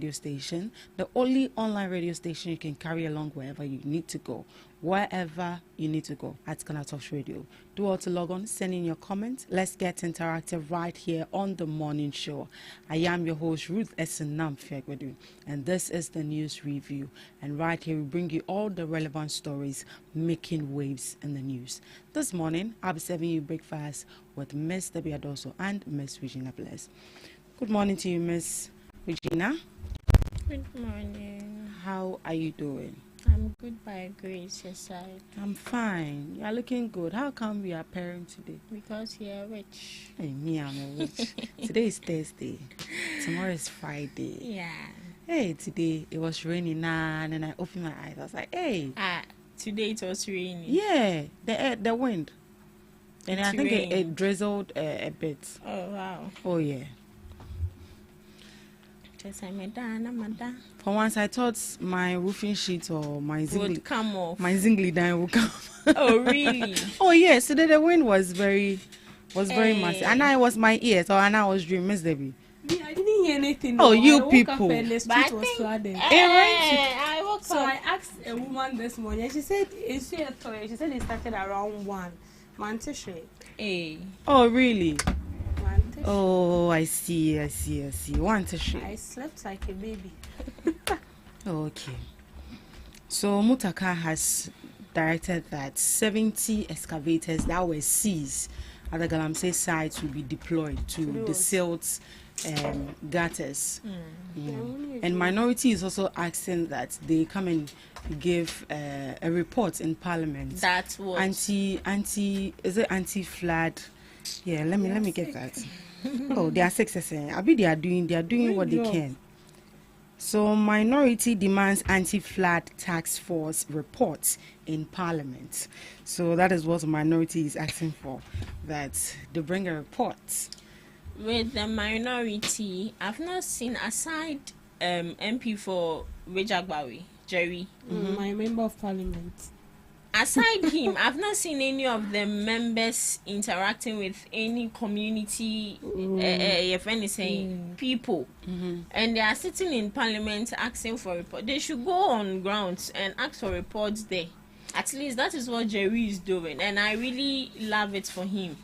radio station, the only online radio station you can carry along wherever you need to go. Wherever you need to go at GhanaTalks Radio. Do all to log on, send in your comments. Let's get interactive right here on the morning show. I am your host, Ruth Esenam Fiagwedu, and this is the news review. And right here, we bring you all the relevant stories making waves in the news. This morning, I'll be serving you breakfast with Miss Debbie Adoso and Miss Regina Bless. Good morning to you, Miss Regina. Good morning. How are you doing? I'm good by grace, your side. I'm fine. You are looking good. How come we are pairing today? Because you're rich. Hey, me, I'm a witch. Today is Thursday. Tomorrow is Friday. Yeah. Hey, today it was raining, and then I opened my eyes. I was like, hey. Today it was raining. Yeah, the wind. And I think rained. it drizzled a bit. Oh, wow. Oh, yeah. For once, I thought my roofing sheet or my would come off. My zingly dime would come. Oh, really? Oh, yes. Today the wind was very massive. And I was my ears, and I was dreaming, Miss Debbie. I didn't hear anything. Oh, you I woke people. up and the street was flooded. I woke So up. I asked a woman this morning, and she said, "Is she a toy?" She said it started around 1. Mantishe. Hey. Oh, really? Mantishe. Oh, I see. Want to share? I slept like a baby. Okay. So Mutaka has directed that 70 excavators that were seized at the Galamsey site will be deployed to the silt gutters. And minority is also asking that they come and give a report in Parliament. That's what. Anti-flood? Yeah, let me get that. Oh, they are successing. I mean, they are doing what they can. So minority demands anti-flood task force reports in Parliament. So that is what minority is asking for, that they bring a report. With the minority, I've not seen, aside MP for Wejagbawi, Jerry. My member of Parliament. Aside him, I've not seen any of the members interacting with any community, if anything, people. And they are sitting in Parliament asking for report. They should go on grounds and ask for reports there. At least that is what Jerry is doing. And I really love it for him.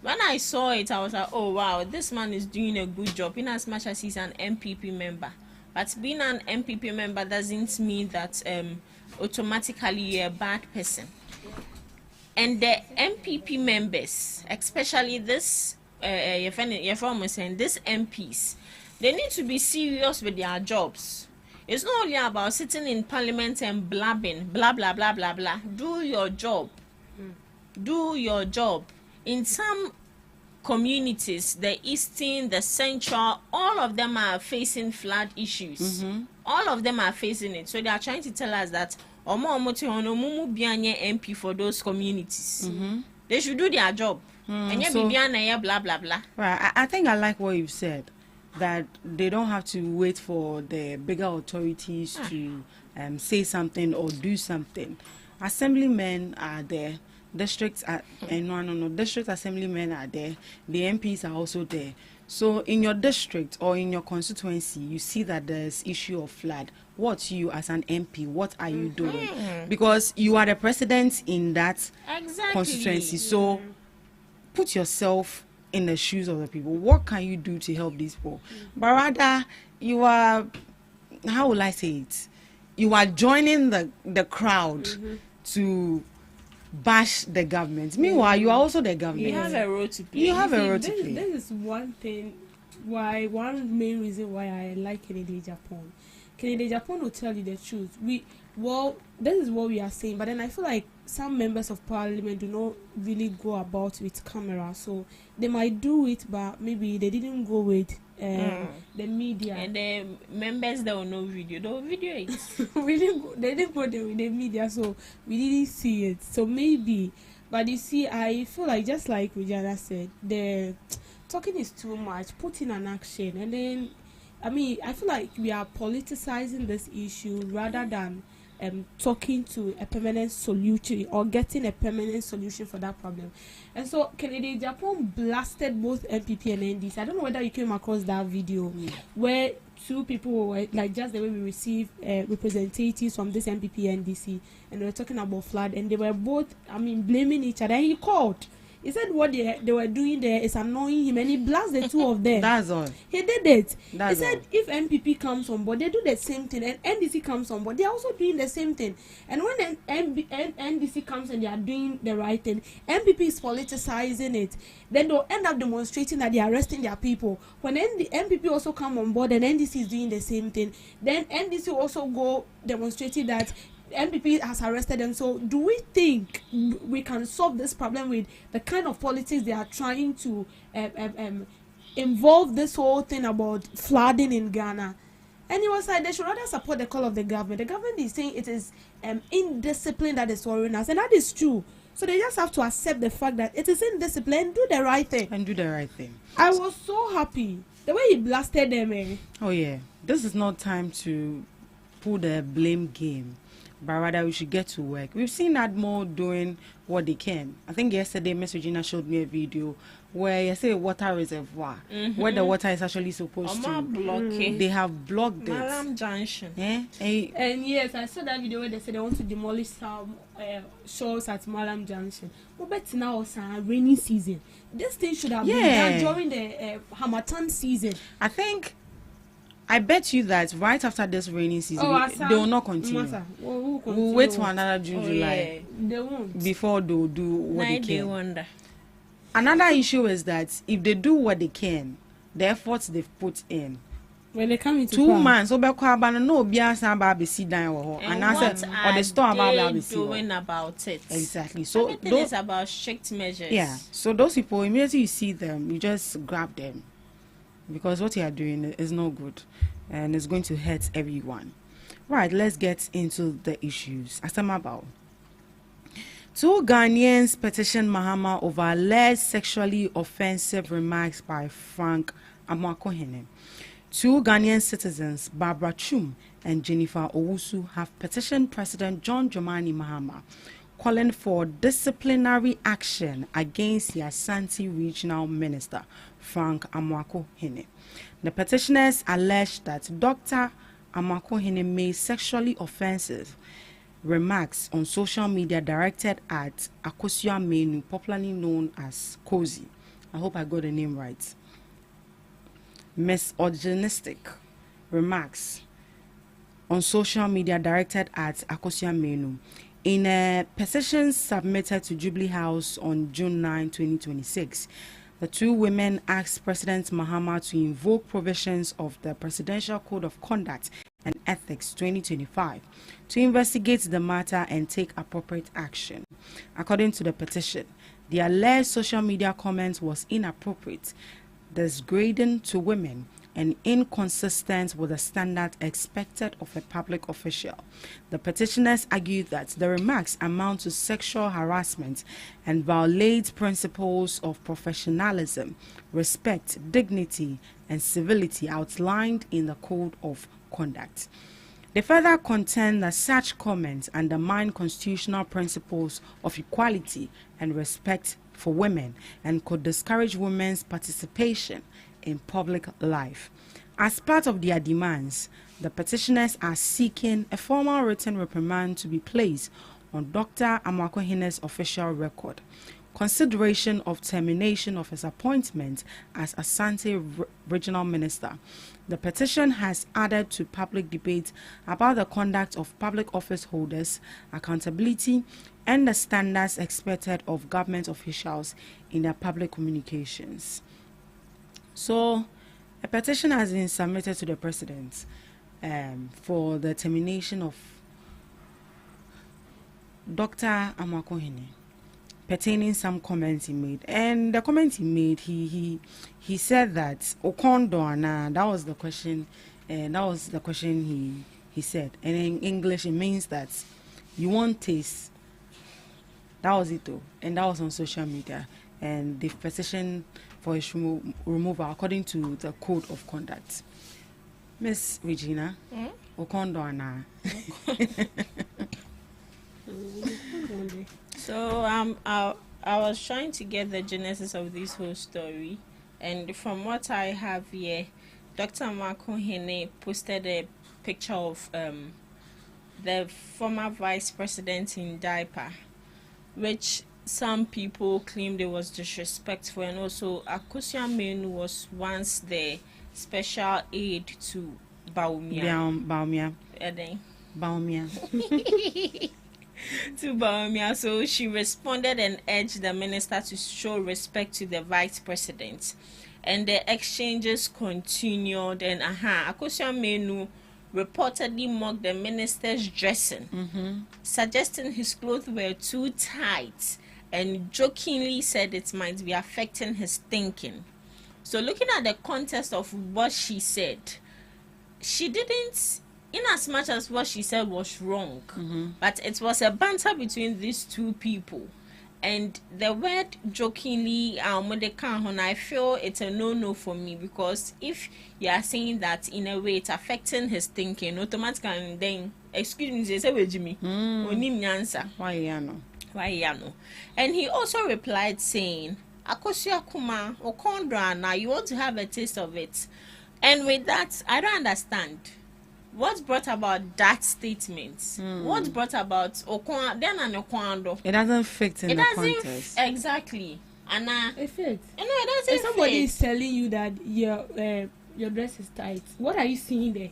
When I saw it, I was like, oh, wow, this man is doing a good job in as much as he's an MPP member. But being an MPP member doesn't mean that automatically you're a bad person. And the MPP members, especially this, this MPs, they need to be serious with their jobs. It's not only about sitting in Parliament and blabbing, blah, blah, blah, blah, blah. Do your job. Do your job. In some communities, the Eastern, the Central, all of them are facing flood issues. All of them are facing it. So they are trying to tell us that MP for those communities. They should do their job. And So- blah, blah, blah. Right. I think I like what you've said, that they don't have to wait for the bigger authorities to say something or do something. Assemblymen are there. District assemblymen are there. The MPs are also there. So in your district or in your constituency, you see that there's issue of flood. What you as an MP, what are you doing? Because you are the president in that constituency. So put yourself in the shoes of the people. What can you do to help these people? But rather, you are, how will I say it? You are joining the crowd to bash the government. Meanwhile, you are also the government. You have a role to play. You have a role to This play. is one main reason why I like Kennedy Japan. Kennedy Japan will tell you the truth. This is what we are saying, but then I feel like some members of Parliament do not really go about with camera, so they might do it, but maybe they didn't go with the media. And the members that will know video, they will video it. They didn't go there with the media, so we didn't see it. So maybe, but you see, I feel like, just like Regina said, the talking is too much. Put in an action, and then I feel like we are politicizing this issue rather than talking to a permanent solution or getting a permanent solution for that problem. And so Kennedy Japan blasted both MPP and NDC. I don't know whether you came across that video where two people who were like just the way we receive representatives from this MPP NDC, and they were talking about flood, and they were both, blaming each other. And he called. He said what they were doing there is annoying him, and he blasted the two of them. That's all. He did it. That's he said all. if MPP comes on board, they do the same thing, and NDC comes on board, they are also doing the same thing. And when NDC comes and they are doing the right thing, MPP is politicizing it. Then they'll end up demonstrating that they are arresting their people. When MPP also come on board and NDC is doing the same thing, then NDC also go demonstrating that MPP has arrested them. So do we think we can solve this problem with the kind of politics they are trying to involve this whole thing about flooding in Ghana? And he was like, they should rather support the call of the government. The government is saying it is indiscipline that is worrying us, and that is true. So they just have to accept the fact that it is indiscipline and do the right thing. I was so happy the way he blasted them. Oh yeah, this is not time to pull the blame game, but rather we should get to work. We've seen Admo doing what they can. I think yesterday Miss Regina showed me a video where you say water reservoir, where the water is actually supposed to. They have blocked it. Malam Junction. And yes, I saw that video where they said they want to demolish some shows at Malam Junction. But now it's a rainy season. This thing should have been done during the Hamatan season. I bet you that right after this rainy season, they will not continue. We'll wait for another June, July. They won't. Before they'll do what they can. Wonder. Another issue is that if they do what they can, the efforts they've put in, when they come into 2 months, no sit down and what are the store they doing about it? Exactly. So everything is about strict measures. Yeah. So those people, immediately you see them, you just grab them, because what you are doing is no good, and it's going to hurt everyone. Right. Let's get into the issues. Asamabao. 2 Ghanaians petition Mahama over alleged sexually offensive remarks by Frank Amoakohene. 2 Ghanaian citizens, Barbara Chum and Jennifer Owusu, have petitioned President John Dramani Mahama, calling for disciplinary action against the Ashanti Regional Minister, Frank Amoakohene. The petitioners allege that Dr. Amoakohene made sexually offensive remarks on social media directed at Akosua Menu, popularly known as Cozy. I hope I got the name right. Misogynistic remarks on social media directed at Akosua Menu. In a petition submitted to Jubilee House on June 9, 2026, the 2 women asked President Mahama to invoke provisions of the Presidential Code of Conduct and Ethics 2025 to investigate the matter and take appropriate action. According to the petition, the alleged social media comment was inappropriate, degrading to women, and inconsistent with the standard expected of a public official. The petitioners argued that the remarks amount to sexual harassment and violate principles of professionalism, respect, dignity, and civility outlined in the Code of Conduct. They further contend that such comments undermine constitutional principles of equality and respect for women and could discourage women's participation in public life. As part of their demands, the petitioners are seeking a formal written reprimand to be placed on Dr. Amoakohene's official record, consideration of termination of his appointment as Asante Regional Minister. The petition has added to public debate about the conduct of public office holders, accountability, and the standards expected of government officials in their public communications. So, a petition has been submitted to the president for the termination of Dr. Amoakohene, pertaining some comments he made. And the comment he made, he said that Okondona, that was the question, he said. And in English it means that you won't taste. That was it though. And that was on social media. And the petition for his removal according to the Code of Conduct. Miss Regina, Okondona. So I was trying to get the genesis of this whole story, and from what I have here, Dr. Makohene posted a picture of the former vice president in diaper, which some people claimed it was disrespectful, and also Akosua Menu was once the special aide to Baumia. To Baumia. So she responded and urged the minister to show respect to the vice president. And the exchanges continued, and Akosua Menu reportedly mocked the minister's dressing, suggesting his clothes were too tight, and jokingly said it might be affecting his thinking. So looking at the context of what she said, she didn't, in as much as what she said was wrong, but it was a banter between these two people. And the word jokingly, I feel it's a no for me, because if you are saying that in a way it's affecting his thinking, automatically then, excuse me, say with Jimmy, answer. Why you know? And he also replied saying, Akosua Kuma, Okondra, now you want to have a taste of it. And with that, I don't understand. What brought about that statement? What brought about Okwando? It doesn't fit in the context. Exactly. And it fits. No, it doesn't if somebody fit. is telling you that your dress is tight, what are you seeing there?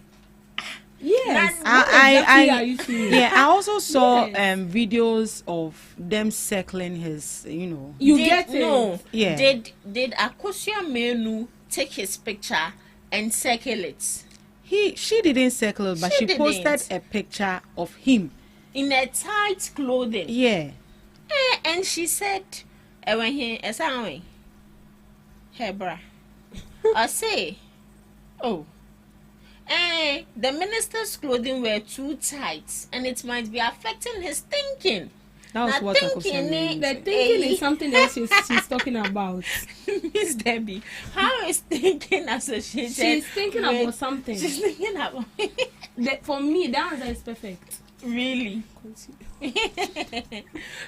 Yes. Are you seeing? Yeah, I also saw videos of them circling his, You get it. No. Yeah. Did Akosua Menu take his picture and circle it? She didn't circle it, but she posted a picture of him in a tight clothing. Yeah. And she said, when he hey bra, I say, the minister's clothing were too tight, and it might be affecting his thinking. That was what the thinking is something else she's talking about. Miss Debbie, how is thinking associated? She's thinking about something. She's thinking about. For me, the answer is perfect. Really?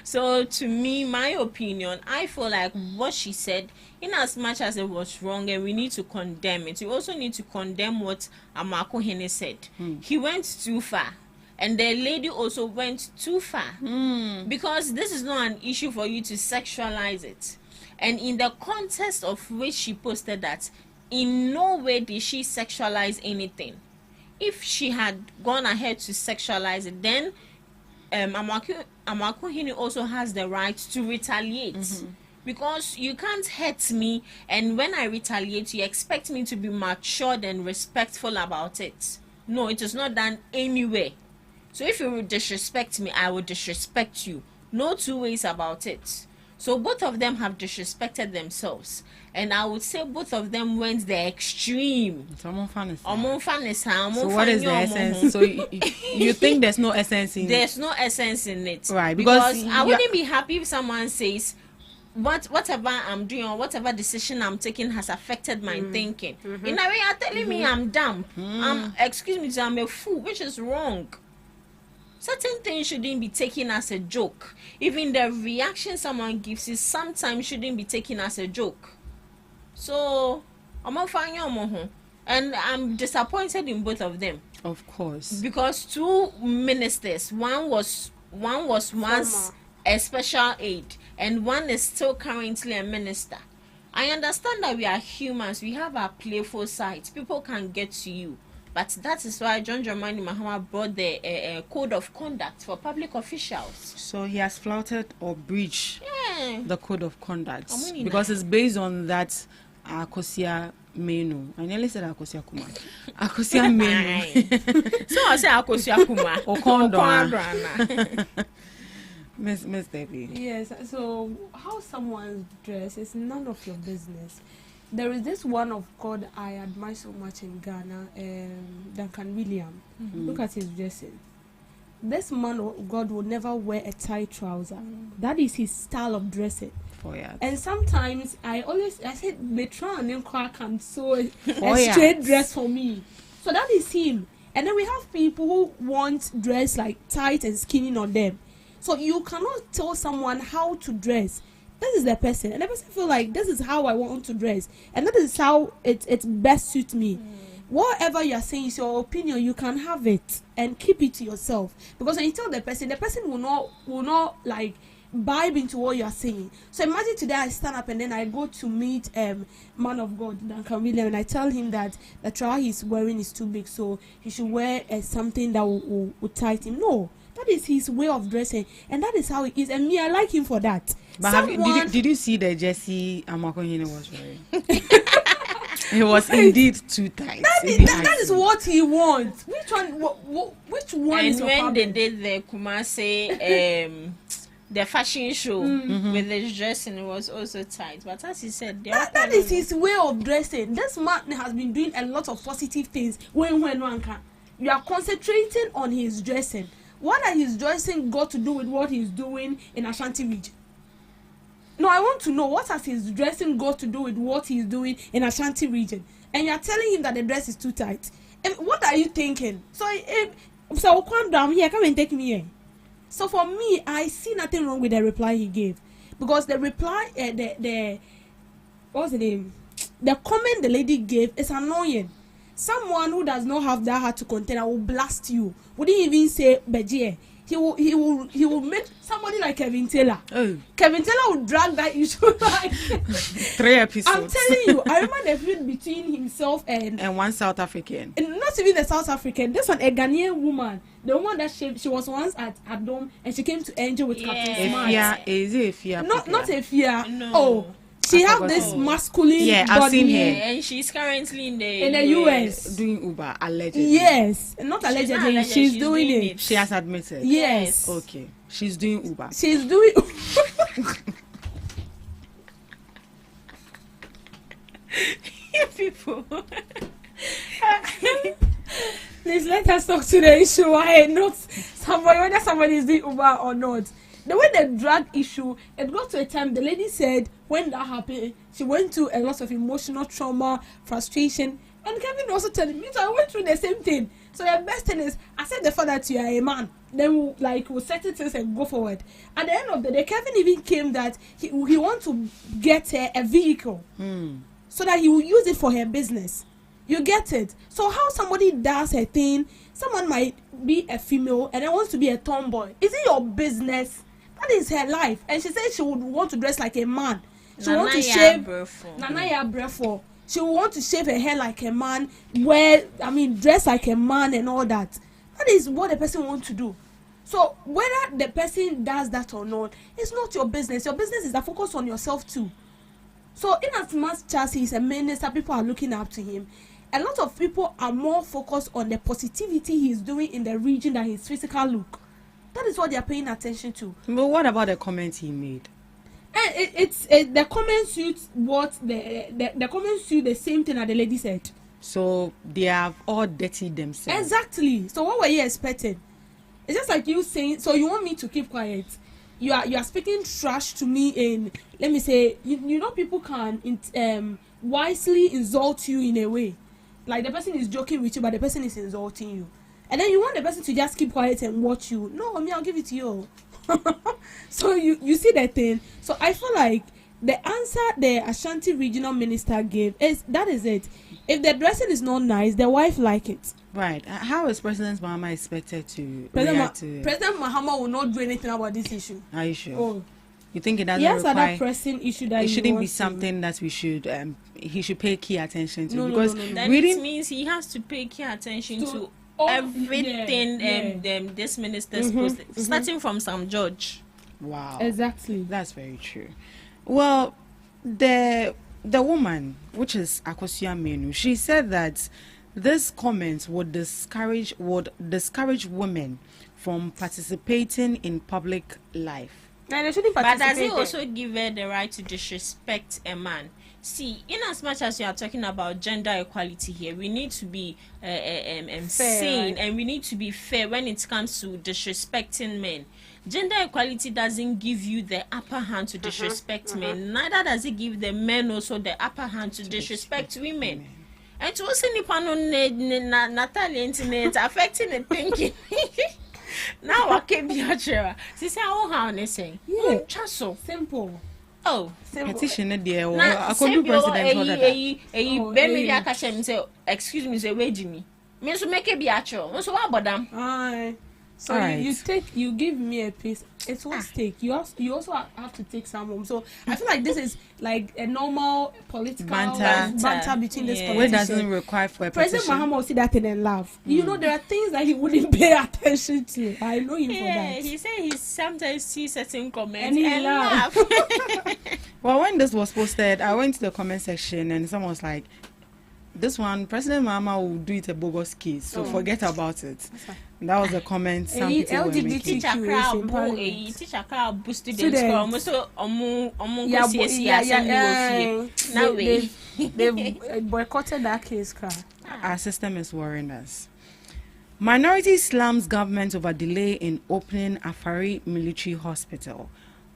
So to me, my opinion, I feel like what she said, in as much as it was wrong and we need to condemn it, we also need to condemn what Amako Hene said. He went too far. And the lady also went too far, because this is not an issue for you to sexualize it. And in the context of which she posted that, in no way did she sexualize anything. If she had gone ahead to sexualize it, then Amako Hini also has the right to retaliate. Because you can't hurt me, and when I retaliate, you expect me to be matured and respectful about it. No, it is not done anywhere. So if you disrespect me, I will disrespect you. No two ways about it. So both of them have disrespected themselves. And I would say both of them went the extreme. So what is the essence? So you think there's no essence in it? There's no essence in it. Right. Because I wouldn't be happy if someone says, whatever I'm doing or whatever decision I'm taking has affected my thinking. In a way, you're telling me I'm dumb. Excuse me, I'm a fool, which is wrong. Certain things shouldn't be taken as a joke. Even the reaction someone gives you sometimes shouldn't be taken as a joke. So, and I'm disappointed in both of them. Of course. Because two ministers, one was once a special aide, and one is still currently a minister. I understand that we are humans, we have our playful sides. People can get to you. But that is why John Dramani Mahama brought the code of conduct for public officials. So he has flouted or breached the code of conduct because it's based on that Akosua Menu. I nearly said Akosua Kuma. Akosua Menu. So I say Akosua Kuma. Okondra. Miss Debbie. Yes. So how someone's dress is none of your business. There is this one of God I admire so much in Ghana, Duncan William. Look at his dressing. This man of God will never wear a tight trouser. That is his style of dressing. And sometimes I said, Metron and Clark can sew a straight dress for me. So that is him. And then we have people who want dress like tight and skinny on them. So you cannot tell someone how to dress. This is the person, and the person feel like this is how I want to dress, and that is how it best suits me. whatever you are saying is your opinion. You can have it and keep it to yourself, because when you tell the person will not like vibe into what you are saying. So imagine today I stand up and then I go to meet man of God Duncan William, and I tell him that the trial he's wearing is too big, so he should wear something that will tighten him. No, that is his way of dressing, and that is how he is, and me, I like him for that. But did you see the Jersey Amakonyi was wearing? It was indeed too tight. That is what he wants. Which one? Which one and is your when problem? they did the Kumasi the fashion show with the dressing, it was also tight. But as he said, that is his way of dressing. This man has been doing a lot of positive things. When one can, you are concentrating on his dressing. What are his dressing got to do with what he's doing in Ashanti region? No, I want to know, what has his dressing got to do with what he's doing in Ashanti region? And you are telling him that the dress is too tight. What are you thinking? So come down here, come and take me here. So for me, I see nothing wrong with the reply he gave, because the reply, what's the name? The comment the lady gave is annoying. Someone who does not have that heart to contain will blast you. Wouldn't even say Bejie. He will make somebody like Kevin Taylor. Oh. Kevin Taylor will drag that issue like 3 episodes. I'm telling you, I remember the feud between himself and one South African. And not even the South African. This one, a Ghanaian woman. The woman that she was once at Dome, and she came to Angel with Captain Smart. Is it Efia? Not Efia. No. Oh. She have this masculine body. I've seen her. And she's currently in the US doing Uber, allegedly. Yes, not allegedly. She's doing it. She has admitted. Yes. Okay. She's doing Uber. She's doing. You people. Please let us talk to the issue. Why not somebody, whether somebody is doing Uber or not? The way the drug issue, it got to a time the lady said when that happened, she went through a lot of emotional trauma, frustration, and Kevin also telling me, so I went through the same thing. So the best thing is, I said the father to you are a man, then we'll settle things and go forward. At the end of the day, Kevin even came that he want to get her a vehicle so that he will use it for her business. You get it? So how somebody does her thing, someone might be a female and then wants to be a tomboy. Is it your business? That is her life. And she said she would want to dress like a man. She want to shave. Nanaya Brefo. She would want to shave her hair like a man, dress like a man and all that. That is what the person wants to do. So whether the person does that or not, it's not your business. Your business is to focus on yourself too. So in as much as he's a minister, people are looking up to him. A lot of people are more focused on the positivity he's doing in the region than his physical look. That is what they are paying attention to. But what about the comments he made? And the comments suit what the comments suit the same thing that the lady said. So they have all dirtied themselves. Exactly. So what were you expecting? It's just like you saying. So you want me to keep quiet? You are speaking trash to me in. Let me say. You know people can wisely insult you in a way. Like the person is joking with you, but the person is insulting you. And then you want the person to just keep quiet and watch you. No, I'll give it to you. So you see that thing. So I feel like the answer the Ashanti regional minister gave is it. If the dressing is not nice, the wife like it. Right. How is President Mahama expected to react to it? President Mahama will not do anything about this issue. Are you sure? Oh. You think it doesn't yes, require... that pressing issue that it shouldn't be something that we should... he should pay key attention to. No, because Then it means he has to pay key attention to everything this minister's posted, starting from Sam George. Wow. Exactly. That's very true. Well, the woman, which is Akosua Menu, she said that this comment would discourage women from participating in public life. And they but does it also give her the right to disrespect a man? See, in as much as you are talking about gender equality here, we need to be sane, right? And we need to be fair when it comes to disrespecting men. Gender equality doesn't give you the upper hand to disrespect men. Neither does it give the men also the upper hand to disrespect women. And to also Natalia internet affecting the thinking. Now I can't be a chair. She said, "Oh, how they say? Yeah, so simple." Oh, petition there or na I could do president for that. Baby, I catch him say, excuse me, say, wait, Jimmy. Me so make a biatch. So what about them? Aye. So Alright. you give me a piece. It's one steak. You also have to take some home. So I feel like this is like a normal political banter between this Which politicians. doesn't require for a President petition. Mahama will see that and laugh. You know, there are things that he wouldn't pay attention to. I know him for that. He said he sometimes sees certain comments And he laugh. Well, when this was posted, I went to the comment section and someone was like, this one, President Mahama will do it a bogus case, so forget about it. That was the comment some people were making. Teacher crowd boost students from so they boycotted that case. Our system is worrying us. Minority slams government over delay in opening Afari Military Hospital.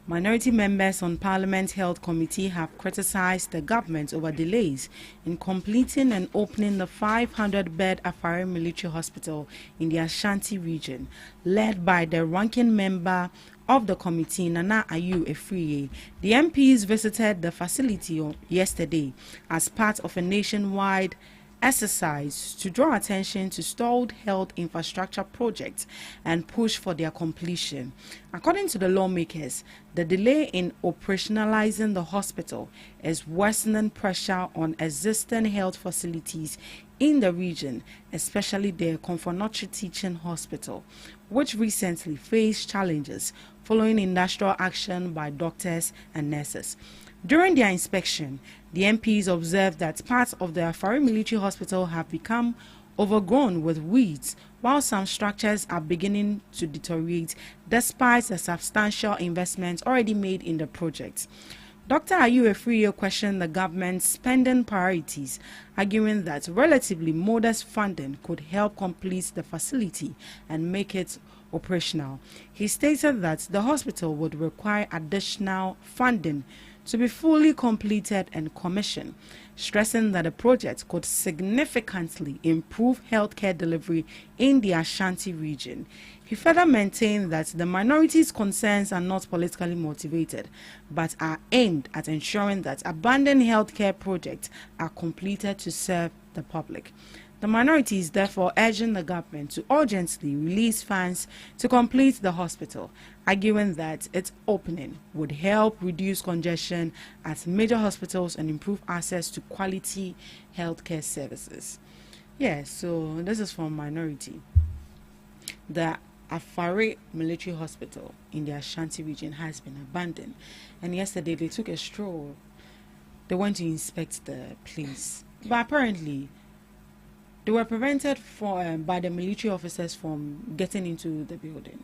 Minority members on Parliament Health Committee have criticized the government over delays in completing and opening the 500-bed Afari Military Hospital in the Ashanti region, led by the ranking member of the committee, Nana Ayu Efriye. The MPs visited the facility yesterday as part of a nationwide exercise to draw attention to stalled health infrastructure projects and push for their completion. According to the lawmakers, the delay in operationalizing the hospital is worsening pressure on existing health facilities in the region, especially the Konfonotri Teaching Hospital, which recently faced challenges following industrial action by doctors and nurses. During their inspection, the MPs observed that parts of the Afari Military Hospital have become overgrown with weeds, while some structures are beginning to deteriorate despite the substantial investments already made in the project. Dr. Ayu Efriye questioned the government's spending priorities, arguing that relatively modest funding could help complete the facility and make it operational. He stated that the hospital would require additional funding to be fully completed and commissioned, stressing that the project could significantly improve healthcare delivery in the Ashanti region. He further maintained that the minority's concerns are not politically motivated, but are aimed at ensuring that abandoned healthcare projects are completed to serve the public. The minority is therefore urging the government to urgently release funds to complete the hospital, arguing that its opening would help reduce congestion at major hospitals and improve access to quality healthcare services. Yes, so this is from minority. The Afari Military Hospital in the Ashanti region has been abandoned, and yesterday they took a stroll. They went to inspect the place, but apparently they were prevented by the military officers from getting into the building.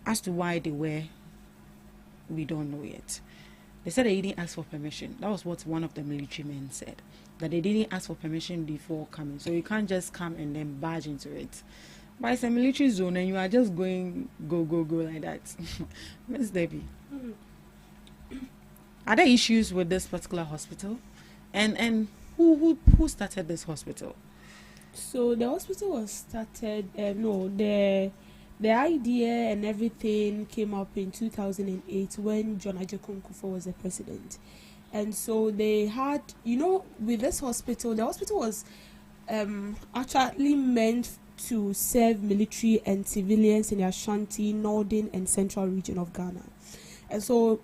As to why they were, we don't know yet. They said they didn't ask for permission. That was what one of the military men said, that they didn't ask for permission before coming. So you can't just come and then barge into it. But it's a military zone and you are just going, go like that. Miss Debbie, are there issues with this particular hospital? And who started this hospital? So the hospital was started, the idea and everything came up in 2008 when John Ajay was the president. And so they had, with this hospital, the hospital was actually meant to serve military and civilians in the Ashanti, northern and central region of Ghana. And so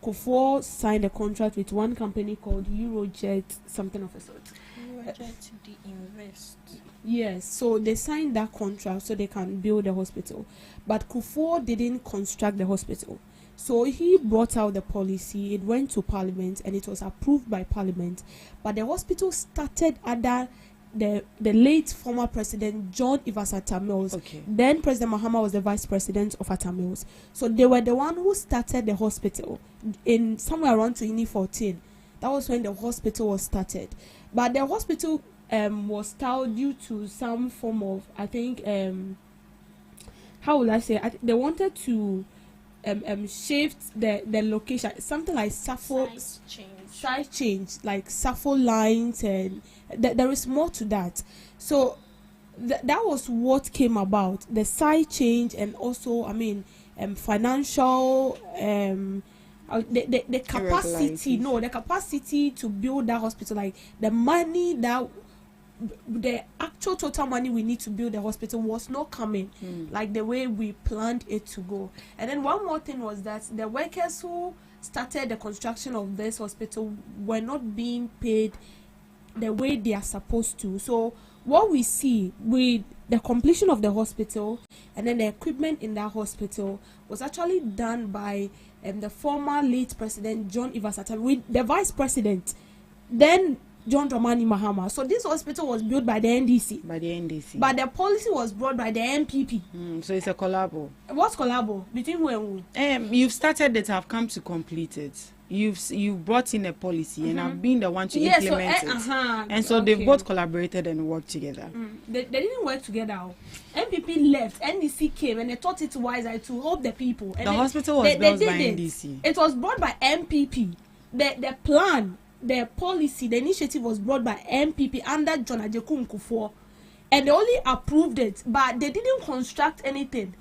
Kufuor signed a contract with one company called Eurojet, something of a sort. Eurojet the invest. Yes, so they signed that contract so they can build the hospital. But Kufuor didn't construct the hospital. So he brought out the policy, it went to Parliament and it was approved by Parliament. But the hospital started under the late former president John Ivas Atta Mills. Okay. Then President Mahama was the vice president of Atta Mills. So they were the one who started the hospital in somewhere around 2014. That was when the hospital was started. But the hospital was stalled due to some form of, I think, how will I say? They wanted to shift the location, something like size change, like SAFO lines, and there is more to that. So that was what came about, the size change, and also, financial, the capacity, the capacity to build that hospital, like the money that the actual total money we need to build the hospital was not coming like the way we planned it to go. And then one more thing was that the workers who started the construction of this hospital were not being paid the way they are supposed to. So what we see with the completion of the hospital and then the equipment in that hospital was actually done by the former late president John Evans Atta with the vice president then John Dramani Mahama. So this hospital was built by the NDC. But the policy was brought by the MPP. So it's a collabo. What's collabo? Between who and who? You've started it, I've come to complete it. You've brought in a policy and I've been the one to implement it. And so they've both collaborated and worked together. They didn't work together. MPP left, NDC came and they thought it wise to help the people. And the hospital was built by NDC. It was brought by MPP. The plan, the policy, the initiative was brought by MPP under John Ajeku Nkufuor, and they only approved it, but they didn't construct anything.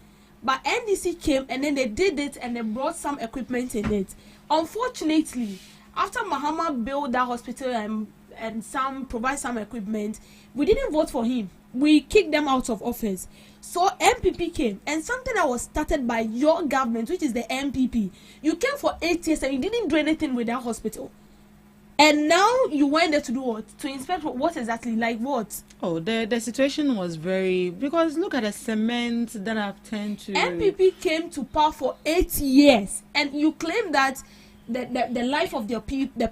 But NDC came and then they did it and they brought some equipment in it. Unfortunately, after Mahama built that hospital and provide some equipment, we didn't vote for him. We kicked them out of office. So MPP came, and something that was started by your government, which is the MPP, you came for 8 years and you didn't do anything with that hospital. And now you went there to do what? To inspect what exactly? Like what? Oh, the situation was because look at the cement that I've turned to. MPP came to power for 8 years, and you claim that the life of the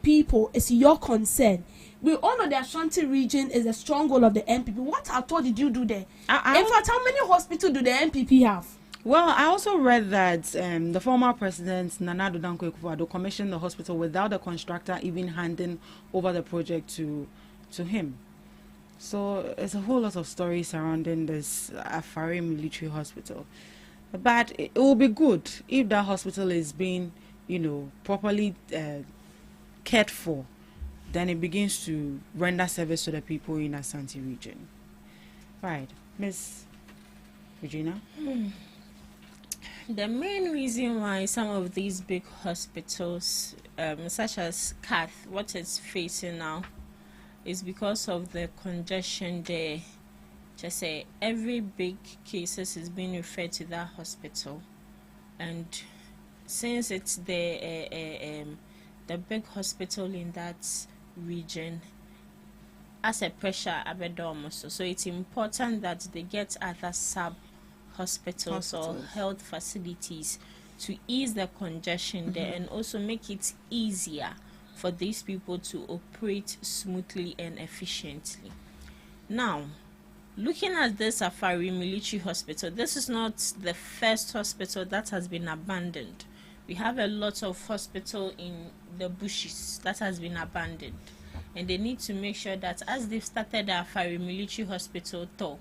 people is your concern. We all know the Ashanti region is a stronghold of the MPP. What at all did you do there? In fact, how many hospitals do the MPP have? Well, I also read that the former president, Nana Addo Dankwa Akufo-Addo, commissioned the hospital without the constructor even handing over the project to him. So there's a whole lot of stories surrounding this Afari military hospital. But it will be good if that hospital is being, properly cared for. Then it begins to render service to the people in Ashanti region. Right, Miss Regina? The main reason why some of these big hospitals, such as Cath, what it's facing now, is because of the congestion there. Just say every big cases is being referred to that hospital, and since it's the big hospital in that region, as a pressure abedom, so it's important that they get other hospitals or health facilities to ease the congestion there and also make it easier for these people to operate smoothly and efficiently. Now, looking at this Afari military hospital, this is not the first hospital that has been abandoned. We have a lot of hospital in the bushes that has been abandoned, and they need to make sure that as they've started the Afari military hospital tour,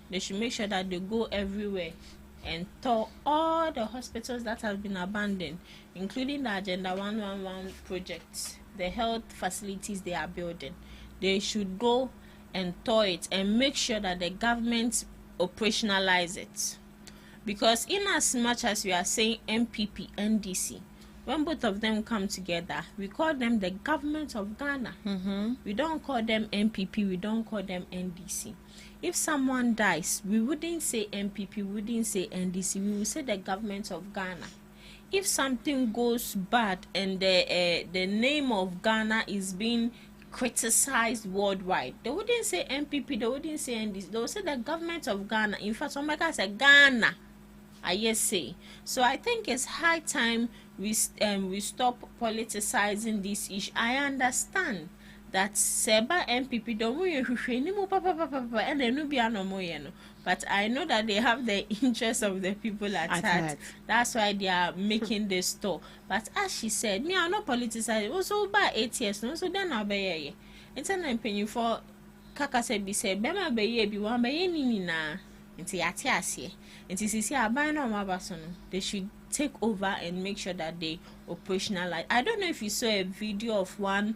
they should make sure that they go everywhere and tour all the hospitals that have been abandoned, including the Agenda 111 projects, the health facilities they are building. They should go and tour it and make sure that the government operationalize it. Because in as much as we are saying MPP, NDC, when both of them come together, we call them the government of Ghana. We don't call them MPP, we don't call them NDC. If someone dies, we wouldn't say MPP, we wouldn't say NDC, we will say the government of Ghana. If something goes bad and the name of Ghana is being criticized worldwide, they wouldn't say MPP, they wouldn't say NDC, they would say the government of Ghana. In fact, somebody said Ghana. I say. So I think it's high time we stop politicizing this issue. I understand that Seba MPP don't but I know that they have the interest of the people at heart. That's why they are making this store. But as she said, me I'm not politicizing. Also by 8 years, no, so then I'll be it's an opinion for Kaka said be said, Bema be one by any na. They should take over and make sure that they operationalize. I don't know if you saw a video of one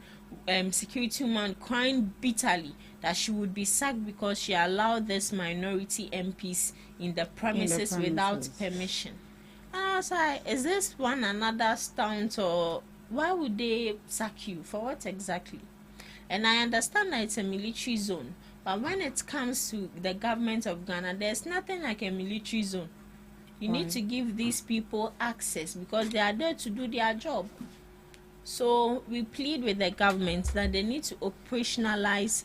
security woman crying bitterly that she would be sacked because she allowed this minority MPs in the premises without permission. I was like, is this one another stunt, or why would they sack you? For what exactly? And I understand that it's a military zone, but when it comes to the government of Ghana, there's nothing like a military zone. You need to give these people access because they are there to do their job. So we plead with the government that they need to operationalize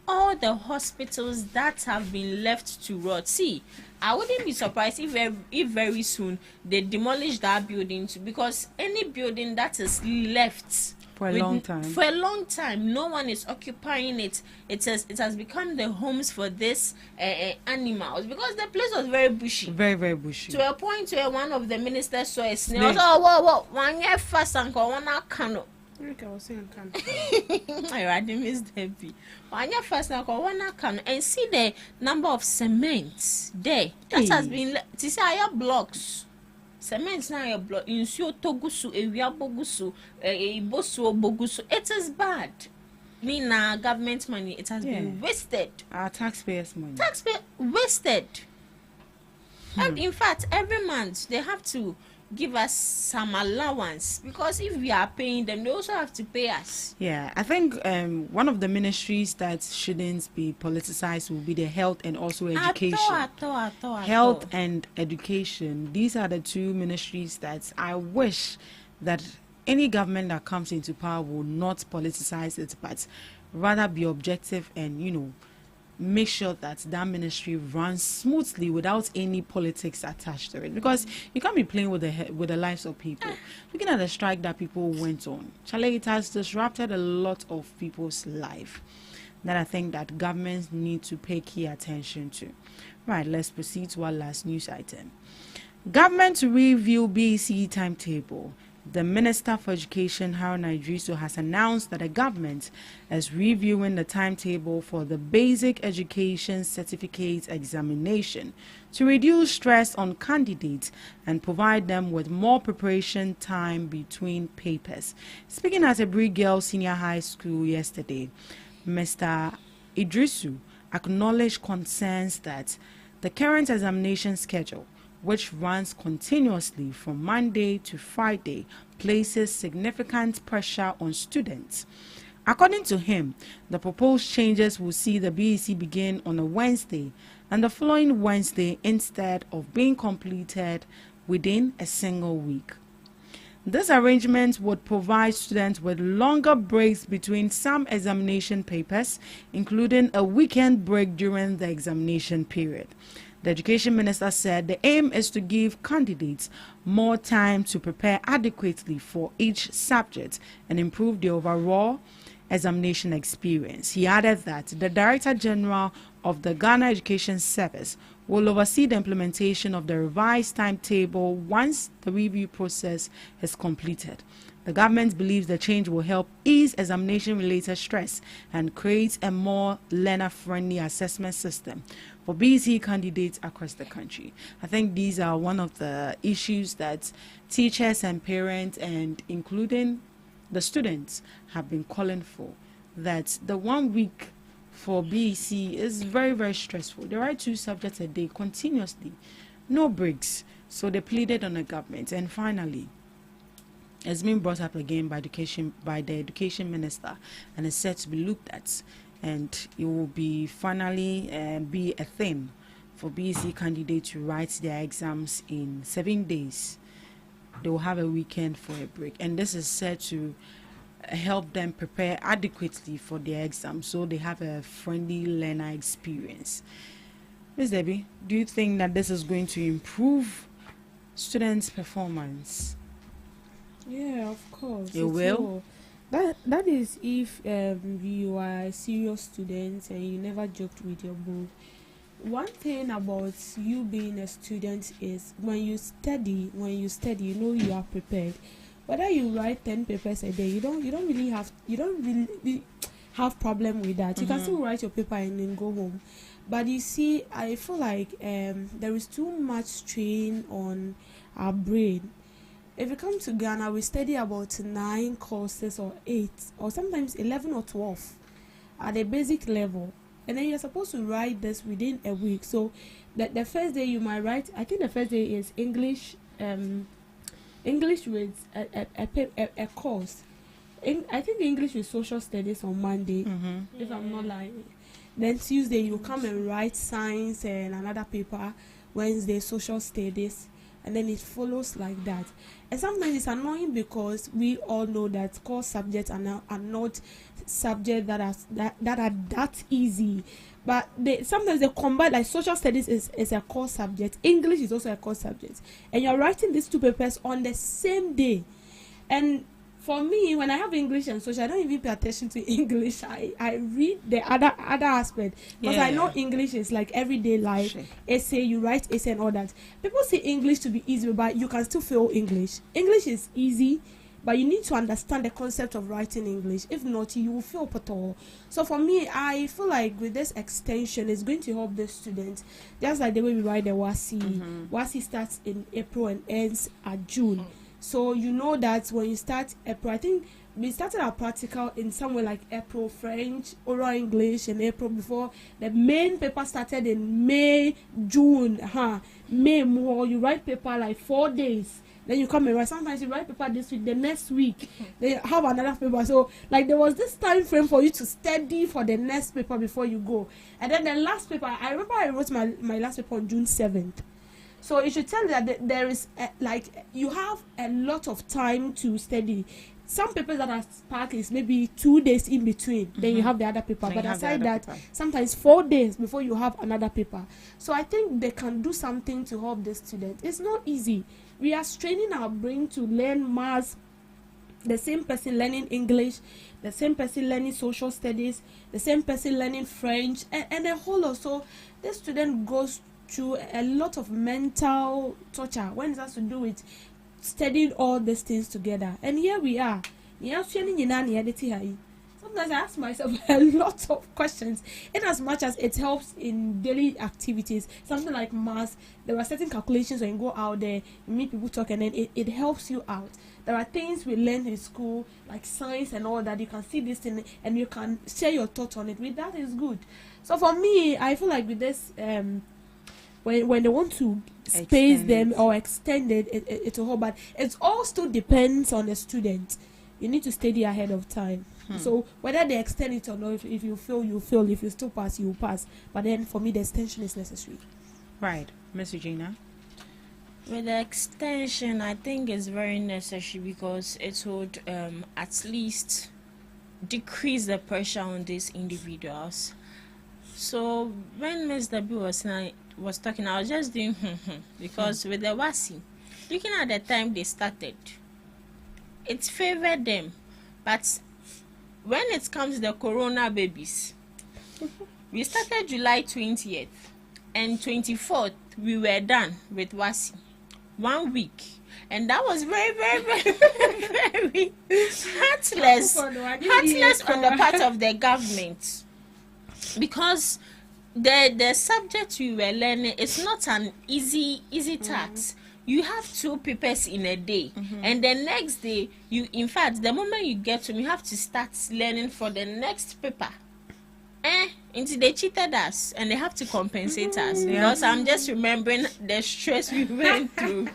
all the hospitals that have been left to rot. See, I wouldn't be surprised if very soon they demolish that building too, because any building that is left For a long time, no one is occupying it. It has become the homes for this animals, because the place was very bushy. Very, very bushy. To a point where one of the ministers saw a snail. Was, oh, whoa, one year fast and one canoe. I was saying I already missed Debbie. One year fast and one canoe, and see the number of cements there that has been. To say I blocks. Cement na your blood insuo togusu ewia bogusu ibosu bogusu. It is bad. Mean government money, it has been wasted. Our taxpayers' money. Wasted. And in fact, every month they have to give us some allowance, because if we are paying them, they also have to pay us. Yeah, I think one of the ministries that shouldn't be politicized will be the health and also education. Health and education. These are the two ministries that I wish that any government that comes into power will not politicize it, but rather be objective and, make sure that that ministry runs smoothly without any politics attached to it, because you can't be playing with the lives of people. Looking at the strike that people went on, Charlie, it has disrupted a lot of people's life that I think that governments need to pay key attention to. Right, let's proceed to our last news item. Government to review BEC timetable. The Minister for Education, Haruna Idrisu, has announced that the government is reviewing the timetable for the Basic Education Certificate examination to reduce stress on candidates and provide them with more preparation time between papers. Speaking at a Brig Girls Senior High School yesterday, Mr. Idrisu acknowledged concerns that the current examination schedule, which runs continuously from Monday to Friday, places significant pressure on students. According to him, the proposed changes will see the BEC begin on a Wednesday and the following Wednesday instead of being completed within a single week. This arrangement would provide students with longer breaks between some examination papers, including a weekend break during the examination period. The Education Minister said the aim is to give candidates more time to prepare adequately for each subject and improve the overall examination experience. He added that the Director General of the Ghana Education Service will oversee the implementation of the revised timetable once the review process is completed. The government believes the change will help ease examination-related stress and create a more learner-friendly assessment system for BEC candidates across the country. I think these are one of the issues that teachers and parents, and including the students, have been calling for, that the 1 week for BEC is very, very stressful. They write 2 subjects a day continuously, no breaks. So they pleaded on the government. And finally, it's been brought up again by the Education Minister, and is set to be looked at, and it will be finally be a thing for BEC candidates to write their exams in 7 days. They will have a weekend for a break, and this is set to help them prepare adequately for their exams, so they have a friendly learner experience. Ms. Debbie, do you think that this is going to improve students' performance? Yeah, of course. It will. That is if you are a serious student and you never joked with your book. One thing about you being a student is when you study, you know you are prepared. Whether you write 10 papers a day, you don't really have problem with that. You can still write your paper and then go home. But you see, I feel like there is too much strain on our brain. If you come to Ghana, we study about 9 courses or 8 or sometimes 11 or 12 at the basic level. And then you're supposed to write this within a week. So the first day you might write, I think the first day is English, English with a course. I think English with social studies on Monday, if I'm not lying. Then Tuesday you come and write science and another paper. Wednesday social studies, and then it follows like that. And sometimes it's annoying because we all know that core subjects are not subjects that are that easy. But sometimes they combine, like social studies is a core subject, English is also a core subject, and you're writing these two papers on the same day. And for me, when I have English and social, I don't even pay attention to English. I read the other aspect because I know English is like everyday life. Essay, you write essay and all that. People say English to be easy, but you can still fail English. English is easy, but you need to understand the concept of writing English. If not, you will fail at all. So for me, I feel like with this extension, it's going to help the students. Just like the way we write the WASI. WASI starts in April and ends at June. So you know that when you start April, I think we started our practical in somewhere like April, French, oral English in April, before the main paper started in May, June. May more, you write paper like 4 days. Then you come and write. Sometimes you write paper this week, the next week they have another paper. So like there was this time frame for you to study for the next paper before you go. And then the last paper, I remember I wrote my last paper on June 7th. So it should tell you that there is you have a lot of time to study. Some papers that are spark is maybe 2 days in between. Then you have the other paper. But aside that, sometimes 4 days before you have another paper. So I think they can do something to help the student. It's not easy. We are straining our brain to learn maths. The same person learning English, the same person learning social studies, the same person learning French, and a whole lot. So the student goes through a lot of mental torture when it has to do with studying all these things together. And here we are. Sometimes I ask myself a lot of questions, in as much as it helps in daily activities. Something like math, there are certain calculations when you go out there, you meet people talk, and then it helps you out. There are things we learn in school, like science and all that. You can see this thing and you can share your thoughts on it. With that is good. So for me, I feel like with this, when they want to space them or extend it to whole, but it all still depends on the student. You need to study ahead of time. So whether they extend it or not, if you fail, you fail. If you still pass, you pass. But then for me, the extension is necessary. Right, Miss Regina. With the extension, I think it's very necessary because it would at least decrease the pressure on these individuals. So when Ms. W was talking, I was just doing because with the WASI, looking at the time they started, it favored them. But when it comes to the corona babies, we started July 20th and 24th we were done with WASI. 1 week. And that was very, very, very, very heartless on the part of the government. Because the subject we were learning is not an easy task. You have 2 papers in a day, and the next day in fact the moment you get to, you have to start learning for the next paper. Until they cheated us and they have to compensate us, because I'm just remembering the stress we went through.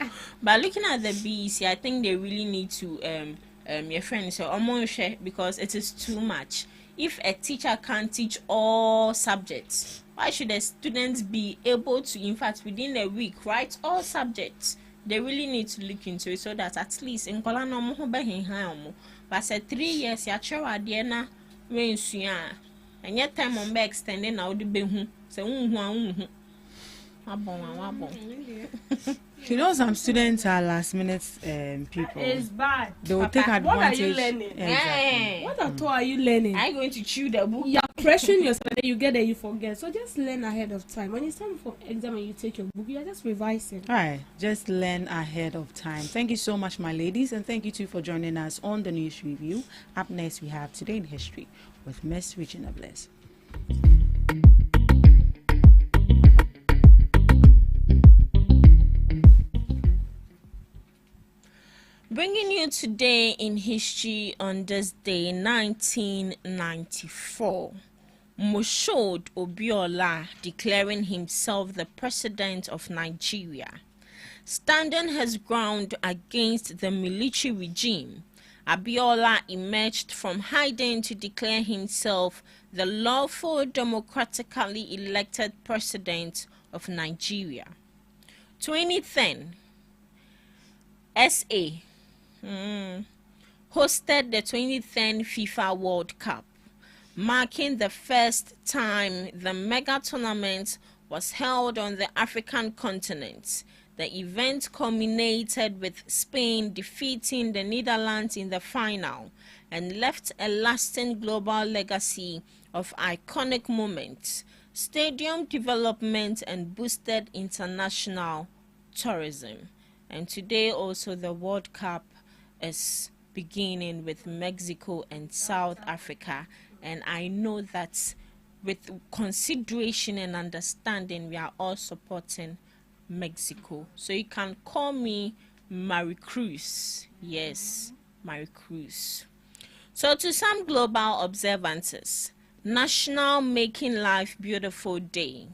But looking at the BEC, I think they really need to your friend say because it is too much. If a teacher can't teach all subjects, why should the students be able to, in fact, within a week, write all subjects? They really need to look into it so that at least in Kolano mo but said 3 years ya chewa diena when and yet time on be extending now the behu say You know, some students are last minute people. It's bad. They will take advantage. What are you learning? Exactly. What at all are you learning? Are you going to chew the book? You're pressuring yourself, and you get there, you forget. So just learn ahead of time. When it's time for exam and you take your book, you're just revising. All right, just learn ahead of time. Thank you so much, my ladies, and thank you too for joining us on the news review. Up next, we have Today in History with Miss Regina Bliss. Bringing you today in history on this day, 1994. Moshood Obiola declaring himself the president of Nigeria. Standing his ground against the military regime, Abiola emerged from hiding to declare himself the lawful democratically elected president of Nigeria. 2010, SA hosted the 2010 FIFA World Cup, marking the first time the mega tournament was held on the African continent. The event culminated with Spain defeating the Netherlands in the final and left a lasting global legacy of iconic moments, stadium development, and boosted international tourism. And today also the World Cup is beginning with Mexico and South Africa, and I know that with consideration and understanding we are all supporting Mexico. So you can call me Maricruz. Yes, Maricruz. So to some global observances, National Making Life Beautiful Day,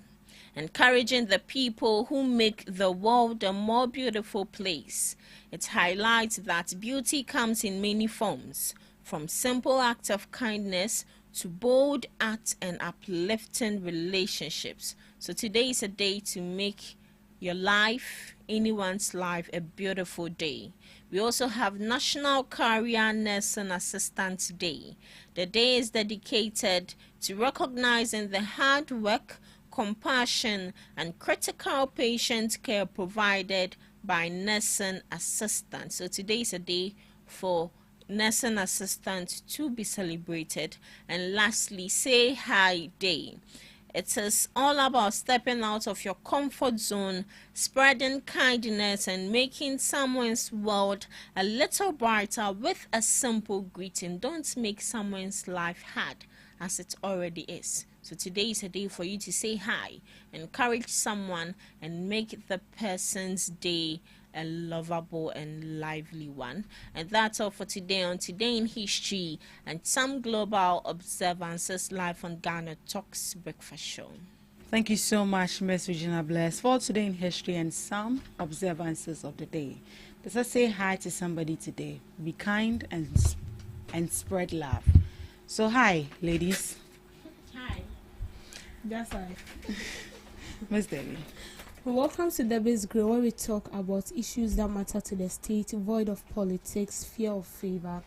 encouraging the people who make the world a more beautiful place. It highlights that beauty comes in many forms, from simple acts of kindness to bold acts and uplifting relationships. So today is a day to make your life, anyone's life, a beautiful day. We also have National Career Nursing Assistant Day. The day is dedicated to recognizing the hard work, compassion, and critical patient care provided by nursing assistants. So today is a day for nursing assistants to be celebrated. And lastly, Say Hi Day. It is all about stepping out of your comfort zone, spreading kindness, and making someone's world a little brighter with a simple greeting. Don't make someone's life hard as it already is. So today is a day for you to say hi, encourage someone, and make the person's day a lovable and lively one. And that's all for today on Today in History and some global observances live on Ghana Talks Breakfast Show. Thank you so much, Miss Regina Bless, for Today in History and some observances of the day. Let's just say hi to somebody today. Be kind and spread love. So hi, ladies. Hi. That's right. Miss Debbie. Welcome to Debbie's Grill, where we talk about issues that matter to the state, void of politics, fear of favor.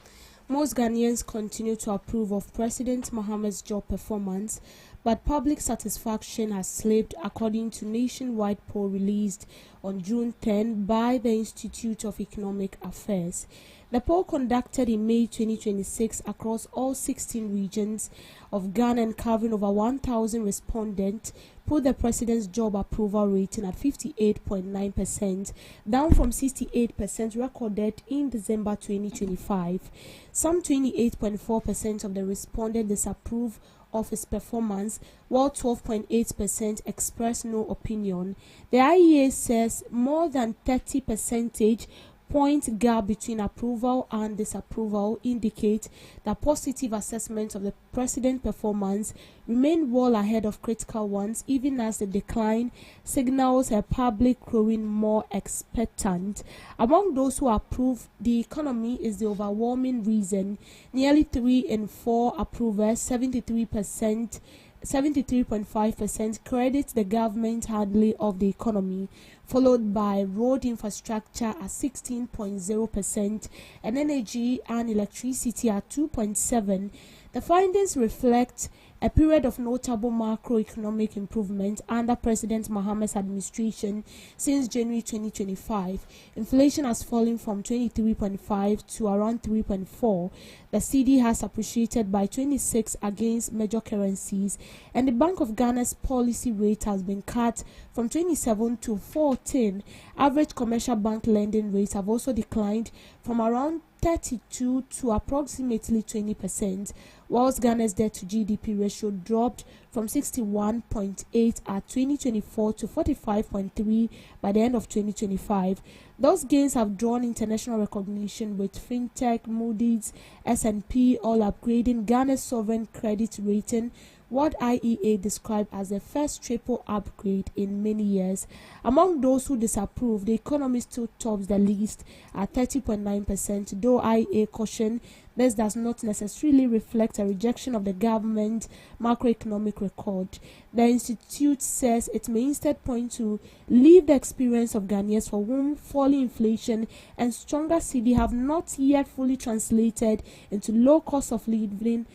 Most Ghanaians continue to approve of President Mohammed's job performance, but public satisfaction has slipped, according to nationwide poll released on June 10 by the Institute of Economic Affairs. The poll, conducted in May 2026 across all 16 regions of Ghana and covering over 1,000 respondents, put the president's job approval rating at 58.9%, down from 68% recorded in December 2025. Some 28.4% of the respondents disapprove of his performance, while 12.8% express no opinion. The IEA says more than 30 percentage point gap between approval and disapproval indicate that positive assessments of the president's performance remain well ahead of critical ones, even as the decline signals a public growing more expectant. Among those who approve the economy is the overwhelming reason. Nearly 3 in 4 approvers, 73.5% credit the government handling of the economy, followed by road infrastructure at 16.0% and energy and electricity at 2.7%. The findings reflect a period of notable macroeconomic improvement under President Mohammed's administration since January 2025. Inflation has fallen from 23.5 to around 3.4. The cedi has appreciated by 26 against major currencies, and the Bank of Ghana's policy rate has been cut from 27 to 14. Average commercial bank lending rates have also declined from around 32 to approximately 20%, whilst Ghana's debt to GDP ratio dropped from 61.8 at 2024 to 45.3 by the end of 2025. Those gains have drawn international recognition, with FinTech, Moody's, S&P all upgrading Ghana's sovereign credit rating what IEA described as the first triple upgrade in many years. Among those who disapprove, the economy still tops the list at 30.9%, though IEA cautioned this does not necessarily reflect a rejection of the government macroeconomic record. The institute says it may instead point to lived experience of Ghanaians for whom falling inflation and stronger cedi have not yet fully translated into low cost of living,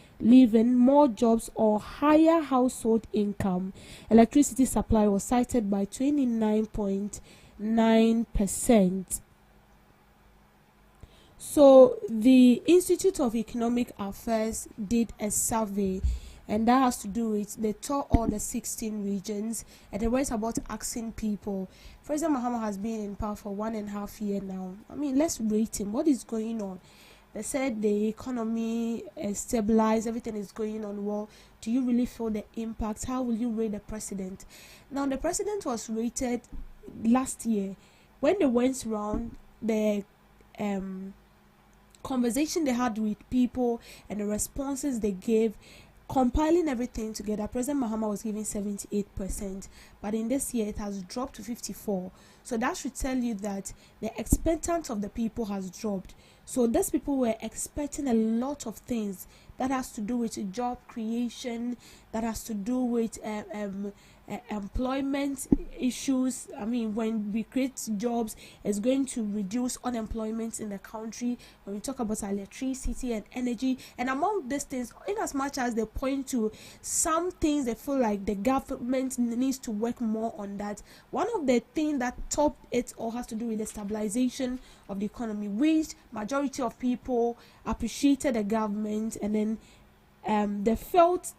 more jobs, or higher household income. Electricity supply was cited by 29.9%. So the Institute of Economic Affairs did a survey, and that has to do with they tour all the 16 regions, and they went about asking people. President Mahama has been in power for 1.5 years now. I mean, let's rate him. What is going on? They said the economy is stabilized, everything is going on well. Do you really feel the impact? How will you rate the president? Now, the president was rated last year when they went around the conversation they had with people and the responses they gave, compiling everything together. President Mahama was giving 78%, but in this year it has dropped to 54%. So that should tell you that the expectancy of the people has dropped. So these people were expecting a lot of things that has to do with job creation, that has to do with employment issues. I mean, when we create jobs, it's going to reduce unemployment in the country. When we talk about electricity and energy, and among these things, in as much as they point to some things, they feel like the government needs to work more on that. One of the things that topped it all has to do with the stabilization of the economy, which majority of people appreciated the government, and then they felt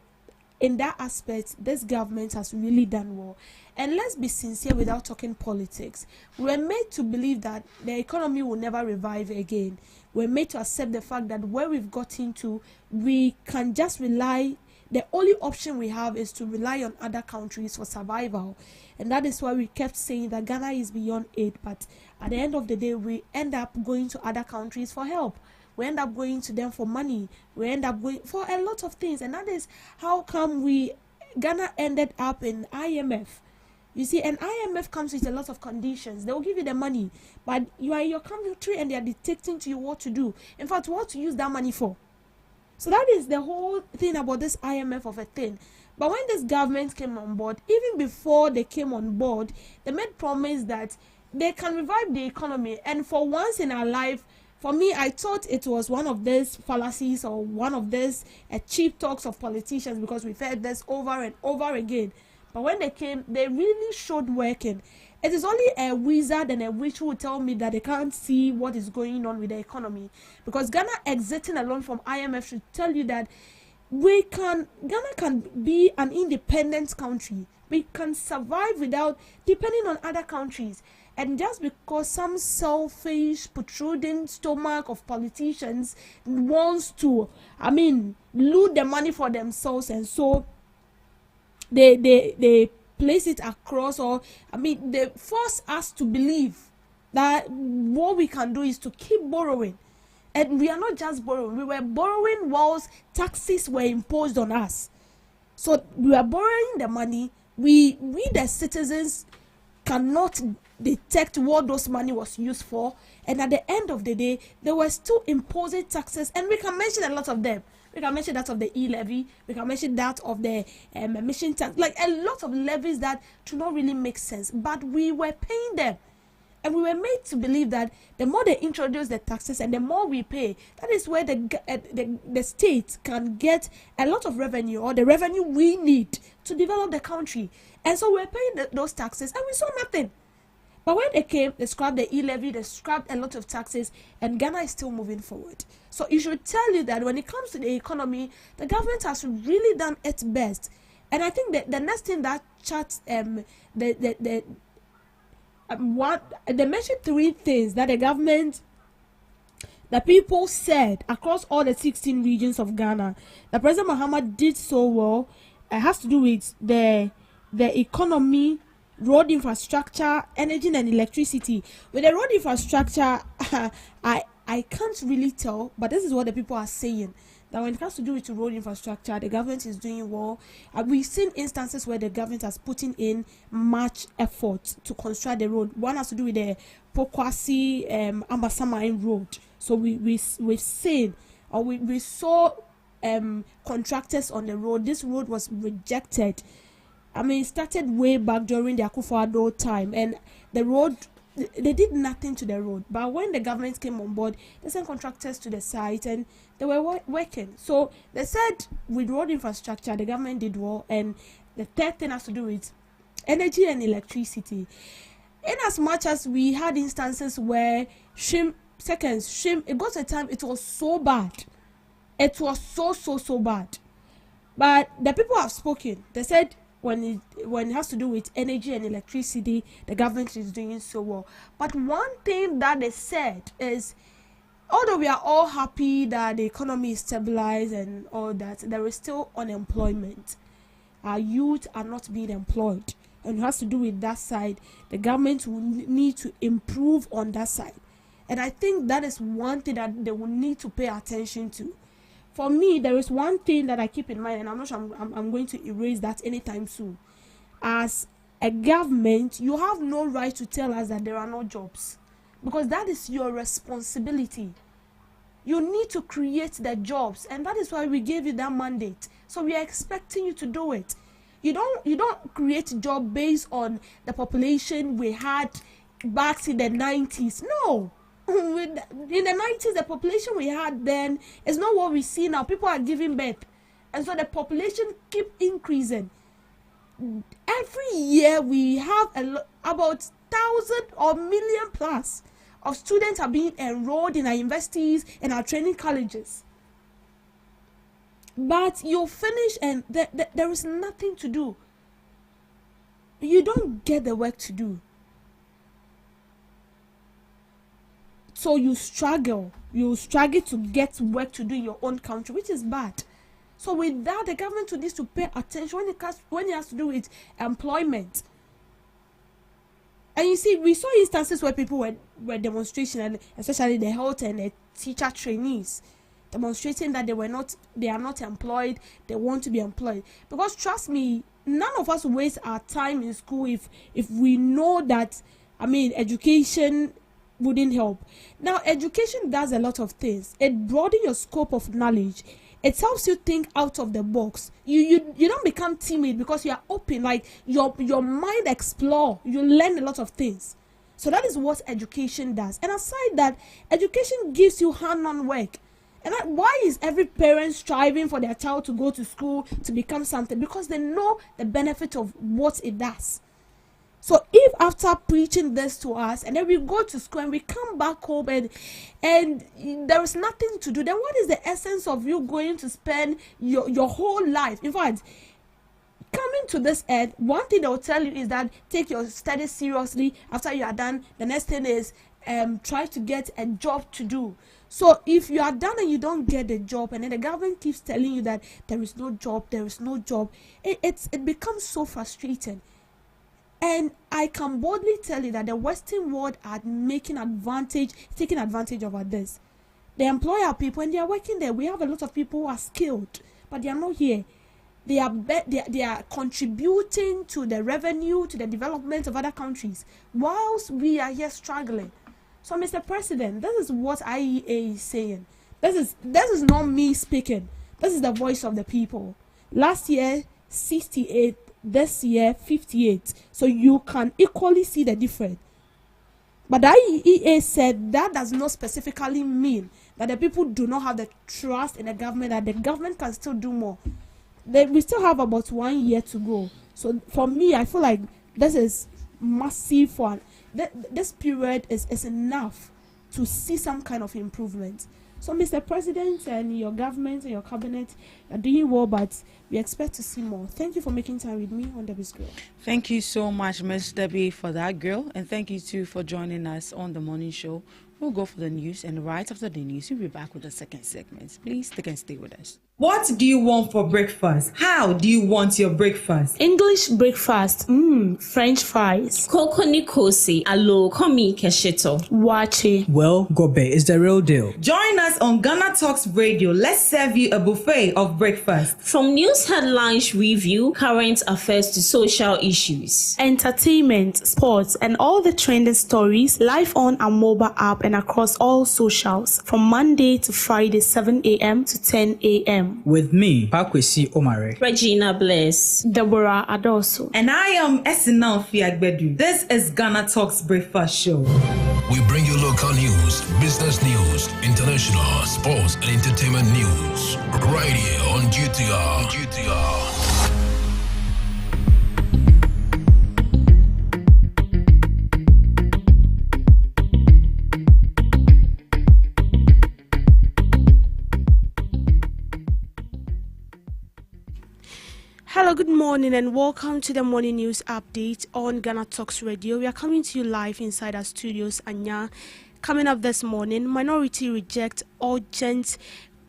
in that aspect this government has really done well. And let's be sincere without talking politics. We're made to believe that the economy will never revive again. We're made to accept the fact that where we've got into, we can just rely, the only option we have is to rely on other countries for survival. And that is why we kept saying that Ghana is beyond aid, but at the end of the day, we end up going to other countries for help. We end up going to them for money. We end up going for a lot of things. And that is how come Ghana ended up in IMF. You see, an IMF comes with a lot of conditions. They will give you the money, but you are in your country and they are dictating to you what to do. In fact, what to use that money for. So that is the whole thing about this IMF of a thing. But when this government came on board, even before they came on board, they made promise that they can revive the economy. And for once in our life, for me, I thought it was one of these fallacies or one of these cheap talks of politicians, because we've heard this over and over again. But when they came, they really showed working. It is only a wizard and a witch who will tell me that they can't see what is going on with the economy. Because Ghana exiting alone from IMF should tell you that Ghana can be an independent country. We can survive without depending on other countries. And just because some selfish, protruding stomach of politicians wants to, loot the money for themselves, and so they place it across, or they force us to believe that what we can do is to keep borrowing. And we are not just borrowing, we were borrowing whilst taxes were imposed on us. So we are borrowing the money. We the citizens cannot detect what those money was used for, and at the end of the day they were still imposing taxes, and we can mention a lot of them. We can mention that of the e-levy, we can mention that of the emission tax, like a lot of levies that do not really make sense, but we were paying them. And we were made to believe that the more they introduce the taxes and the more we pay, that is where the state can get a lot of revenue, or the revenue we need to develop the country. And so we're paying those taxes, and we saw nothing. But when they came, they scrapped the e-levy, they scrapped a lot of taxes, and Ghana is still moving forward. So it should tell you that when it comes to the economy, the government has really done its best. And I think that the next thing that charts they mentioned 3 things that the people said across all the 16 regions of Ghana that President Mahama did so well. It has to do with the economy, road infrastructure, energy and electricity. With the road infrastructure, I can't really tell, but this is what the people are saying, that when it comes to do with road infrastructure, the government is doing well. We've seen instances where the government has put in much effort to construct the road. One has to do with the Pokwasi Ambasamain road. So we've seen, or we saw contractors on the road. This road was rejected. I mean, it started way back during the Akufo-Addo time, and the road, they did nothing to the road. But when the government came on board, they sent contractors to the site and they were working. So they said with road infrastructure, the government did well. And the third thing has to do with energy and electricity. In as much as we had instances where it got to a time it was so bad. It was so bad. But the people have spoken. They said when it has to do with energy and electricity, the government is doing so well. But one thing that they said is, although we are all happy that the economy is stabilized and all that, there is still unemployment. Our youth are not being employed. And it has to do with that side. The government will need to improve on that side. And I think that is one thing that they will need to pay attention to. For me, there is one thing that I keep in mind, and I'm not sure I'm going to erase that anytime soon. As a government, you have no right to tell us that there are no jobs, because that is your responsibility. You need to create the jobs, and that is why we gave you that mandate. So we are expecting you to do it. You don't create a job based on the population we had back in the 90s. No. In the 90s, the population we had then is not what we see now. People are giving birth, and so the population keep increasing. Every year we have about 1,000 or million plus of students are being enrolled in our universities and our training colleges. But you finish and there is nothing to do. You don't get the work to do. So you struggle to get work to do in your own country, which is bad. So with that, the government needs to pay attention when it has to do with employment. And you see, we saw instances where people were demonstrating, and especially the health and the teacher trainees, demonstrating that they are not employed, they want to be employed. Because trust me, none of us waste our time in school if we know that, education wouldn't help. Now, education does a lot of things. It broadens your scope of knowledge. It helps you think out of the box. You don't become timid because you are open. Like your mind explore. You learn a lot of things. So that is what education does. And aside that, education gives you hand-on work. And why is every parent striving for their child to go to school to become something? Because they know the benefit of what it does. So if after preaching this to us and then we go to school and we come back home and there is nothing to do, then what is the essence of you going to spend your whole life? In fact, coming to this earth, one thing they will tell you is that take your studies seriously. After you are done, the next thing is try to get a job to do. So if you are done and you don't get a job, and then the government keeps telling you that there is no job, it becomes so frustrating. And I can boldly tell you that the Western world are taking advantage of this. They employ our people and they are working there. We have a lot of people who are skilled, but they are not here. They are contributing to the revenue, to the development of other countries, whilst we are here struggling. So, Mr. President, this is what IEA is saying. This is not me speaking. This is the voice of the people. Last year, 68. This year 58, so you can equally see the difference. But the IEA said that does not specifically mean that the people do not have the trust in the government, that the government can still do more. We still have about 1 year to go. So for me, I feel like this is massive for this period is enough to see some kind of improvement. So, Mr. President and your government and your cabinet are doing well, but we expect to see more. Thank you for making time with me on Debbie's Girl. Thank you so much, Ms. Debbie, for that, girl. And thank you, too, for joining us on the morning show We'll go for the news, and right after the news, we'll be back with the second segment. Please stick and stay with us. What do you want for breakfast? How do you want your breakfast? English breakfast, French fries. Koko nikosi, alo komi kesheto. Wache. Well, Gobe is the real deal. Join us on GhanaTalks Radio. Let's serve you a buffet of breakfast. From news headlines review, current affairs to social issues. Entertainment, sports, and all the trending stories live on our mobile app and across all socials from Monday to Friday, 7 a.m. to 10 a.m. With me, Pakwesi Omare, Regina Bless, Deborah Adoso, and I am Esinal Fiagbedu. This is GhanaTalks Breakfast Show. We bring you local news, business news, international, sports, and entertainment news. Right here on GTR. Hello, good morning, and welcome to the morning news update on GhanaTalks Radio. We are coming to you live inside our studios, Anya. Coming up this morning, minority reject urgent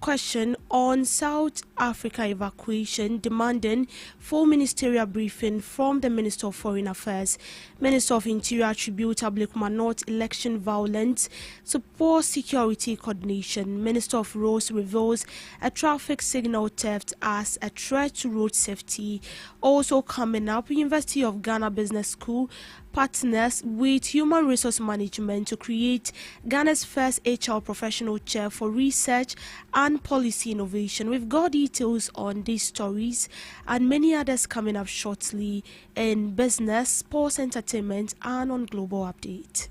question on South Africa evacuation, demanding full ministerial briefing from the Minister of Foreign Affairs. Minister of Interior attributes Ablekuma North election violence to poor security coordination. Minister of Roads reveals a traffic signal theft as a threat to road safety. Also coming up, University of Ghana Business School partners with Human Resource Management to create Ghana's first HR professional chair for research and policy innovation. We've got details on these stories and many others coming up shortly in business, sports, entertainment, and on Global Update.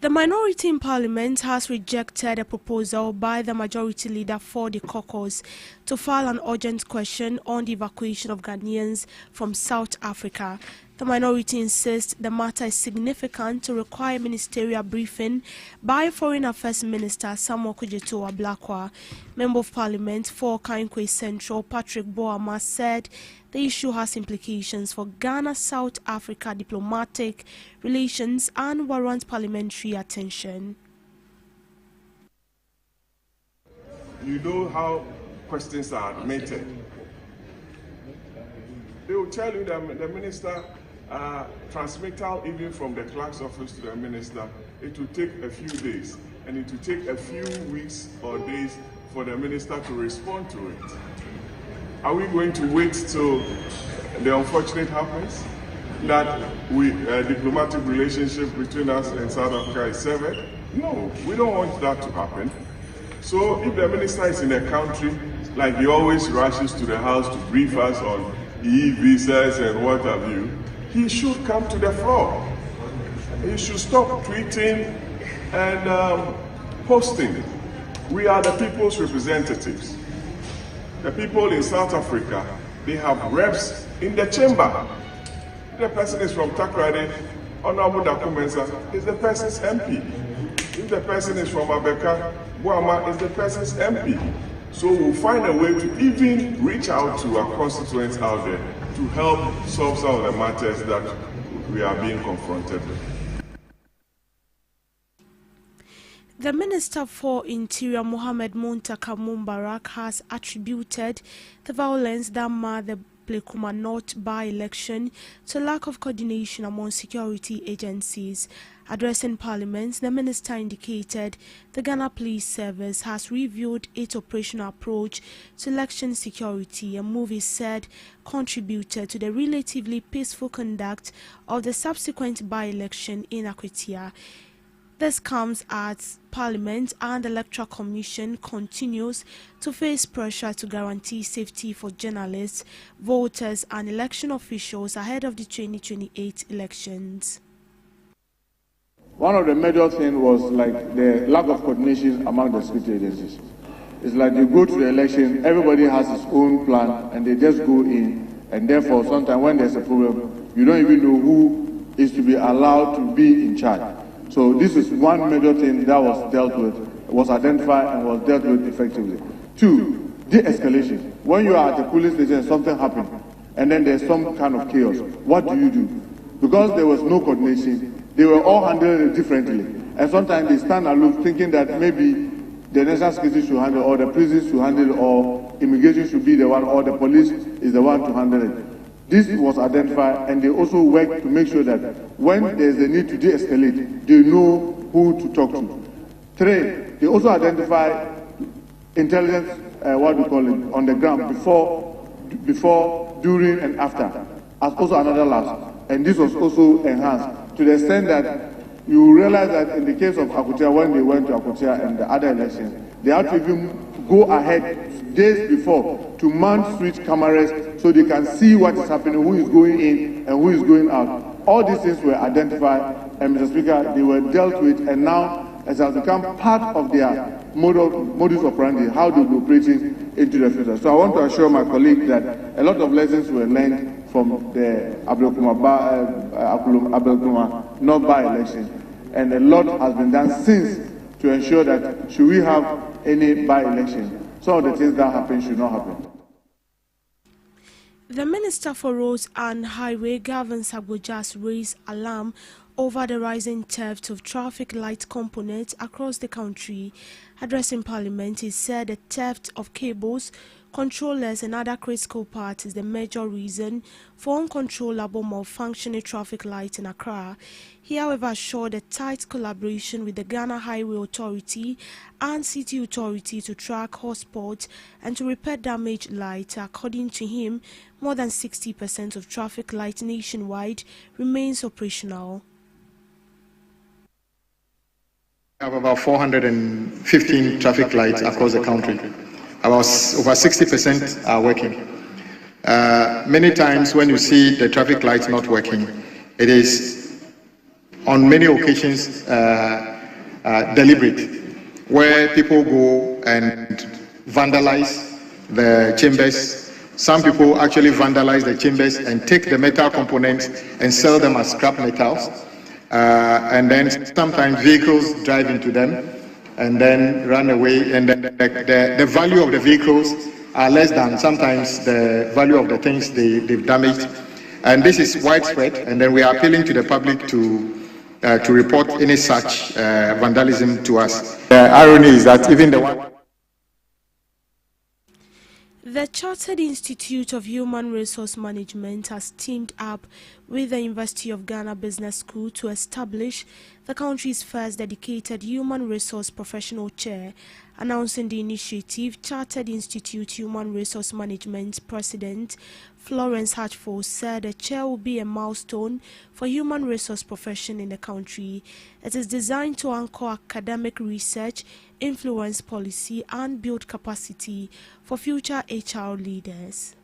The minority in Parliament has rejected a proposal by the majority leader for the caucus to file an urgent question on the evacuation of Ghanaians from South Africa. The minority insists the matter is significant to require ministerial briefing by Foreign Affairs Minister Samuel Kujeto Ablakwa. Member of Parliament for Kankwe Central Patrick Boama said the issue has implications for Ghana-South Africa diplomatic relations and warrants parliamentary attention. You know how questions are admitted. They will tell you that the minister transmittal even from the clerk's office to the minister, it will take a few days, and it will take a few weeks or days for the minister to respond to it. Are we going to wait till the unfortunate happens, that diplomatic relationship between us and South Africa is severed? No, we don't want that to happen. So if the minister is in a country, like he always rushes to the house to brief us on e-visas and what have you, he should come to the floor. He should stop tweeting and posting. We are the people's representatives. The people in South Africa, they have reps in the chamber. If the person is from Takrady, Honorable Dakumensa is the person's MP. If the person is from Abeka, Boama is the person's MP. So we'll find a way to even reach out to our constituents out there to help solve some of the matters that we are being confronted with. The Minister for Interior, Mohamed Muntaka Mumbarak, has attributed the violence that marred the Ablekuma North by-election to lack of coordination among security agencies. Addressing Parliament, the Minister indicated the Ghana Police Service has reviewed its operational approach to election security, a move he said contributed to the relatively peaceful conduct of the subsequent by-election in Akwatia. This comes as Parliament and the Electoral Commission continues to face pressure to guarantee safety for journalists, voters and election officials ahead of the 2028 elections. One of the major things was like the lack of coordination among the security agencies. It's like you go to the election, everybody has his own plan and they just go in, and therefore sometimes when there's a problem, you don't even know who is to be allowed to be in charge. So this is one major thing that was dealt with, was identified and was dealt with effectively. Two, de-escalation. When you are at a police station and something happened, and then there's some kind of chaos, what do? Because there was no coordination, they were all handled differently. And sometimes they stand aloof thinking that maybe the national security should handle, or the prisons should handle, or immigration should be the one, or the police is the one to handle it. This was identified, and they also work to make sure that when there's a need to de-escalate, they know who to talk to. 3, they also identify intelligence, on the ground before, during, and after, as also another lapse. And this was also enhanced to the extent that you realize that in the case of Akutia, when they went to Akutia and the other elections, they had to even go ahead days before to mount switch cameras so they can see what is happening, who is going in and who is going out. All these things were identified, and Mr. Speaker, they were dealt with, and now it has become part of their modus operandi, how they will be operating into the future. So I want to assure my colleague that a lot of lessons were learned from the Abdelkuma North by-election, and a lot has been done since to ensure that should we have any by-election, some of the things that happen should not happen. The Minister for Roads and Highway, Gavin Sagbojas, raised alarm over the rising theft of traffic light components across the country. Addressing Parliament, he said the theft of cables, controllers and other critical parts is the major reason for uncontrollable malfunctioning traffic lights in Accra. He, however, assured a tight collaboration with the Ghana Highway Authority and City Authority to track hotspots and to repair damaged lights. According to him, more than 60% of traffic lights nationwide remains operational. We have about 415 traffic lights across the country. About over 60% are working. Many times when you see the traffic lights not working, it is on many occasions deliberate, where people go and vandalize the chambers. Some people actually vandalize the chambers and take the metal components and sell them as scrap metals. And then sometimes vehicles drive into them and then run away, and then the value of the vehicles are less than sometimes the value of the things they've damaged. And this is widespread, and then we are appealing to the public to report any such vandalism to us. The irony is that even The Chartered Institute of Human Resource Management has teamed up with the University of Ghana Business School to establish the country's first dedicated human resource professional chair. Announcing the initiative, Chartered Institute Human Resource Management President Florence Hatchford said the chair will be a milestone for human resource profession in the country. It is designed to anchor academic research, influence policy, and build capacity for future HR leaders.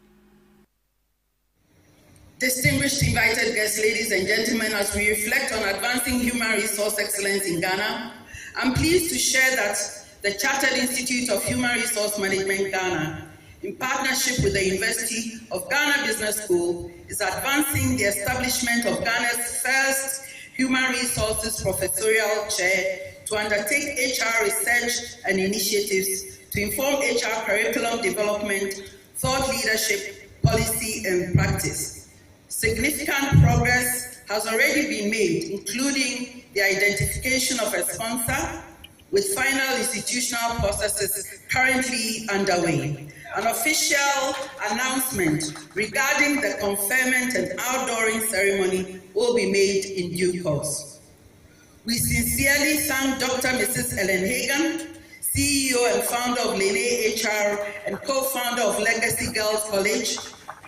Distinguished invited guests, ladies and gentlemen, as we reflect on advancing human resource excellence in Ghana, I'm pleased to share that the Chartered Institute of Human Resource Management Ghana, in partnership with the University of Ghana Business School, is advancing the establishment of Ghana's first Human Resources Professorial Chair to undertake HR research and initiatives to inform HR curriculum development, thought leadership, policy, and practice. Significant progress has already been made, including the identification of a sponsor, with final institutional processes currently underway. An official announcement regarding the conferment and outdooring ceremony will be made in due course. We sincerely thank Dr. Mrs. Ellen Hagan, CEO and founder of Lene HR and co-founder of Legacy Girls College,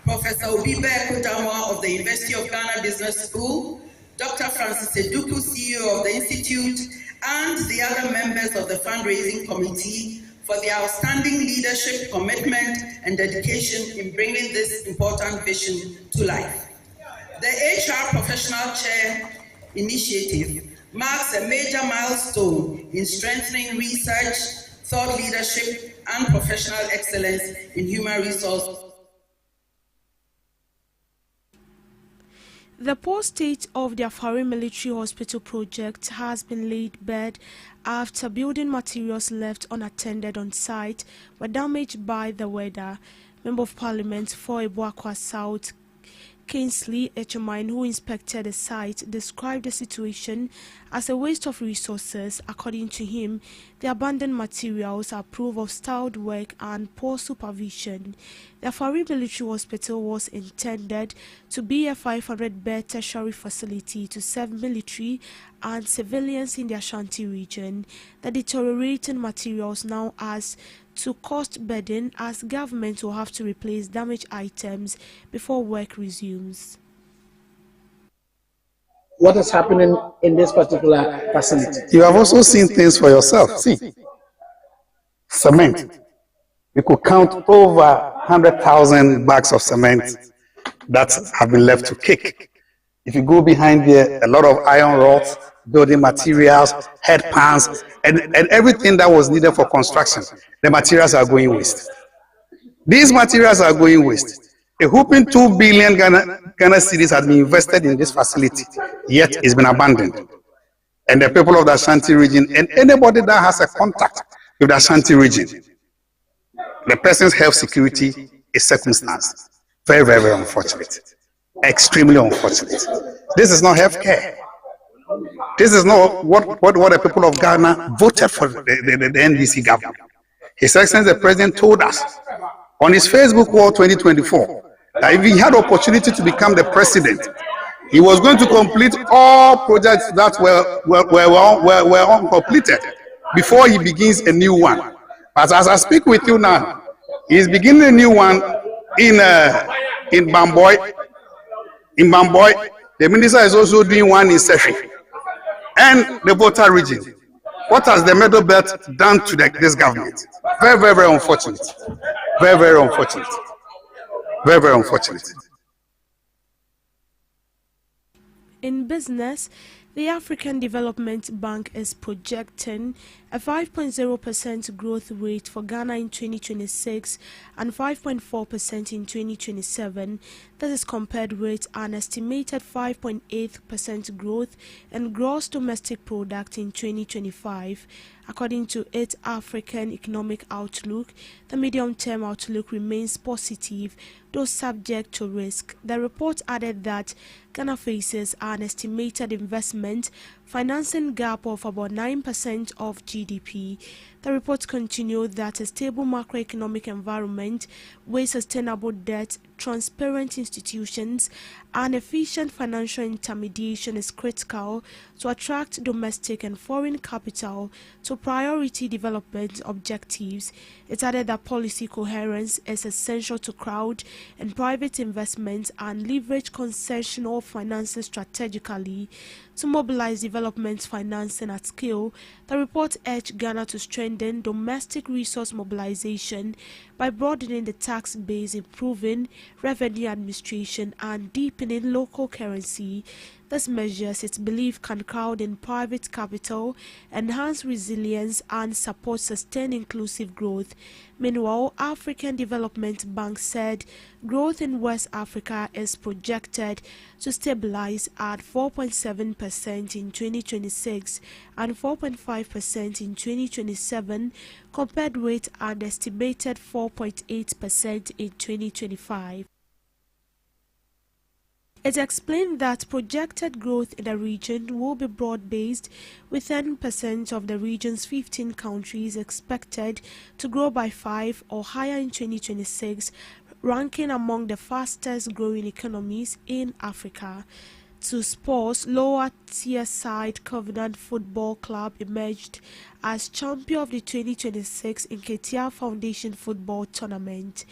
Professor Obibe Kutamwa of the University of Ghana Business School, Dr. Francis Eduku, CEO of the Institute, and the other members of the fundraising committee for their outstanding leadership, commitment, and dedication in bringing this important vision to life. The HR Professional Chair Initiative marks a major milestone in strengthening research, thought leadership, and professional excellence in human resources. The poor state of the Afari Military Hospital project has been laid bare after building materials left unattended on site were damaged by the weather. Member of Parliament for Ibuakwa South, Kingsley Echemine, who inspected the site, described the situation as a waste of resources. According to him, the abandoned materials are proof of stalled work and poor supervision. The Afari Military Hospital was intended to be a 500-bed tertiary facility to serve military and civilians in the Ashanti region. The deteriorating materials now as to cost burden as government will have to replace damaged items before work resumes. What is happening in this particular facility? You have also seen things for yourself. See, cement. You could count over 100,000 bags of cement that have been left to cake. If you go behind there, a lot of iron rods, building materials, head pans, and everything that was needed for construction. The materials are going waste. These materials are going waste. A whopping 2 billion Ghana cedis has been invested in this facility, yet it's been abandoned. And the people of the Ashanti region and anybody that has a contact with the Ashanti region, the person's health security is circumstanced. Very, very, very unfortunate. Extremely unfortunate. This is not healthcare. This is not what the people of Ghana voted for the NDC government. His Excellency the President told us on his Facebook wall 2024 that if he had opportunity to become the president, he was going to complete all projects that were uncompleted before he begins a new one. But as I speak with you now, he is beginning a new one in Bamboy. In Bamboy, the minister is also doing one in Sefi and the Volta region. What has the Middle Belt done to this government? Very, very, very unfortunate. Very, very unfortunate. Very, very unfortunate. In business, the African Development Bank is projecting a 5.0% growth rate for Ghana in 2026 and 5.4% in 2027. This is compared with an estimated 5.8% growth in gross domestic product in 2025. According to its African Economic Outlook, the medium-term outlook remains positive, though subject to risk. The report added that Ghana faces an estimated investment financing gap of about 9% of GDP. The report continued that a stable macroeconomic environment with sustainable debt, transparent institutions, and efficient financial intermediation is critical to attract domestic and foreign capital to priority development objectives. It added that policy coherence is essential to crowd and private investment and leverage concessional financing strategically to mobilize development financing at scale. The report urged Ghana to strengthen domestic resource mobilization by broadening the tax base, improving revenue administration, and deepening local currency. These measures, it's believed, can crowd in private capital, enhance resilience, and support sustained inclusive growth. Meanwhile, African Development Bank said growth in West Africa is projected to stabilize at 4.7% in 2026 and 4.5% in 2027, compared with an estimated 4.8% in 2025. It explained that projected growth in the region will be broad-based, with 10% of the region's 15 countries expected to grow by 5 or higher in 2026, ranking among the fastest-growing economies in Africa. To sports, lower-tier side Covenant Football Club emerged as champion of the 2026 Nketia Foundation Football Tournament.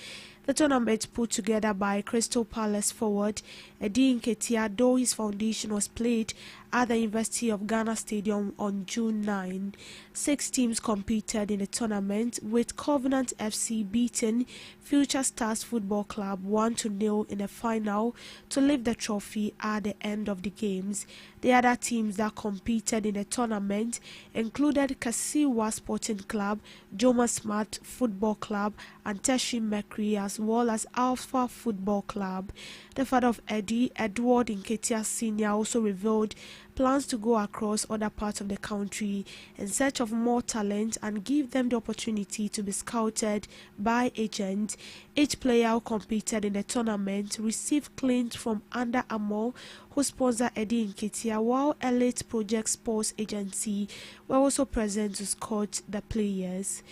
The tournament, put together by Crystal Palace forward Eddie Nketia, though his foundation, was played at the University of Ghana Stadium on June 9. 6 teams competed in the tournament, with Covenant FC beating Future Stars Football Club 1-0 in the final to lift the trophy at the end of the games. The other teams that competed in the tournament included Asiwa Sporting Club, Joma Smart Football Club, and Teshi Mercury, as well as Alpha Football Club. The father of Eddie, Edward Nketia Sr., also revealed plans to go across other parts of the country in search of more talent and give them the opportunity to be scouted by agents. Each player who competed in the tournament received claims from Under Armour, who sponsor Eddie Nketia, while Elite Project Sports Agency were also present to scout the players.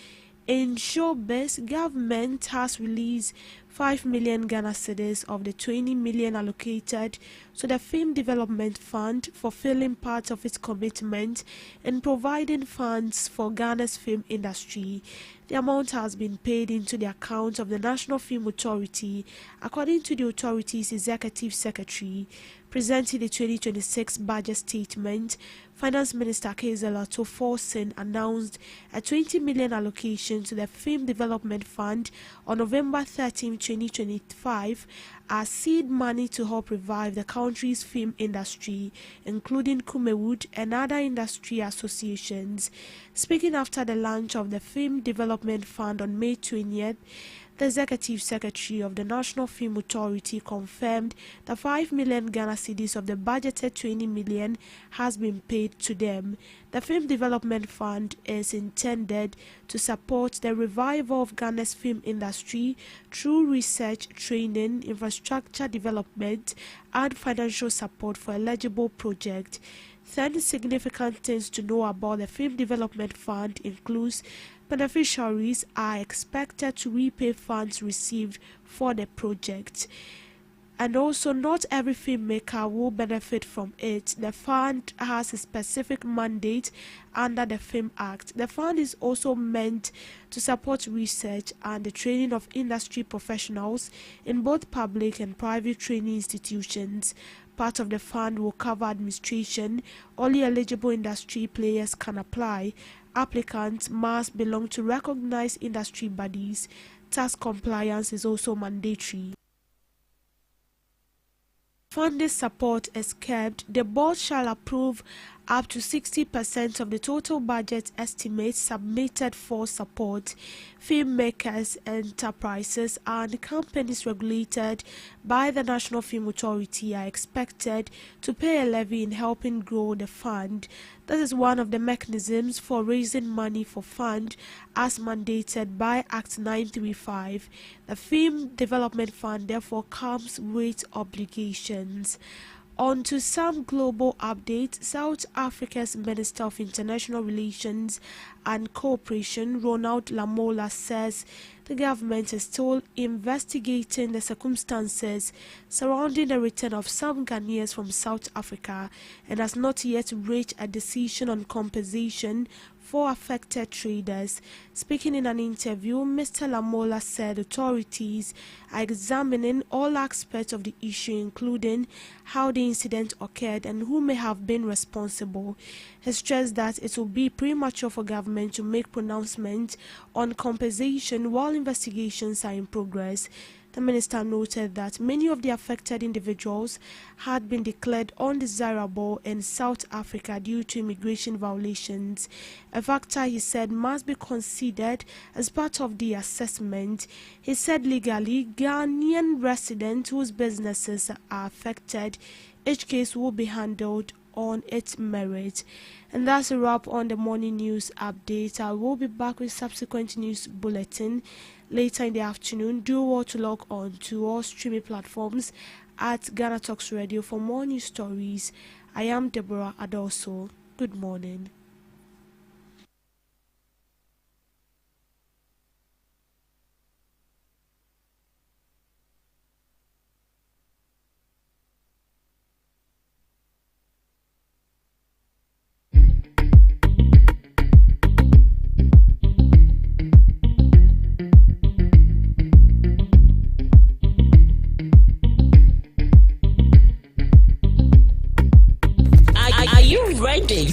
In showbiz, government has released 5 million Ghana cedis of the 20 million allocated to the Film Development Fund, fulfilling part of its commitment in providing funds for Ghana's film industry. The amount has been paid into the account of the National Film Authority, according to the authority's Executive Secretary. Presenting the 2026 budget statement, Finance Minister Kezela Toforsen announced a 20 million allocation to the Film Development Fund on November 13, 2025, as seed money to help revive the country's film industry, including Kumewood and other industry associations. Speaking after the launch of the Film Development Fund on May 20th, the Executive Secretary of the National Film Authority confirmed the 5 million Ghana cedis of the budgeted 20 million has been paid to them. The Film Development Fund is intended to support the revival of Ghana's film industry through research, training, infrastructure development, and financial support for eligible projects. 10 significant things to know about the Film Development Fund includes beneficiaries are expected to repay funds received for the project, and also not every filmmaker will benefit from it. The fund has a specific mandate under the Film Act. The fund is also meant to support research and the training of industry professionals in both public and private training institutions. Part of the fund will cover administration. Only eligible industry players can apply. Applicants must belong to recognized industry bodies. Tax compliance is also mandatory. Funding support is kept. The board shall approve up to 60% of the total budget estimates submitted for support. Filmmakers, enterprises, and companies regulated by the National Film Authority are expected to pay a levy in helping grow the fund. This is one of the mechanisms for raising money for fund as mandated by Act 935. The Film Development Fund therefore comes with obligations. On to some global updates. South Africa's Minister of International Relations and Cooperation, Ronald Lamola, says the government is still investigating the circumstances surrounding the return of some Ghanaians from South Africa and has not yet reached a decision on compensation for affected traders. Speaking in an interview, Mr. Lamola said authorities are examining all aspects of the issue, including how the incident occurred and who may have been responsible. He stressed that it will be premature for government to make pronouncements on compensation while investigations are in progress. The minister noted that many of the affected individuals had been declared undesirable in South Africa due to immigration violations, a factor he said must be considered as part of the assessment. He said legally, Ghanaian residents whose businesses are affected, each case will be handled on its merit. And that's a wrap on the morning news update. I will be back with subsequent news bulletin later in the afternoon. Do want to log on to all streaming platforms at GhanaTalks Radio for more news stories. I am Deborah Adoso. Good morning.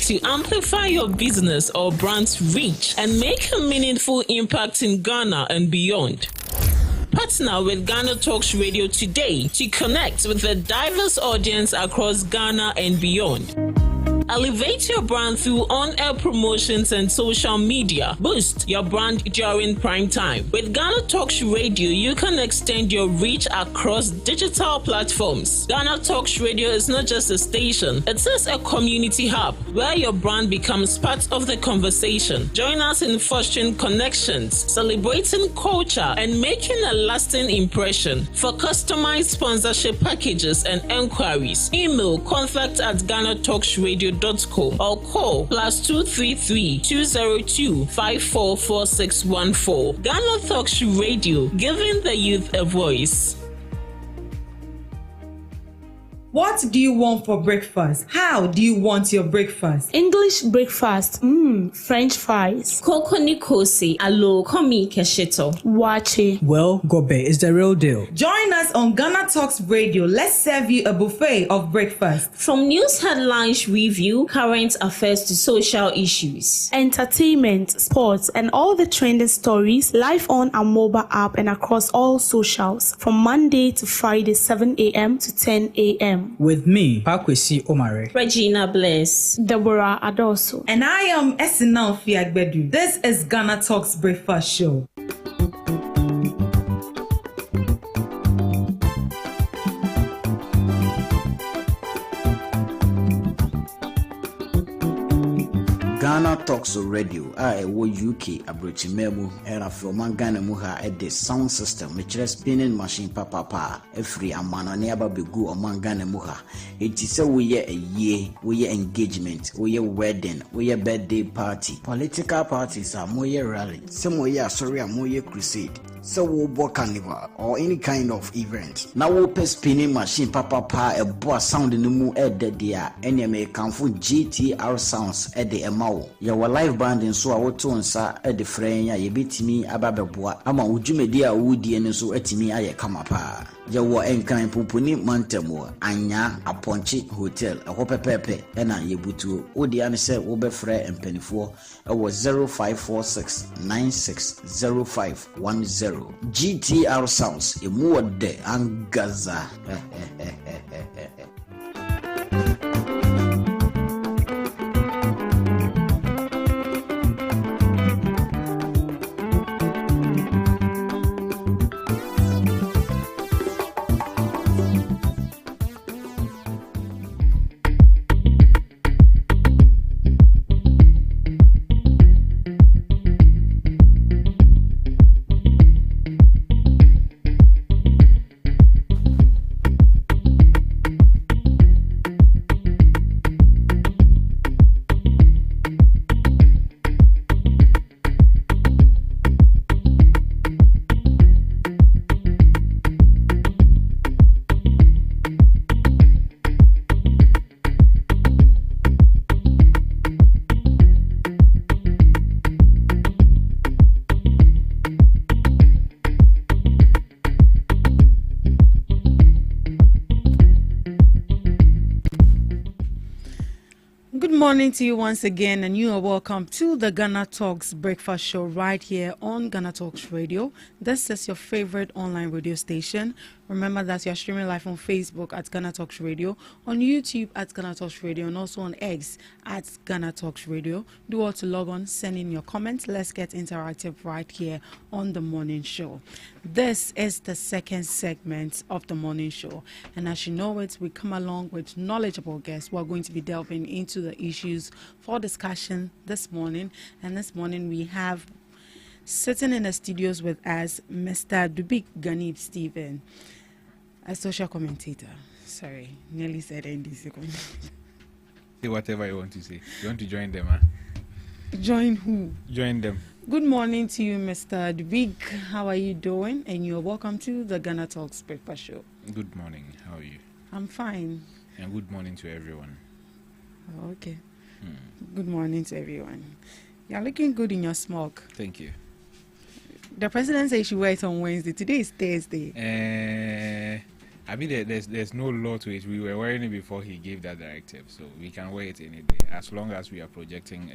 To amplify your business or brand's reach and make a meaningful impact in Ghana and beyond. Partner with GhanaTalks Radio today to connect with a diverse audience across Ghana and beyond. Elevate your brand through on-air promotions and social media. Boost your brand during prime time. With GhanaTalks Radio, you can extend your reach across digital platforms. GhanaTalks Radio is not just a station, it is a community hub where your brand becomes part of the conversation. Join us in fostering connections, celebrating culture, and making a lasting impression. For customized sponsorship packages and enquiries, email contact@GhanaTalksRadio.com or call +233 202 544614. GhanaTalks Radio, giving the youth a voice. What do you want for breakfast? How do you want your breakfast? English breakfast, French fries. Koko Nikosi, alo komi kesheto. Wache. Well, Gobe is the real deal. Join us on Ghana Talks Radio. Let's serve you a buffet of breakfast. From news headlines review, current affairs to social issues. Entertainment, sports, and all the trending stories live on our mobile app and across all socials from Monday to Friday, 7 a.m. to 10 a.m. With me, Pakwesi Omare. Regina Bless. Deborah Adoso. And I am Esinal Fiagbedu. This is Ghana Talks Breakfast Show. Ghana Talks Radio wo UK abrochimemu era from Ghana mu ha the sound system which is spinning machine papa every amano ne aba begu o Ghana mu ha enti se we ye aye we ye engagement we ye wedding we ye birthday party political parties are mo ye rally se mo ye asori a mo ye crusade so we bo carnival or any kind of event now we pe spinning machine papa a boa sound no mu dia ene me kanfo GTR sounds the emawo ya wa live band nso a woto nsa the friend ya yebetimi ababeboa ama wudwumedi a wudi ene so atimi aye kama pa ya wo enkan poponi mantamo anya aponchi hotel ahopepepe ena yebutuo wodi ane se wo be frɛ empanifo ɛwɔ 0546960510 GTR sounds emu wode angaza Good morning to you once again, and you are welcome to the Ghana Talks Breakfast Show right here on Ghana Talks Radio. This is your favorite online radio station. Remember that you are streaming live on Facebook at Ghana Talks Radio, on YouTube at Ghana Talks Radio, and also on X at Ghana Talks Radio. Do all to log on, send in your comments. Let's get interactive right here on the morning show. This is the second segment of the morning show, and as you know it, we come along with knowledgeable guests who are going to be delving into the issues for discussion this morning. And this morning we have sitting in the studios with us Mr. Dubik Ganib Stephen, a social commentator. Sorry, nearly said NDC. Say whatever you want to say. You want to join them, huh? Join who? Join them. Good morning to you, Mr. Dubik. How are you doing? And you're welcome to the Ghana Talks Breakfast Show. Good morning. How are you? I'm fine. And good morning to everyone. Oh, okay. Good morning to everyone. You're looking good in your smock. Thank you. The president says she wears on Wednesday. Today is Thursday. I mean, there's no law to it. We were wearing it before he gave that directive, so we can wear it any day as long as we are projecting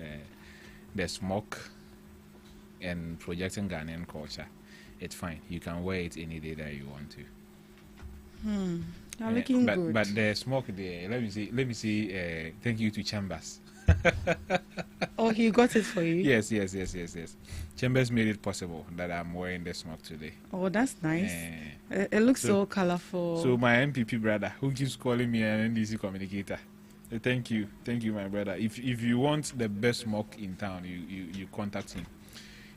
the smoke and projecting Ghanaian culture. It's fine. You can wear it any day that you want to. You're looking good. But the smoke there, let me say thank you to Chambers. Oh, he got it for you? Yes. Chambers made it possible that I'm wearing the smoke today. Oh, that's nice. It looks so colorful. So my MPP brother, who keeps calling me an NDC communicator, thank you, my brother. If you want the best smoke in town, you contact him.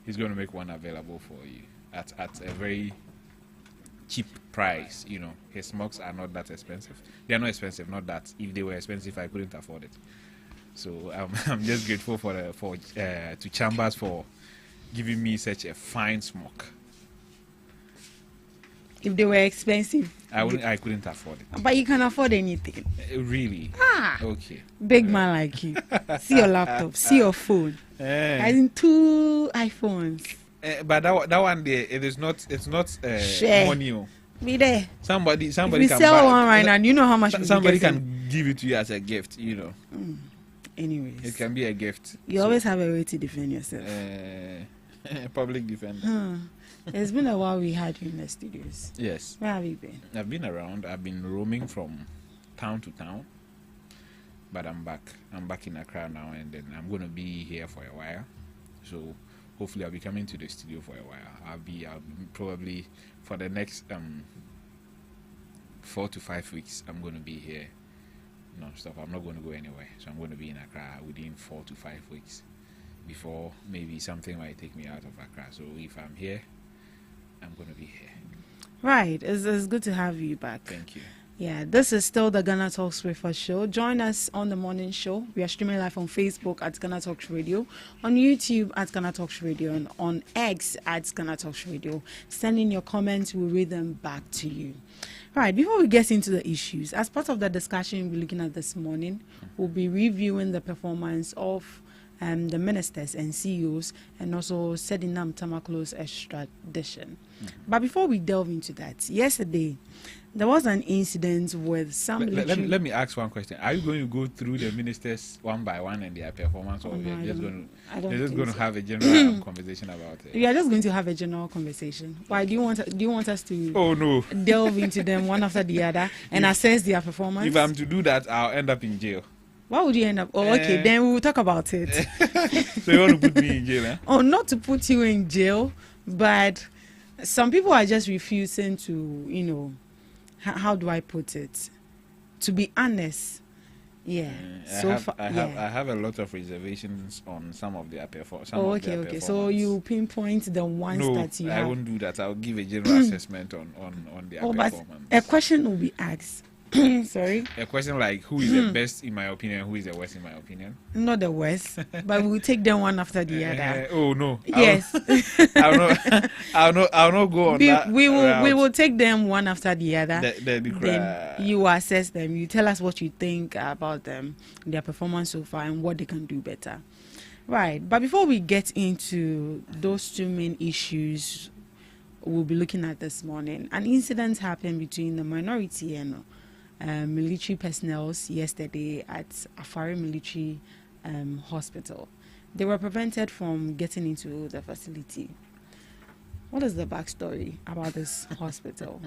He's going to make one available for you at a very cheap price. You know, his smokes are not that expensive. They are not expensive. Not that if they were expensive, I couldn't afford it. So I'm just grateful to Chambers for giving me such a fine smoke. If they were expensive, I couldn't afford it. But you can afford anything. Really? Okay. Big man like you. See your laptop. See your phone. I think 2 iPhones. But that one there, it's not money. Be there. Somebody if can we sell buy one right now. You know how much. Somebody can give it to you as a gift. You know. Anyways, it can be a gift. You always have a way to defend yourself. Public defender. It's been a while we had you in the studios. Yes. Where have you been? I've been around. I've been roaming from town to town. But I'm back. I'm back in Accra now, and then I'm going to be here for a while. So hopefully I'll be coming to the studio for a while. I'll be probably for the next 4 to 5 weeks. I'm going to be here non-stop. I'm not going to go anywhere. So I'm going to be in Accra within 4 to 5 weeks before maybe something might take me out of Accra. So if I'm here, I'm going to be here. Right. It's good to have you back. Thank you. Yeah, this is still the Ghana Talks Breakfast Show. Join us on the morning show. We are streaming live on Facebook at Ghana Talks Radio, on YouTube at Ghana Talks Radio, and on X at Ghana Talks Radio. Send in your comments. We'll read them back to you. Right, before we get into the issues, as part of the discussion we're looking at this morning, we'll be reviewing the performance of the ministers and CEOs, and also setting up Tamaklo's extradition. But before we delve into that, yesterday there was an incident with some. Let me ask one question. Are you going to go through the ministers one by one and their performance, or you're just going to have a general conversation about it? We are just going to have a general conversation. Why do you want us to? Oh no! Delve into them one after the other and assess their performance. If I'm to do that, I'll end up in jail. Why would you end up? Oh, okay, then we will talk about it. So you want to put me in jail? Eh? Oh, not to put you in jail, but some people are just refusing to, how do I put it? To be honest, yeah. I have a lot of reservations on some of their performance. Okay. So you pinpoint the ones that you have. I won't do that. I'll give a general assessment on their performance. But a question will be asked. Sorry. A question like, who is the best in my opinion? Who is the worst in my opinion? Not the worst, but we'll take them one after the other. Oh no! Yes. I'll not go on that. We will take them one after the other. Then you assess them. You tell us what you think about them, their performance so far, and what they can do better. Right. But before we get into those two main issues we'll be looking at this morning, an incident happened between the minority and military personnel yesterday at Afari Military Hospital. They were prevented from getting into the facility. What is the backstory about this hospital?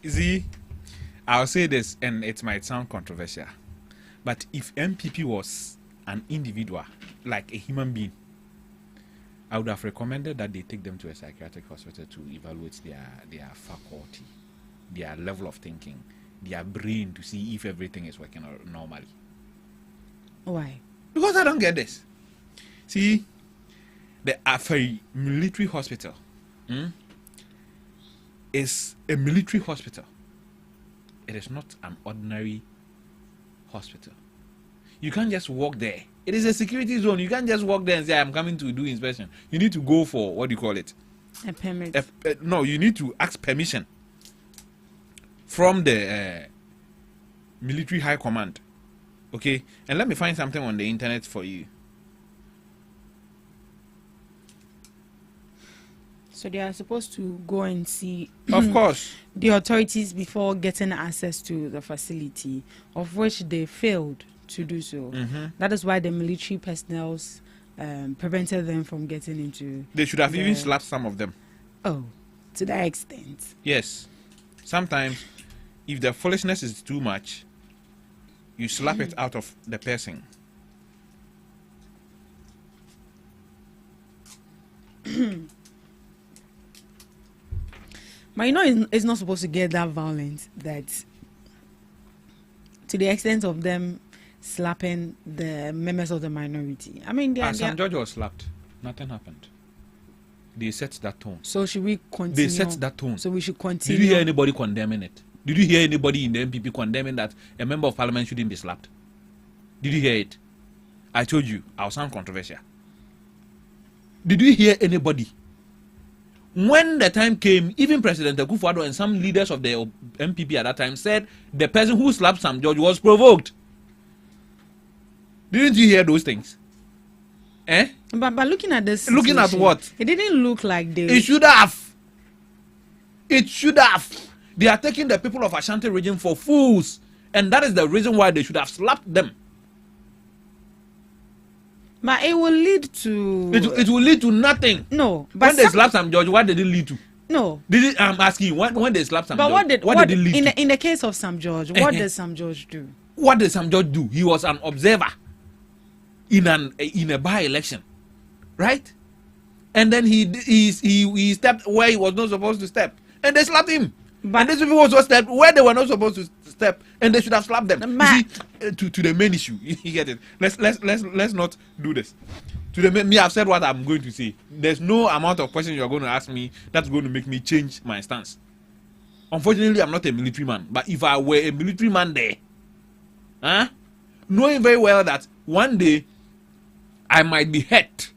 See, I'll say this, and it might sound controversial, but if MPP was an individual, like a human being, I would have recommended that they take them to a psychiatric hospital to evaluate their faculty, their level of thinking, their brain, to see if everything is working normally. Why? Because I don't get this. See, the Afari Military Hospital is a military hospital. It is not an ordinary hospital. You can't just walk there. It is a security zone. You can't just walk there and say, I'm coming to do inspection. You need to go for, what do you call it? A permit. No, you need to ask permission from the military high command. Okay? And let me find something on the internet for you. So they are supposed to go and see, of course, the authorities before getting access to the facility, of which they failed to do so. That is why the military personnel prevented them from getting into. They should have even slapped some of them. Oh, to that extent. Yes. Sometimes if the foolishness is too much, you slap it out of the person. But it's not supposed to get that violent, that to the extent of them slapping the members of the minority. I mean, Some judge was slapped. Nothing happened. They set that tone. So should we continue? They set that tone. So we should continue. Did you hear anybody condemning it? Did you hear anybody in the MPP condemning that a member of parliament shouldn't be slapped? Did you hear it? I told you, I'll sound controversial. Did you hear anybody? When the time came, even President Akufo-Addo and some leaders of the MPP at that time said the person who slapped Sam George was provoked. Didn't you hear those things? Eh? But looking at this, looking at what? It didn't look like they. It should have. It should have. They are taking the people of Ashanti region for fools, and that is the reason why they should have slapped them. But it will lead to. It will lead to nothing. No, but when they slapped Sam George, what did it lead to? No. Did it? I'm asking. When they slapped Sam George, what did it lead to? In the case of Sam George, what did Sam George do? What did Sam George do? He was an observer in a by-election, right? And then he stepped where he was not supposed to step, and they slapped him. But these people also stepped where they were not supposed to step, and they should have slapped them. You see, to the main issue, you get it. Let's not do this. To the main, I've said what I'm going to say. There's no amount of questions you are going to ask me that's going to make me change my stance. Unfortunately, I'm not a military man. But if I were a military man there, knowing very well that one day I might be hurt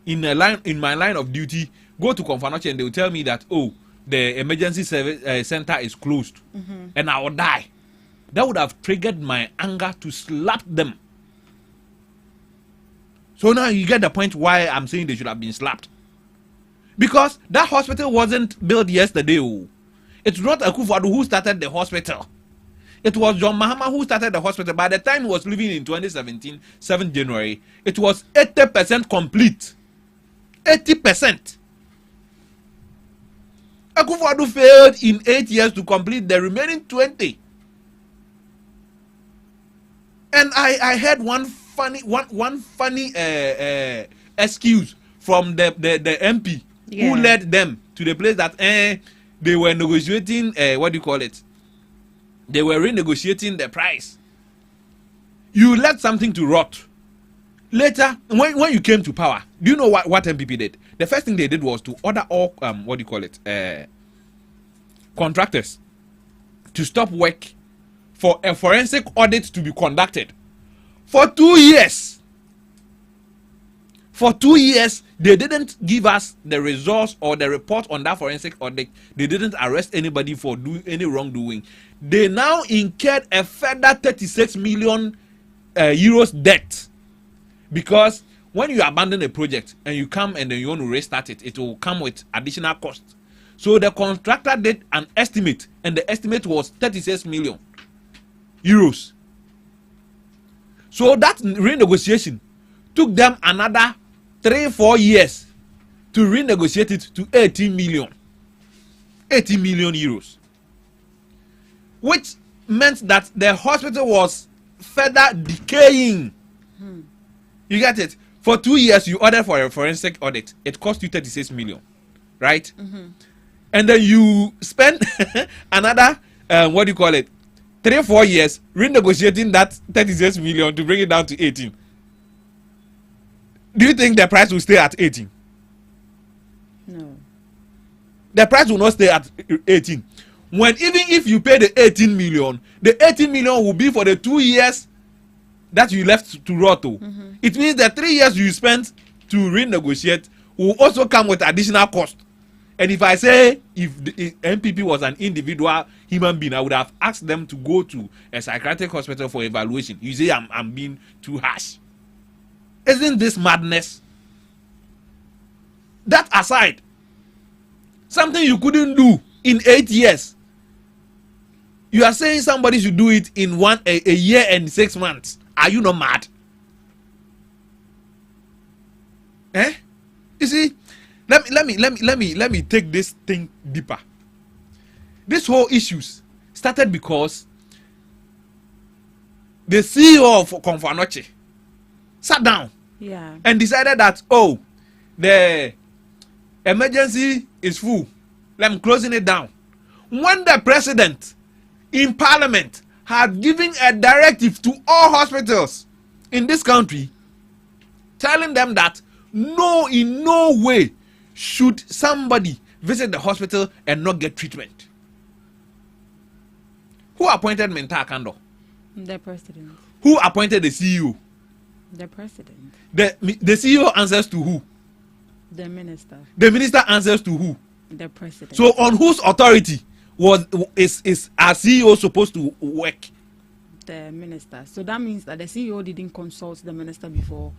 in my line of duty, go to Konfanoche and they will tell me that, oh, the emergency service center is closed, and I will die. That would have triggered my anger to slap them. So now you get the point why I'm saying they should have been slapped. Because that hospital wasn't built yesterday. It's not Akufo-Addo who started the hospital. It was John Mahama who started the hospital. By the time he was leaving in 2017, 7th January, it was 80% complete. 80%. Akufo-Addo failed in 8 years to complete the remaining 20. And I heard one funny excuse from the MP who led them to the place that they were negotiating, what do you call it? They were renegotiating the price. You let something to rot. Later, when you came to power, do you know what MPP did? The first thing they did was to order all, what do you call it, contractors to stop work for a forensic audit to be conducted. For 2 years. For 2 years, they didn't give us the results or the report on that forensic audit. They didn't arrest anybody for doing any wrongdoing. They now incurred a further 36 million euros debt. Because when you abandon a project and you come and then you want to restart it, it will come with additional costs. So the contractor did an estimate, and the estimate was 36 million euros. So that renegotiation took them another 3-4 years to renegotiate it to 18 million. 80 million euros. Which meant that the hospital was further decaying. You get it? For 2 years, you ordered for a forensic audit. It cost you 36 million, right? And then you spend another, what do you call it, 3-4 years renegotiating that 36 million to bring it down to 18. Do you think the price will stay at 18? No. The price will not stay at 18. When even if you pay the 18 million, the 18 million will be for the 2 years that you left to rot. It means the 3 years you spent to renegotiate will also come with additional cost. And if I say if the MPP was an individual human being, I would have asked them to go to a psychiatric hospital for evaluation. You say I'm being too harsh. Isn't this madness? That aside, something you couldn't do in 8 years, you are saying somebody should do it in a year and 6 months. Are you not mad? You see, let me take this thing deeper. This whole issues started because the CEO of Konfanoche sat down and decided that, oh, the emergency is full. I'm closing it down. When the president in parliament had given a directive to all hospitals in this country, telling them that no, in no way should somebody visit the hospital and not get treatment. Who appointed Mentor Kando? The president. Who appointed the CEO? The president. The CEO answers to who? The minister. The minister answers to who? The president. So on whose authority is our CEO supposed to work? The minister. So that means that the CEO didn't consult the minister before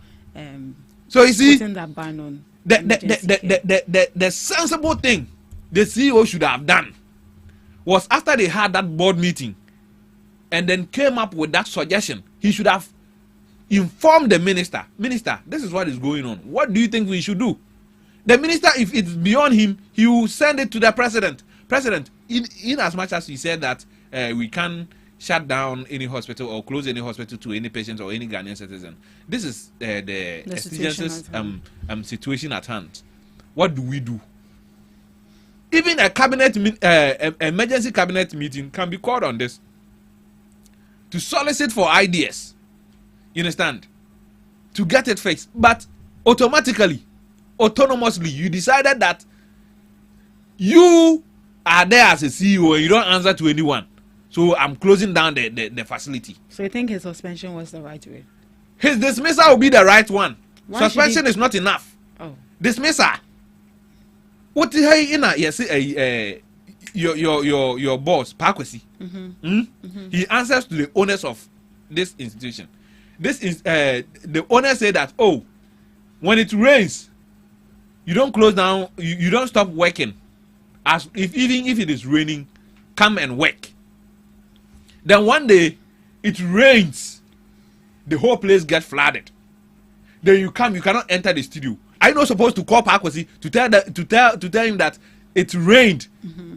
so you see putting that ban on. The sensible thing the CEO should have done was, after they had that board meeting and then came up with that suggestion, he should have informed the minister. Minister, this is what is going on. What do you think we should do? The minister, if it's beyond him, he will send it to the president. President, in as much as he said that we can shut down any hospital or close any hospital to any patient or any Ghanaian citizen, this is the situation at hand. What do we do? Even a cabinet emergency cabinet meeting can be called on this to solicit for ideas. You understand? To get it fixed, but automatically, autonomously, you decided that you are there as a CEO and you don't answer to anyone. So I'm closing down the facility. So you think his suspension was the right way? His dismissal will be the right one. Why Suspension is not enough. Oh. Dismissal. What the hell yes, your boss, Pakwesi. He answers to the owners of this institution. This is the owner say that, oh, when it rains, you don't close down, you don't stop working. As even if it is raining, come and work. Then one day it rains, the whole place gets flooded. Then you cannot enter the studio. Are you not supposed to call Pakwesi to tell him that it rained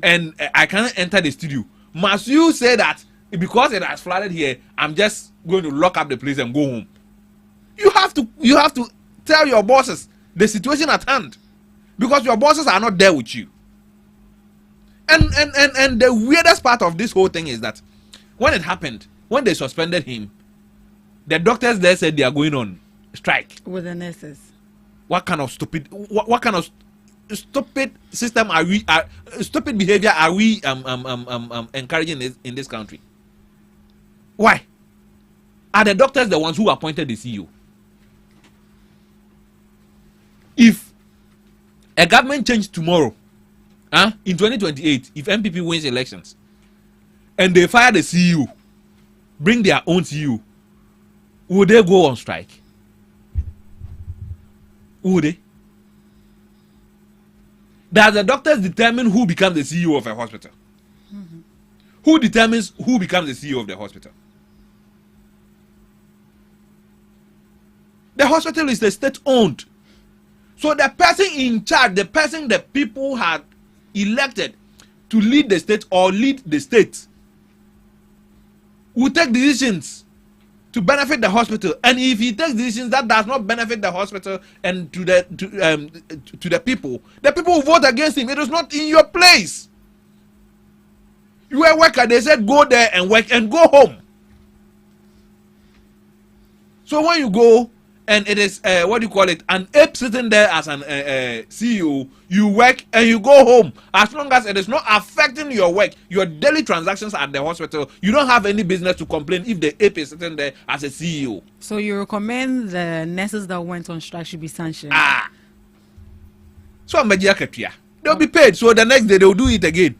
and I cannot enter the studio? Must you say that because it has flooded here, I'm just going to lock up the place and go home? You have to tell your bosses the situation at hand, because your bosses are not there with you. And the weirdest part of this whole thing is that when it happened, when they suspended him, the doctors there said they are going on strike with the nurses. What kind of stupid system are we? Stupid behavior are we encouraging in this country? Why are the doctors the ones who appointed the CEO? If a government change tomorrow, in 2028, if MPP wins elections and they fire the CEO, bring their own CEO, would they go on strike? Would they? Does the doctors determine who becomes the CEO of a hospital? Who determines who becomes the CEO of the hospital? The hospital is the state-owned. So the person in charge, the person the people had elected to lead the state or lead the state, will take decisions to benefit the hospital. And if he takes decisions that does not benefit the hospital and to the people will vote against him. It is not in your place. You are a worker. They said go there and work and go home. So when you go and it is what do you call it, an ape sitting there as an CEO, you work and you go home. As long as it is not affecting your work, your daily transactions at the hospital, you don't have any business to complain if the ape is sitting there as a CEO. So you recommend the nurses that went on strike should be sanctioned? So they'll be paid. So the next day they'll do it again.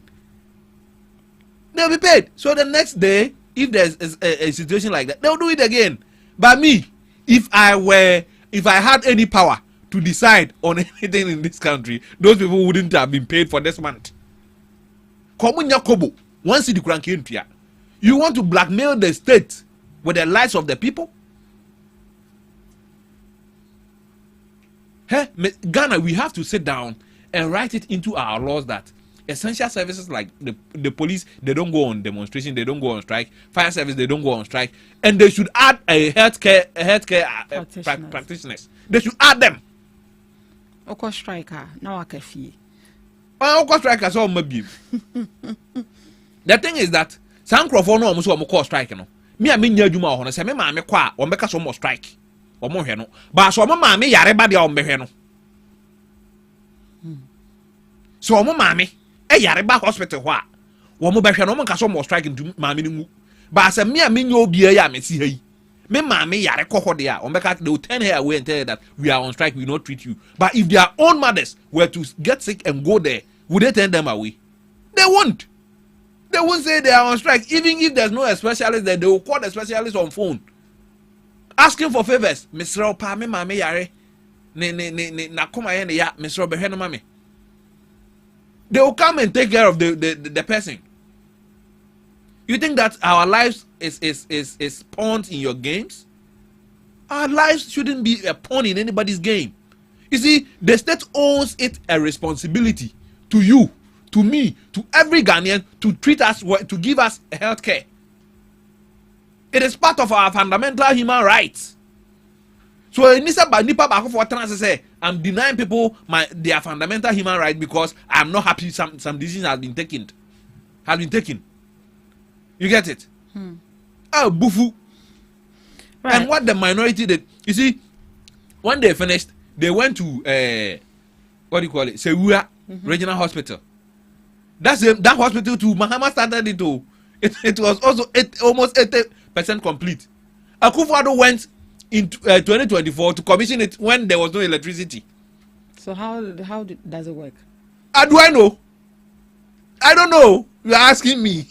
They'll be paid. So the next day, if there's a situation like that, they'll do it again. But me, if I had any power to decide on anything in this country, those people wouldn't have been paid for this month. You want to blackmail the state with the lives of the people? Hey, Ghana, we have to sit down and write it into our laws that essential services like the police, they don't go on demonstration, they don't go on strike. Fire service, they don't go on strike, and they should add a healthcare practitioners. They should add them. Oko striker, now akafi. Oko striker, so maybe. The thing is that Sankrofor no almost call strike no. Me a minya juma ho no se me ma me kwa o mbeka so mo strike. O mo hwe no. Ba so mo ma me yare ba dia o mbehwe no. So mo ma me yare ba hospital ho a wo mo behwe no mo nka so mo strike ntu ma me ni mu. Ba se me a minya obi ya me si hayi. Me ma me yare koko de a o mbeka they will turn her away and tell her that we are on strike, we will not treat you. But if their own mothers were to get sick and go there, would they turn them away? They won't. They won't say they are on strike. Even if there's no specialist there, they will call the specialist on phone, asking for favors. Mr. Opa, me mame yare, na koma yene ya, Mr. Obeheno mame. They will come and take care of the person. You think that our lives is pawns in your games? Our lives shouldn't be a pawn in anybody's game. You see, the state owns it a responsibility to you, to me, to every Ghanaian to treat us, to give us health care. It is part of our fundamental human rights. So I'm denying people their fundamental human right because I'm not happy some decision has been taken. You get it? Oh, bufu. Right. And what the minority did, you see, when they finished, they went to what do you call it? Sewua Regional Hospital. That hospital too. Mahama started it too. It was also almost 80% complete. Akufo-Addo went in 2024 to commission it when there was no electricity. So how does it work? How do I know? I don't know. You're asking me.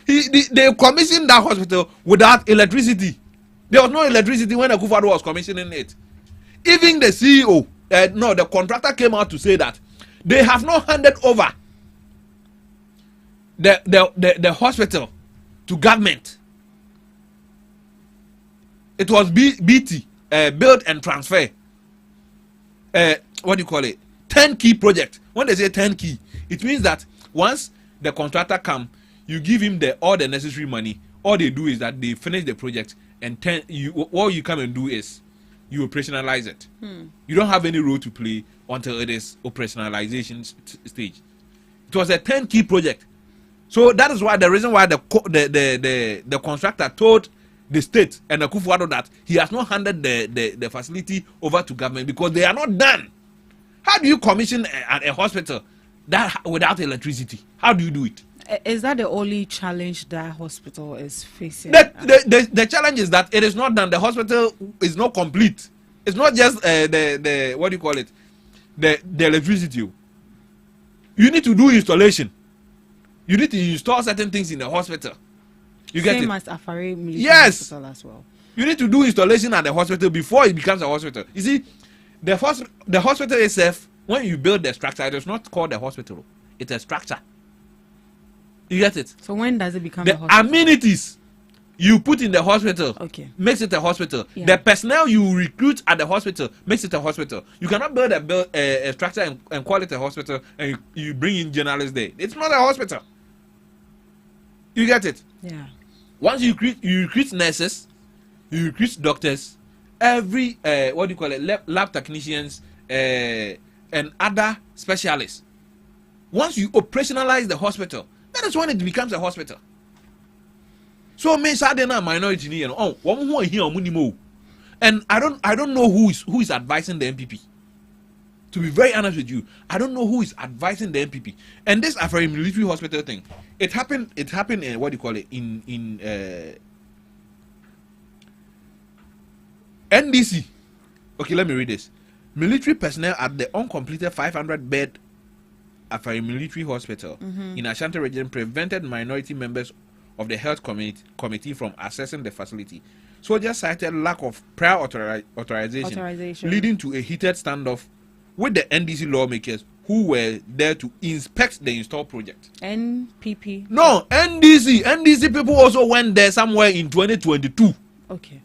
They commissioned that hospital without electricity. There was no electricity when Akufo-Addo was commissioning it. Even the CEO, the contractor came out to say that they have not handed over the hospital to government. It was BT, build and transfer. What do you call it? 10-key project. When they say 10-key, it means that once the contractor come, you give him all the necessary money. All they do is that they finish the project, and all you come and do is you operationalize it. You don't have any role to play until it is operationalization stage. It was a 10-key project. So that is why the reason why the contractor told the state and the Akufo-Addo that he has not handed the facility over to government because they are not done. How do you commission a hospital that without electricity? How do you do it? Is that the only challenge that hospital is facing? The challenge is that it is not done. The hospital is not complete. It's not just the what do you call it? The electricity. You need to do installation. You need to install certain things in the hospital. You get it? Same as Afari Military Hospital as well. You need to do installation at the hospital before it becomes a hospital. You see, the hospital itself, when you build the structure, it is not called a hospital. It's a structure. You get it? So when does it become the a hospital? Amenities you put in the hospital makes it a hospital. Yeah. The personnel you recruit at the hospital makes it a hospital. You cannot build a structure and call it a hospital and you bring in journalists there. It's not a hospital. You get it? Yeah. Once you recruit nurses, you recruit doctors, every what do you call it, lab technicians and other specialists. Once you operationalize the hospital, that is when it becomes a hospital. So me sadena minority ni one who here omunimo. And I don't know who is advising the MPP. To be very honest with you, I don't know who is advising the MPP. And this Afari military hospital thing, it happened in what do you call it, in NDC. Okay, let me read this. Military personnel at the uncompleted 500-bed Afari military hospital in Ashanti region prevented minority members of the health committee from accessing the facility. Soldiers cited lack of prior authorization, leading to a heated standoff with the NDC lawmakers who were there to inspect the installed project. NPP? No, NDC. NDC people also went there somewhere in 2022. Okay.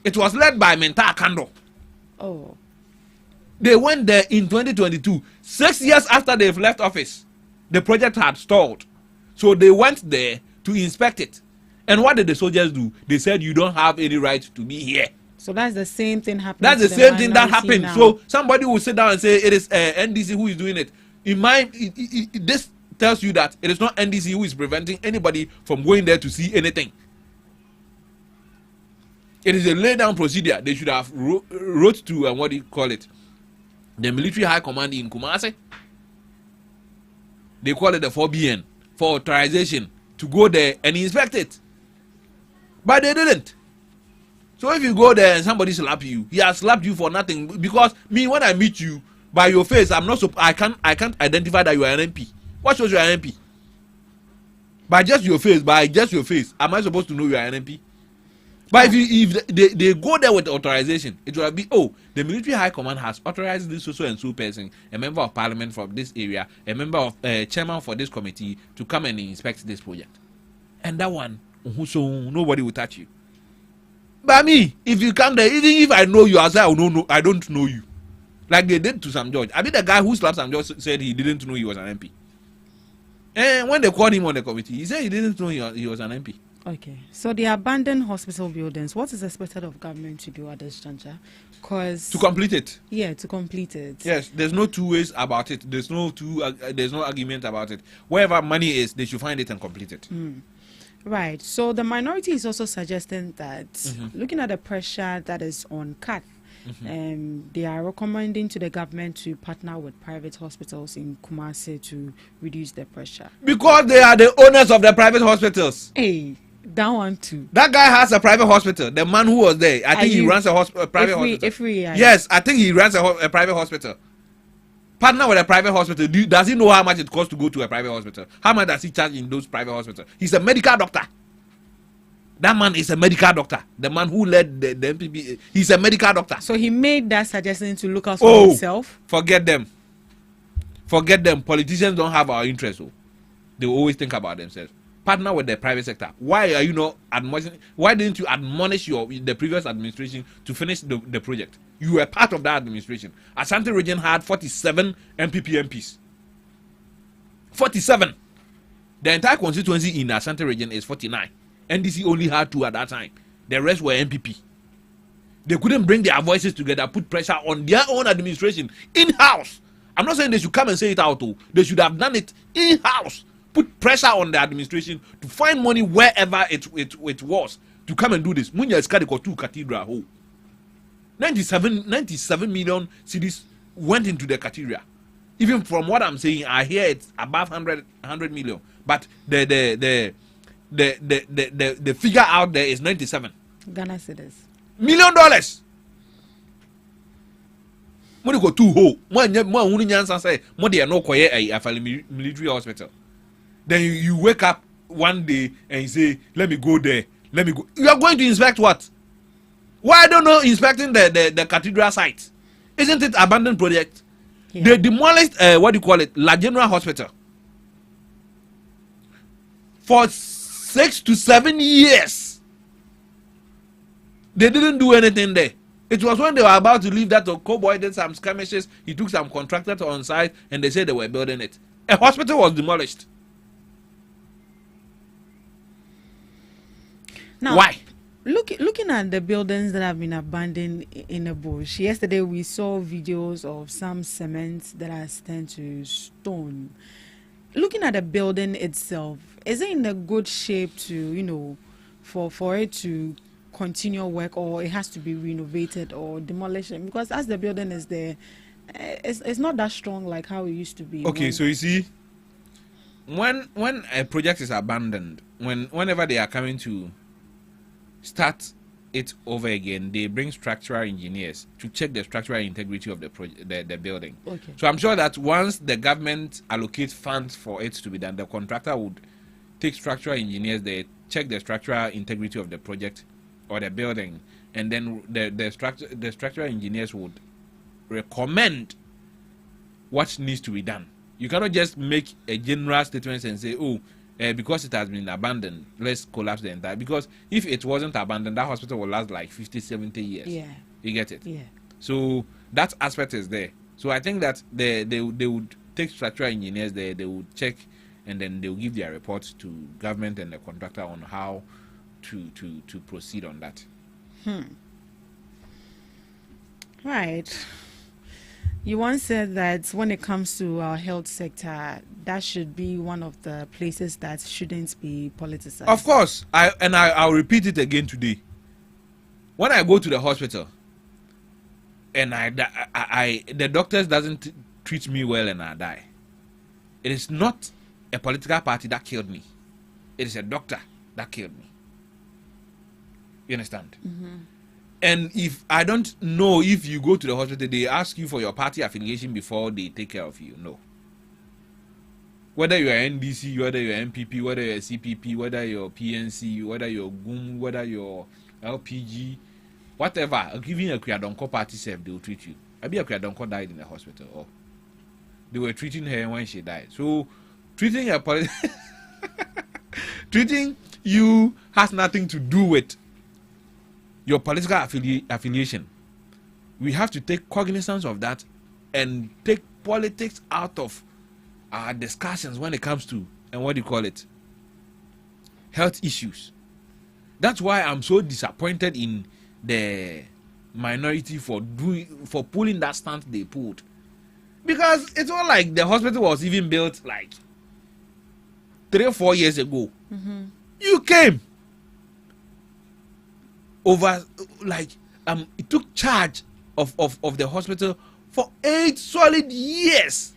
It was led by Menta Akando. Oh. They went there in 2022, 6 years after they've left office. The project had stalled. So they went there to inspect it. And what did the soldiers do? They said, you don't have any right to be here. So that's the same thing happening. That's the same thing that happened. Now. So somebody will sit down and say, it is NDC who is doing it. This tells you that it is not NDC who is preventing anybody from going there to see anything. It is a lay down procedure. They should have wrote to what do you call it? The military high command in Kumasi. They call it the 4BN for authorization to go there and inspect it. But they didn't. So if you go there and somebody slap you, he has slapped you for nothing. Because me, when I meet you by your face, I can't identify that you are an MP. What shows you are an MP? By just your face, am I supposed to know you are an MP? But if they go there with authorization, it will be, the military high command has authorized this so and so person, a member of parliament from this area, a member of chairman for this committee to come and inspect this project. And that one, so nobody will touch you. But me, if you come there, even if I know you, I say I don't know you. Like they did to some judge. I mean, the guy who slapped some judge said he didn't know he was an MP. And when they called him on the committee, he said he didn't know he was an MP. Okay, so the abandoned hospital buildings, what is expected of government to do at this juncture? To complete it. Yeah, to complete it. Yes, there's no two ways about it. There's no argument about it. Wherever money is, they should find it and complete it. Right. So the minority is also suggesting that looking at the pressure that is on CAT, they are recommending to the government to partner with private hospitals in Kumasi to reduce the pressure. Because they are the owners of the private hospitals. Hey, that one too. That guy has a private hospital. The man who was there, I think he runs a private hospital. Yes, I think he runs a private hospital. Partner with a private hospital. Does he know how much it costs to go to a private hospital? How much does he charge in those private hospitals? He's a medical doctor. That man is a medical doctor. The man who led the MPP, he's a medical doctor. So he made that suggestion to look out for himself? Forget them. Forget them. Politicians don't have our interest. They always think about themselves. Partner with the private sector. Why are you not admonishing? Why didn't you admonish the previous administration to finish the project? You were part of that administration. Ashanti region had 47 MPP MPs. 47. The entire constituency in Ashanti region is 49. NDC only had 2 at that time. The rest were MPP. They couldn't bring their voices together, put pressure on their own administration in-house. I'm not saying they should come and say it out. They should have done it in-house. Put pressure on the administration to find money wherever it was to come and do this. Munya Skadiko 2 cathedral. 97 million cedis went into the cathedral. Even from what I'm saying, I hear it's above 100 million. But the figure out there is 97 Ghana cedis. $1 million. Money go too ho. Military hospital. Then you wake up one day and you say, let me go there. Let me go. You are going to inspect what? Why don't you inspecting the cathedral site? Isn't it abandoned project? Yeah. They demolished La General Hospital for 6 to 7 years. They didn't do anything there. It was when they were about to leave that Cowboy did some skirmishes. He took some contractors on site and they said they were building it. A hospital was demolished. Now, why? Looking at the buildings that have been abandoned in the bush, yesterday we saw videos of some cement that has turned to stone. Looking at the building itself, is it in a good shape to, for it to continue work, or it has to be renovated or demolished? Because as the building is there, it's not that strong like how it used to be. Okay, so you see, when a project is abandoned, whenever they are coming to start it over again, they bring structural engineers to check the structural integrity of the building. Okay. So I'm sure that once the government allocates funds for it to be done, the contractor would take structural engineers, they check the structural integrity of the project or the building, and then the structural engineers would recommend what needs to be done. You cannot just make a general statement and say, because it has been abandoned, let's collapse the entire. Because if it wasn't abandoned, that hospital will last like 50, 70 years. Yeah. You get it? Yeah. So that aspect is there. So I think that they would take structural engineers there, they would check, and then they will give their reports to government and the contractor on how to proceed on that. Right. You once said that when it comes to our health sector, that should be one of the places that shouldn't be politicized. Of course, I'll repeat it again today. When I go to the hospital and the doctors doesn't treat me well and I die, it is not a political party that killed me. It is a doctor that killed me. You understand? And if I don't know, if you go to the hospital, they ask you for your party affiliation before they take care of you. No. Whether you are NDC, whether you are MPP, whether you are CPP, whether you are PNC, whether you are GUM, whether you are LPG, whatever, giving a Kwiadonko party self, they will treat you. Abi Kwiadonko died in the hospital. Or they were treating her when she died. So treating you has nothing to do with your political affiliation. We have to take cognizance of that and take politics out of our discussions when it comes to, and what do you call it, health issues. That's why I'm so disappointed in the minority for pulling that stance they pulled, because it's not like the hospital was even built like 3 or 4 years ago. You came over, like, it took charge of the hospital for 8 solid years.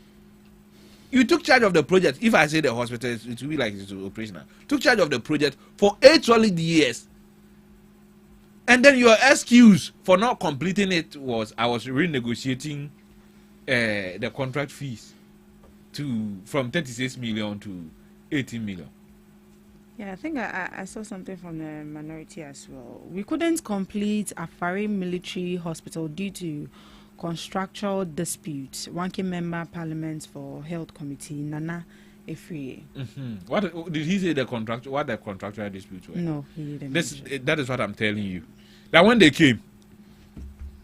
You took charge of the project. If I say the hospital, it will be like it's operational. Took charge of the project for 8 solid years. And then your excuse for not completing it was, I was renegotiating the contract fees from 36 million to 18 million. Yeah, I think I saw something from the minority as well. We couldn't complete Afari Military Hospital due to contractual dispute. Ranking member Parliament for Health Committee, Nana Efrie. What did he say? What the contractual dispute were? No, he didn't. That is what I'm telling you. That when they came,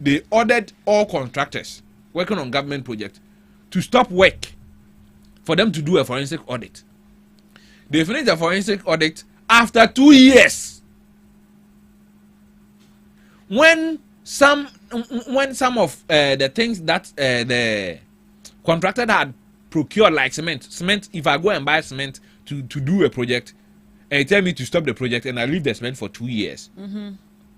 they ordered all contractors working on government projects to stop work for them to do a forensic audit. They finished the forensic audit after 2 years. When some of the things that the contractor had procured, like cement, if I go and buy cement to do a project, and you tell me to stop the project and I leave the cement for 2 years,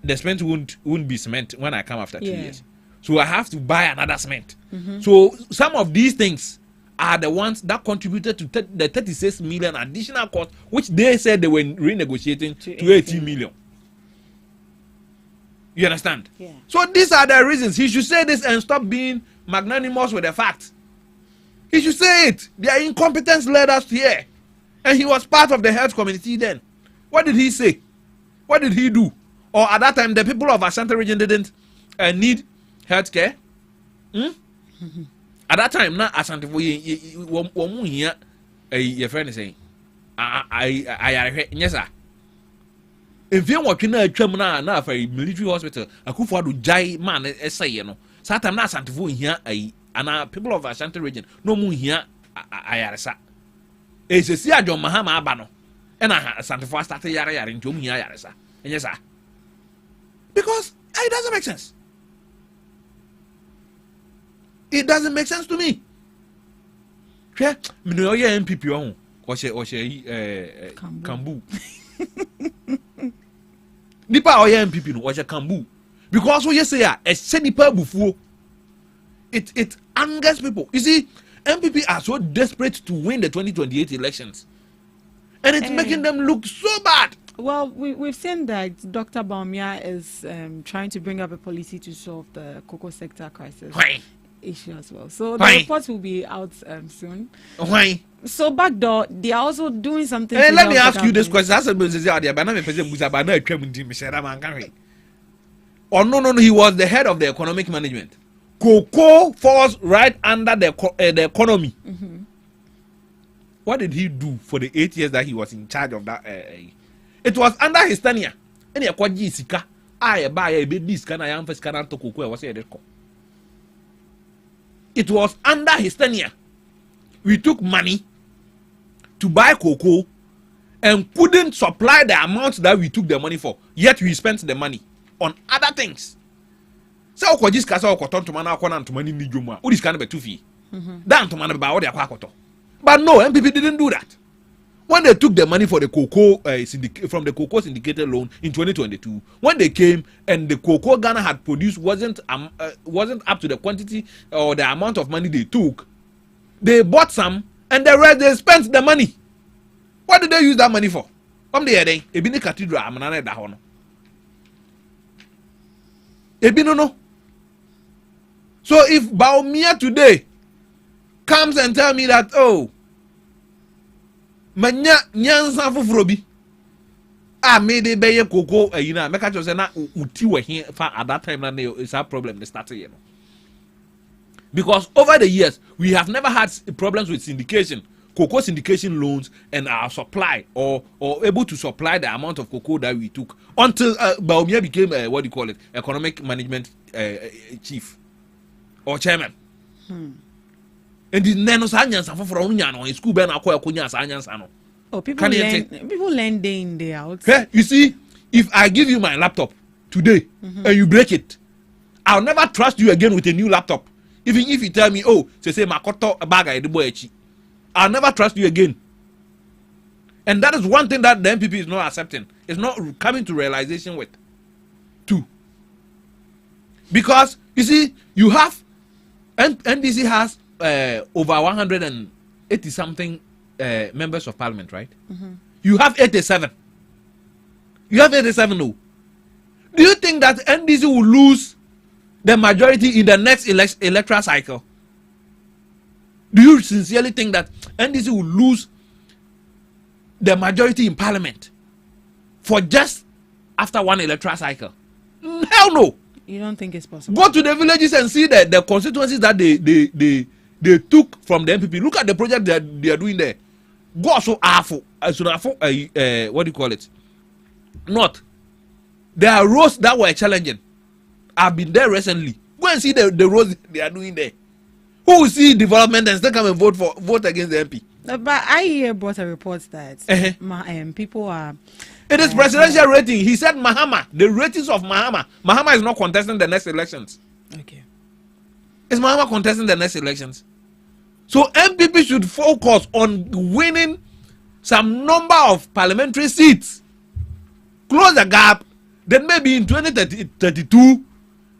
the cement won't be cement when I come after 2 years. So I have to buy another cement. So some of these things are the ones that contributed to the 36 million additional cost, which they said they were renegotiating to 18 million. You understand? Yeah. So these are the reasons. He should say this and stop being magnanimous with the facts. He should say it. Their incompetence led us here. And he was part of the health community then. What did he say? What did he do? Or at that time, the people of Ashanti region didn't need health care? At that time, now Ashanti for here, your friend is saying, yes, sir. If you want to know a for a military hospital, a coup for the jai man, say, you know, Satam na Ashanti for here, and people of Ashanti region, no more here, Ayarasa. It's a Sia John Mahama Abano, and Ashanti for started Yara into me, Ayarasa. Yes, sir. Because it doesn't make sense. It doesn't make sense to me. Yeah, me know your MPP on or she Kambu. Nipa or your MPP no or she Kambu. Because what you say a said nipa bufu. It angers people. You see, MPP are so desperate to win the 2028 elections, and it's making them look so bad. Well, we've seen that Dr. Baumia is trying to bring up a policy to solve the cocoa sector crisis issue as well. So the report will be out soon. So backdoor, they are also doing something. Hey, let me ask you this question. Oh no, he was the head of the economic management. Cocoa falls right under the economy. What did he do for the 8 years that he was in charge of that? It was under his tenure. Any akwaji sika, I buy a bit this can I am first can to cocoa was here. it was under his tenure. We took money to buy cocoa and couldn't supply the amount that we took the money for. Yet we spent the money on other things. So ko just kasa ko ton to mana ko na ntoma ni dwom a odi ska na betu fi. Dan to mana ba wo de akwa akoto. But no, MPP didn't do that. When they took the money for the cocoa from the cocoa syndicated loan in 2022, when they came and the cocoa Ghana had produced wasn't up to the quantity or the amount of money they took, they bought some and the rest they spent the money. What did they use that money for? Come there then, Ebini Cathedral amanane da hono. Ebino no. So if Baumia today comes and tell me that, oh, manya nyansa foforo bi a me de beye koko ayina make sure say na uti we here for at that time na is a problem they started you know. Because over the years we have never had problems with syndication, cocoa syndication loans and our supply or able to supply the amount of cocoa that we took until Baumia became what do you call it, economic management chief or chairman. And the nano science from in school ben akoya science ano. Oh, people learn day in day out. Hey, you see, if I give you my laptop today and you break it, I'll never trust you again with a new laptop. Even if you tell me, oh, say makoto baga ediboechi, I'll never trust you again. And that is one thing that the MPP is not accepting. It's not coming to realization with. Two. Because you see, you have NDC has over 180 something members of parliament, right? You have 87. You have 87 no. Do you think that NDC will lose the majority in the next electoral cycle? Do you sincerely think that NDC will lose the majority in parliament for just after one electoral cycle? Hell no. You don't think it's possible? Go to the villages and see the constituencies that they took from the MPP. Look at the project that they are doing there. Go so awful. What do you call it? Not. There are roads that were challenging. I've been there recently. Go and see the roads they are doing there. Who will see development and still come and vote against the MP? But I hear brought a report that people are. It is presidential rating. He said Mahama, the ratings of Mahama. Mahama is not contesting the next elections. Okay. Is Mahama contesting the next elections? So MPP should focus on winning some number of parliamentary seats. Close the gap. Then maybe in 2032,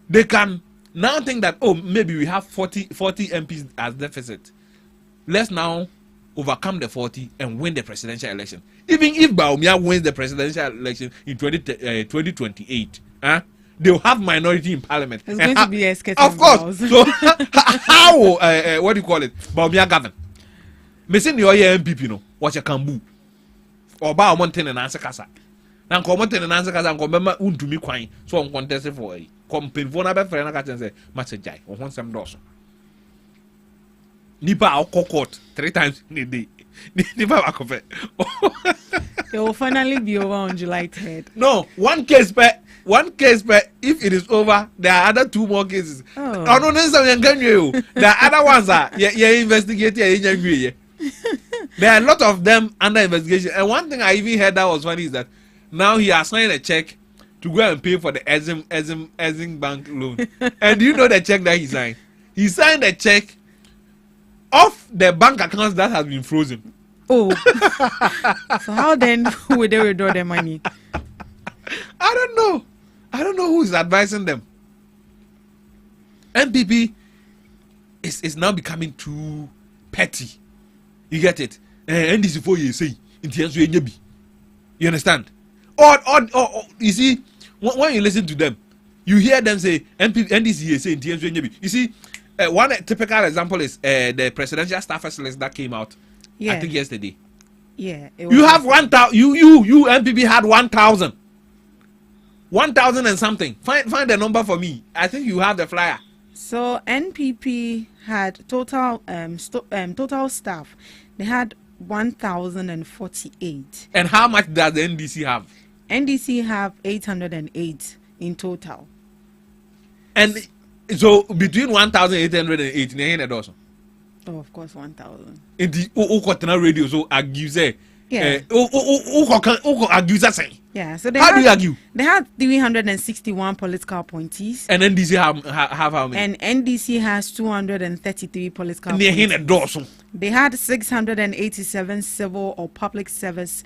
they can now think that, oh, maybe we have 40 MPs as deficit. Let's now overcome the 40 and win the presidential election. Even if Baumia wins the presidential election in 2028, they'll have minority in parliament. It's going to be a sketch. Of course. So how what do you call it? Baumia govern. Missing your MPP no. Watch a kambu. Or ba mountain and answer kasa. Na komote and answer kasa ko bema untumi kwan so on contest for a company for na be frɛ na ka say match jai or want some doors. Nipa au court 3 times in a day. Nipa akofe. It will finally be over on July 3rd. No, one case per if it is over, there are other 2 more cases. Oh no, there are other ones that investigating. There are a lot of them under investigation. And one thing I even heard that was funny is that now he has signed a check to go and pay for the Ezim bank loan. And do you know the check that he signed? He signed a check off the bank accounts that has been frozen. Oh. So how then will they withdraw the money? I don't know. I don't know who is advising them. MPP is now becoming too petty. You get it? And this is for you say. You understand? Or you see, when you listen to them, you hear them say NDC say. You see, one typical example is the presidential staffers list that came out. I think yesterday. Yeah. You have 1,000. You MPP had 1,000. 1,000 and something. Find the number for me. I think you have the flyer. So NPP had total staff. They had 1,048. And how much does the NDC have? NDC have 808 in total. And So between 1,808 and a dozen. Oh, of course, 1,000. In the Okotana radio, so argue say. Yeah. Argue say. Yeah. So how do you argue? They had 361 political appointees. And NDC have how many? And NDC has 233 political appointees. They had 687 civil or public service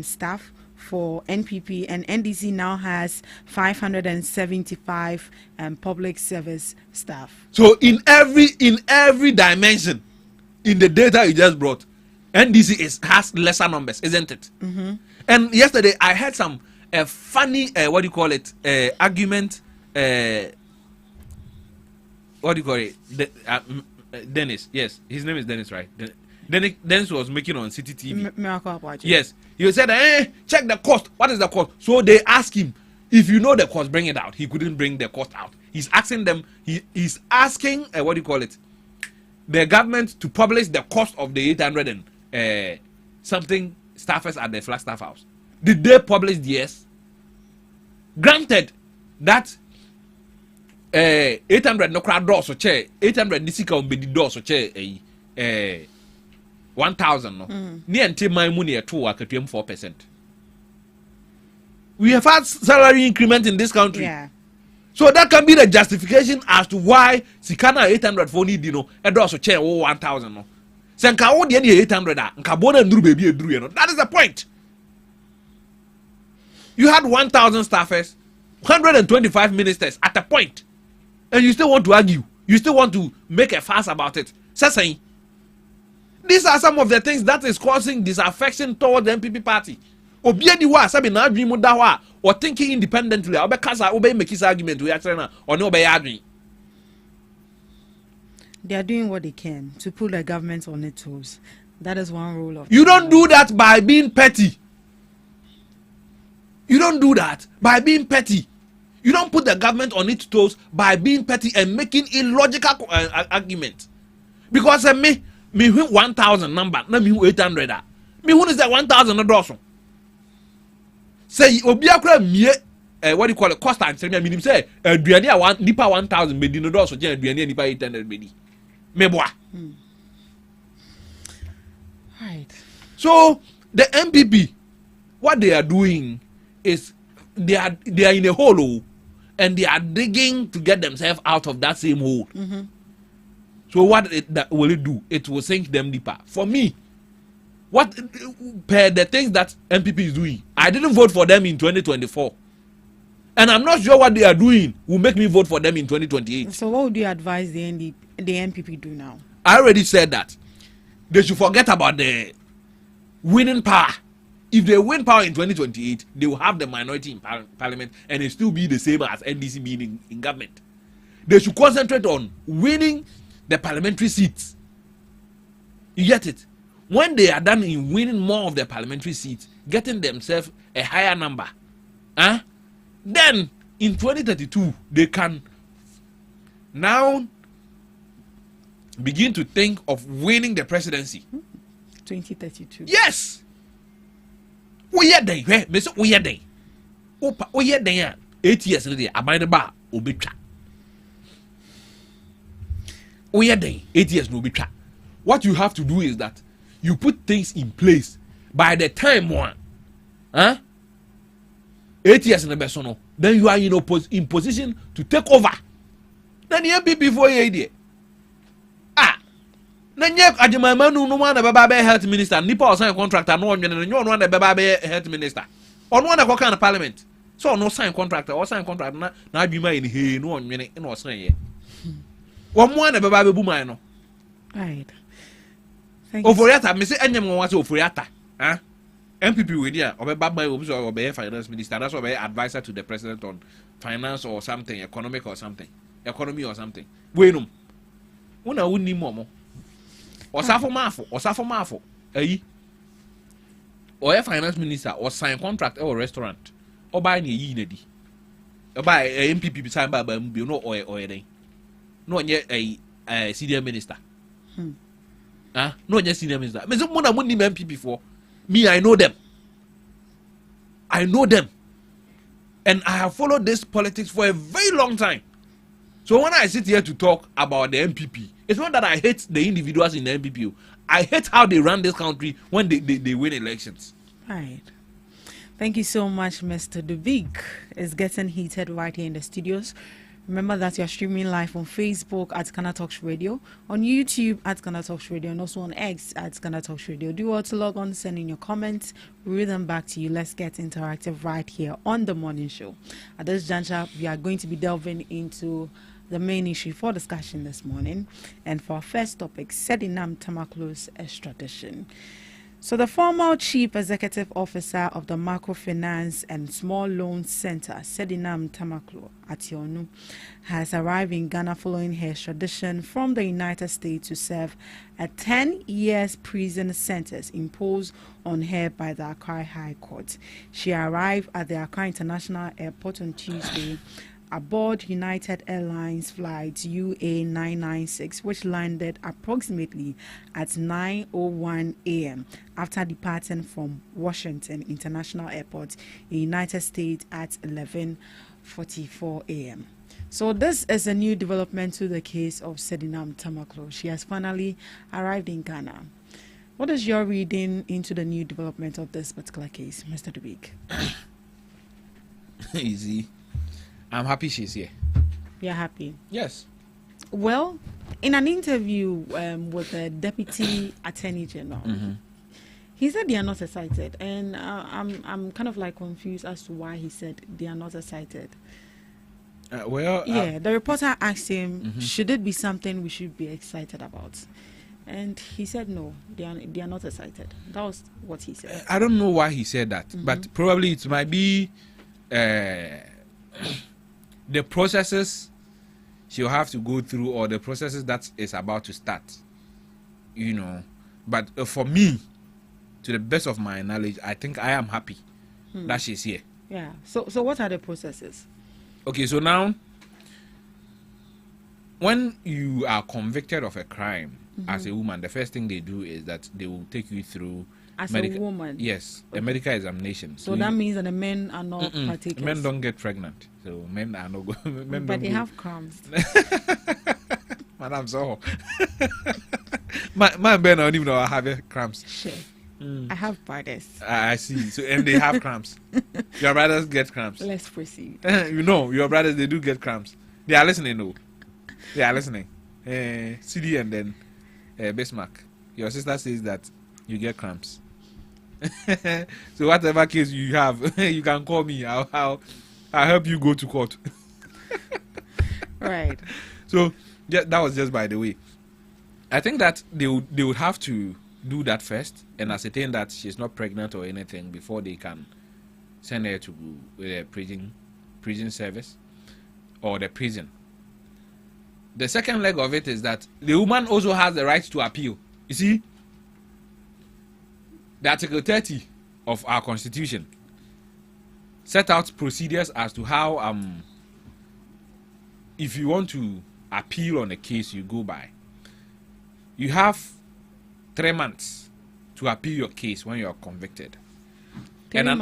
staff for NPP, and NDC now has 575 public service staff. So in every dimension, in the data you just brought, NDC has lesser numbers, isn't it? Mm-hmm. And yesterday I had some funny what do you call it argument. What do you call it? Dennis, yes, his name is Dennis, right? Dennis was making on City TV. Miracle Project. Yes, he said, check the cost. What is the cost? So they asked him, if you know the cost, bring it out. He couldn't bring the cost out. He's asking them. He's asking what do you call it? The government to publish the cost of the 800 and something staffers at the Flagstaff House. Did they publish theirs? Granted that 800 no crowd doors or chair 800 this can be the doors or chair 1,000 no near until my money at 4%. We have had salary increment in this country. Yeah. So that can be the justification as to why Sikana 800 for need no a doors or chair 1,000 no. Senka all the 800 nka bona nduru baby eduru no. That is the point. You had 1,000 staffers, 125 ministers at a point. And you still want to argue. You still want to make a fuss about it. Saying these are some of the things that is causing disaffection toward the MPP party. Obiedi wa sabi na adwin mu da wa or thinking independently. Obe kasa obe make his argument we actually na or no obe adwin. They are doing what they can to put the government on its toes. That is one rule of. You don't do that by being petty. You don't do that by being petty. You don't put the government on its toes by being petty and making illogical argument. Because me 1,000 number, na me 800. Me who is that 1,000 no doso. Say obiakra mie what do you call it? Cost and say me say aduane a 1,000 bedi no doso je aduane nipa 800 bedi. Me boa. Right. So the MPP, what they are doing is they are in a hole. And they are digging to get themselves out of that same hole. Mm-hmm. So what will it do? It will sink them deeper. For me, what per the things that MPP is doing, I didn't vote for them in 2024. And I'm not sure what they are doing will make me vote for them in 2028. So what would you advise the MPP do now? I already said that. They should forget about the winning power. If they win power in 2028, they will have the minority in parliament and it still be the same as NDC being in government. They should concentrate on winning the parliamentary seats. You get it? When they are done in winning more of the parliamentary seats, getting themselves a higher number, then in 2032, they can now begin to think of winning the presidency. 2032. Yes! We are day, Miss. We are day. We are day. 8 years later, I buy the bar. Obitra. We are day. 8 years no bitra. What you have to do is that you put things in place. By the time 8 years in the best no, then you are in position to take over. Then the MPP for a idea. Nanyek Ajimamanu no one about health minister, Nipa or sign contractor, no one and you one the baby health minister. On one of kind of parliament. So no sign contractor or sign contract na be my in he no one minute in was saying. One the baby boomano. Right. Thank you. Oforiata, Miss Enyam was Oforiata. MPP with ya or Baba or be finance minister, that's what advisor to the president on finance or something, economic or something, economy or something. Wenum. Una wouldn't need more. Osafo mafo, or a finance minister, or sign contract or restaurant, or buy any yinedi, or buy a MPP signed by no or a day, no yet a senior minister. No yet senior minister. Mr. Mona wouldn't need MPP for me. I know them, and I have followed this politics for a very long time. So when I sit here to talk about the MPP, it's not that I hate the individuals in the MPP. I hate how they run this country when they win elections. Right. Thank you so much, Mr. Dubik. It's getting heated right here in the studios. Remember that you're streaming live on Facebook at GhanaTalks Radio, on YouTube at GhanaTalks Radio, and also on X at GhanaTalks Radio. Do well to log on, send in your comments, read them back to you. Let's get interactive right here on the morning show. At this juncture, we are going to be delving into the main issue for discussion this morning. And for our first topic, Sedinam Tamaklo's extradition. So the former Chief Executive Officer of the Microfinance and Small Loan Center, Sedinam Tamaklo Ationu, has arrived in Ghana following her extradition from the United States to serve a 10 years prison sentence imposed on her by the Accra High Court. She arrived at the Accra International Airport on Tuesday aboard United Airlines flight UA 996, which landed approximately at 9:01 a.m. after departing from Washington International Airport in the United States at 11:44 a.m. So this is a new development to the case of Sedinam Tamaklo. She has finally arrived in Ghana. What is your reading into the new development of this particular case, Mr. Dubik? Easy. I'm happy she's here. You're happy? Yes. Well, in an interview with the Deputy Attorney General, he said they are not excited, and I'm kind of like confused as to why he said they are not excited. The reporter asked him, should it be something we should be excited about? And he said no, they are not excited. That was what he said. I don't know why he said that, but probably it might be the processes she'll have to go through, or the processes that is about to start, But for me, to the best of my knowledge, I think I am happy that she's here. Yeah. So what are the processes? Okay, so now, when you are convicted of a crime as a woman, the first thing they do is that they will take you through a woman. Yes, a medical examination. So that means that the men are not partakers. Men don't get pregnant, so men are not men. But they have crumbs. Madam, so my men don't even know I have cramps. Sure. I have brothers. I see. So and they have cramps. Your brothers get cramps. Let's proceed. Your brothers, they do get cramps. They are listening, no. They are listening. CD and then Bismarck. Your sister says that you get cramps. So whatever case you have, you can call me. I'll help you go to court. Right. So that was just by the way. I think that they would have to do that first and ascertain that she's not pregnant or anything before they can send her to the prison service or the prison. The second leg of it is that the woman also has the right to appeal. You see, the Article 30 of our Constitution set out procedures as to how, if you want to appeal on a case you go by, you have 3 months to appeal your case when you are convicted.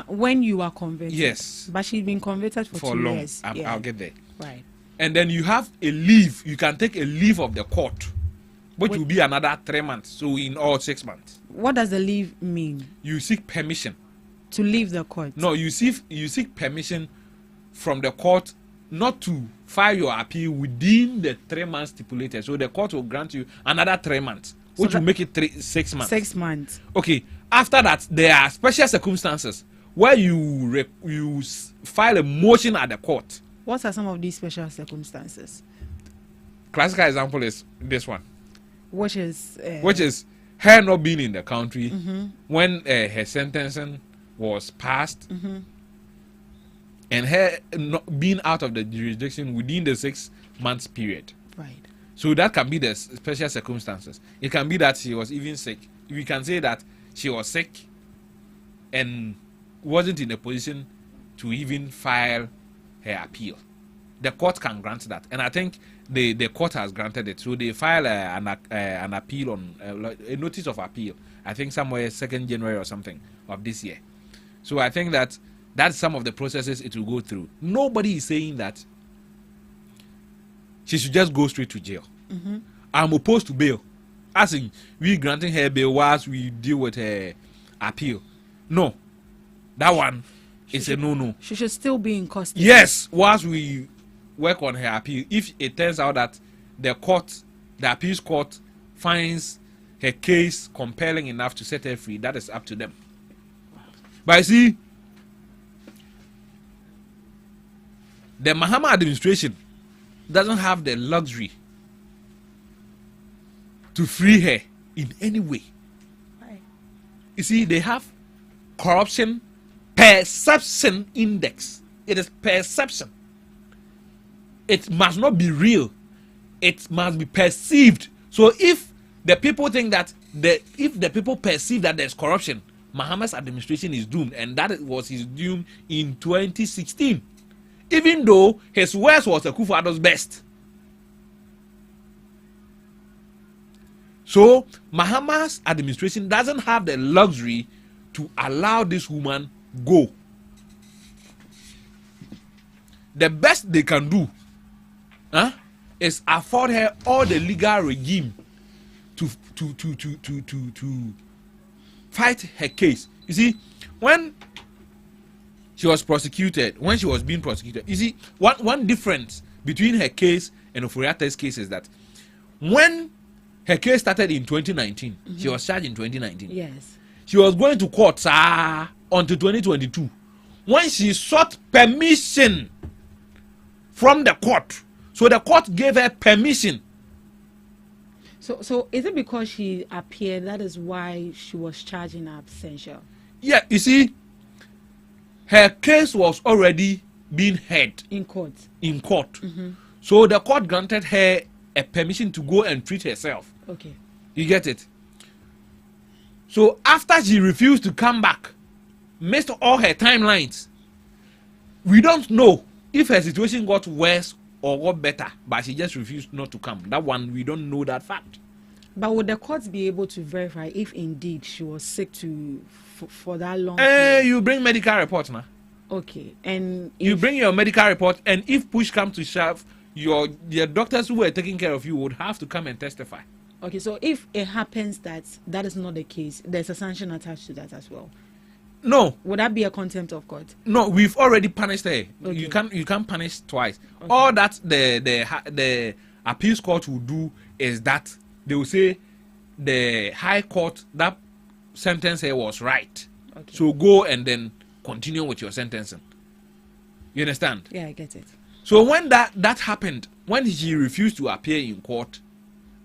When you are convicted? Yes. But she's been convicted for 2 long. years. I'll get there. Right. And then you have a leave. You can take a leave of the court, which will be another 3 months. So in all 6 months. What does the leave mean? You seek permission to leave the court. No, you seek permission from the court not to file your appeal within the 3 months stipulated. So the court will grant you another 3 months, which will make it 6 months. 6 months. Okay. After that, there are special circumstances where you file a motion at the court. What are some of these special circumstances? Classical example is this one, which is her not being in the country when her sentencing was passed, and her not being out of the jurisdiction within the 6 months period. Right. So that can be the special circumstances. It can be that she was even sick. We can say that she was sick and wasn't in a position to even file her appeal. The court can grant that, and I think the court has granted it. So they file an appeal on a notice of appeal. I think somewhere 2nd January or something of this year. So I think that that's some of the processes it will go through. Nobody is saying that she should just go straight to jail. I'm opposed to bail. As in, we granting her bail whilst we deal with her appeal. No, that one is a no. She should still be in custody. Yes, whilst we work on her appeal. If it turns out that the appeals court finds her case compelling enough to set her free, that is up to them. But you see, the Mahama administration doesn't have the luxury to free her in any way. Right. You see, they have corruption perception index. It is perception. It must not be real. It must be perceived. So if the people think that if the people perceive that there's corruption, Mahama's administration is doomed, and that was his doom in 2016. Even though his worst was Akufo-Addo's best. So Mahama's administration doesn't have the luxury to allow this woman go. The best they can do is afford her all the legal regime to fight her case. You see, when she was being prosecuted, you see, one difference between her case and Ofori-Atta's case is that when her case started in 2019, she was charged in 2019. Yes. She was going to court until 2022. When she sought permission from the court, so the court gave her permission. So is it because she appeared, that is why she was charged in absentia? Yeah, you see, her case was already being heard in court. So the court granted her a permission to go and treat herself. Okay. You get it? So after she refused to come back, missed all her timelines, we don't know if her situation got worse or got better, but she just refused not to come. That one, we don't know that fact. But would the courts be able to verify if indeed she was sick for that long? You bring medical report now. Okay, and you bring your medical report, and if push comes to shove, your doctors who were taking care of you would have to come and testify. Okay, so if it happens that is not the case, there's a sanction attached to that as well. No. Would that be a contempt of court? No, we've already punished her. Okay. You can't punish twice. Okay. All that the appeals court will do is that they will say the high court that sentence here was right. Okay. So go and then continue with your sentencing. You understand? Yeah, I get it. So when that happened, when she refused to appear in court,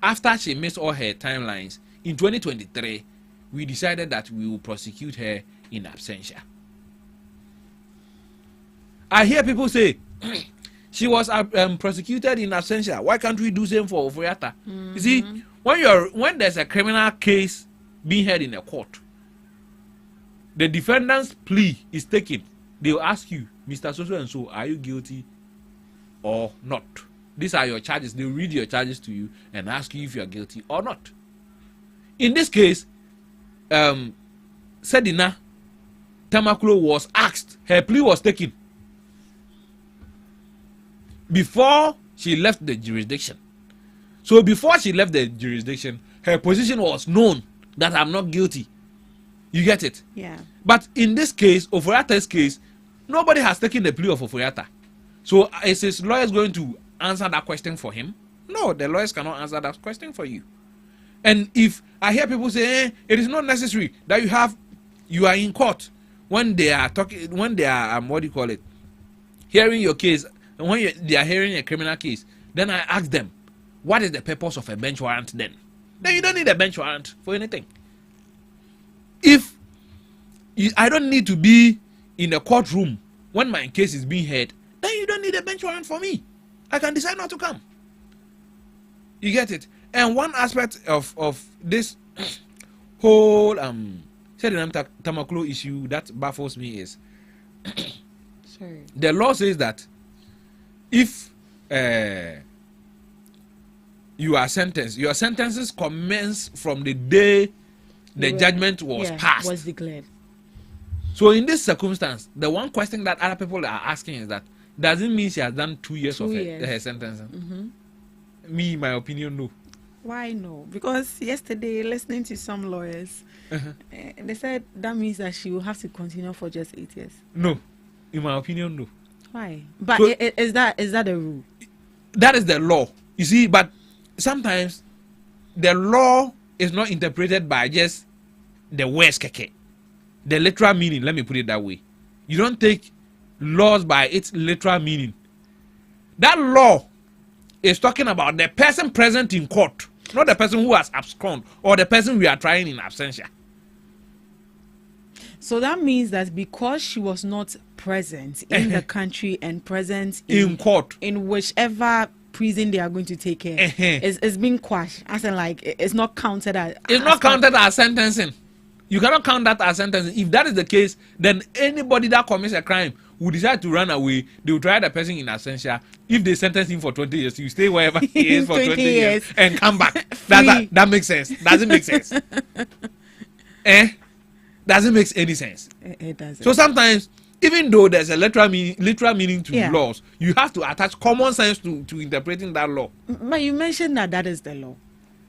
after she missed all her timelines, in 2023, we decided that we will prosecute her in absentia. I hear people say, she was prosecuted in absentia. Why can't we do same for Ofori-Atta? You see, when there's a criminal case being heard in a court, the defendant's plea is taken. They will ask you, Mr. So and so, are you guilty or not? These are your charges. They will read your charges to you and ask you if you are guilty or not. In this case, Sedina Tamaklo was asked, her plea was taken before she left the jurisdiction. So before she left the jurisdiction, her position was known that I'm not guilty. You get it? Yeah. But in this case, Ofori-Atta's case, nobody has taken the plea of Ofori-Atta. So is his lawyers going to answer that question for him? No, the lawyers cannot answer that question for you. And if I hear people say, it is not necessary that you are in court when they are talking, when they are hearing your case, and when they are hearing a criminal case, then I ask them, what is the purpose of a bench warrant then? Then you don't need a bench warrant for anything. I don't need to be in a courtroom when my case is being heard, then you don't need a bench warrant for me. I can decide not to come. You get it? And one aspect of this whole Sedinam Tamaklo issue that baffles me is the law says that if you are sentenced, your sentences commence from the day the judgment was passed. Was declared. So in this circumstance, the one question that other people are asking is that, does it mean she has done 2 years of her sentencing? Me, my opinion, no. Why no? Because yesterday, listening to some lawyers, they said that means that she will have to continue for just 8 years. No, in my opinion, no. Why? But So, is that the rule? That is the law. You see, but sometimes the law is not interpreted by just the words keke. The literal meaning, let me put it that way. You don't take laws by its literal meaning. That law is talking about the person present in court, not the person who has absconded or the person we are trying in absentia. So that means that because she was not present in the country and present in court, in whichever prison they are going to take her, it's being quashed. As in, like, it's not counted as. It's not counted as sentencing. You cannot count that as sentencing. If that is the case, then anybody that commits a crime who decide to run away, they will try the person in absentia. If they sentence him for 20 years, you stay wherever he is for 20 years and come back. That makes sense. Doesn't make sense. Doesn't make any sense. It doesn't. So sometimes, even though there's a literal meaning to laws, you have to attach common sense to interpreting that law. But you mentioned that is the law.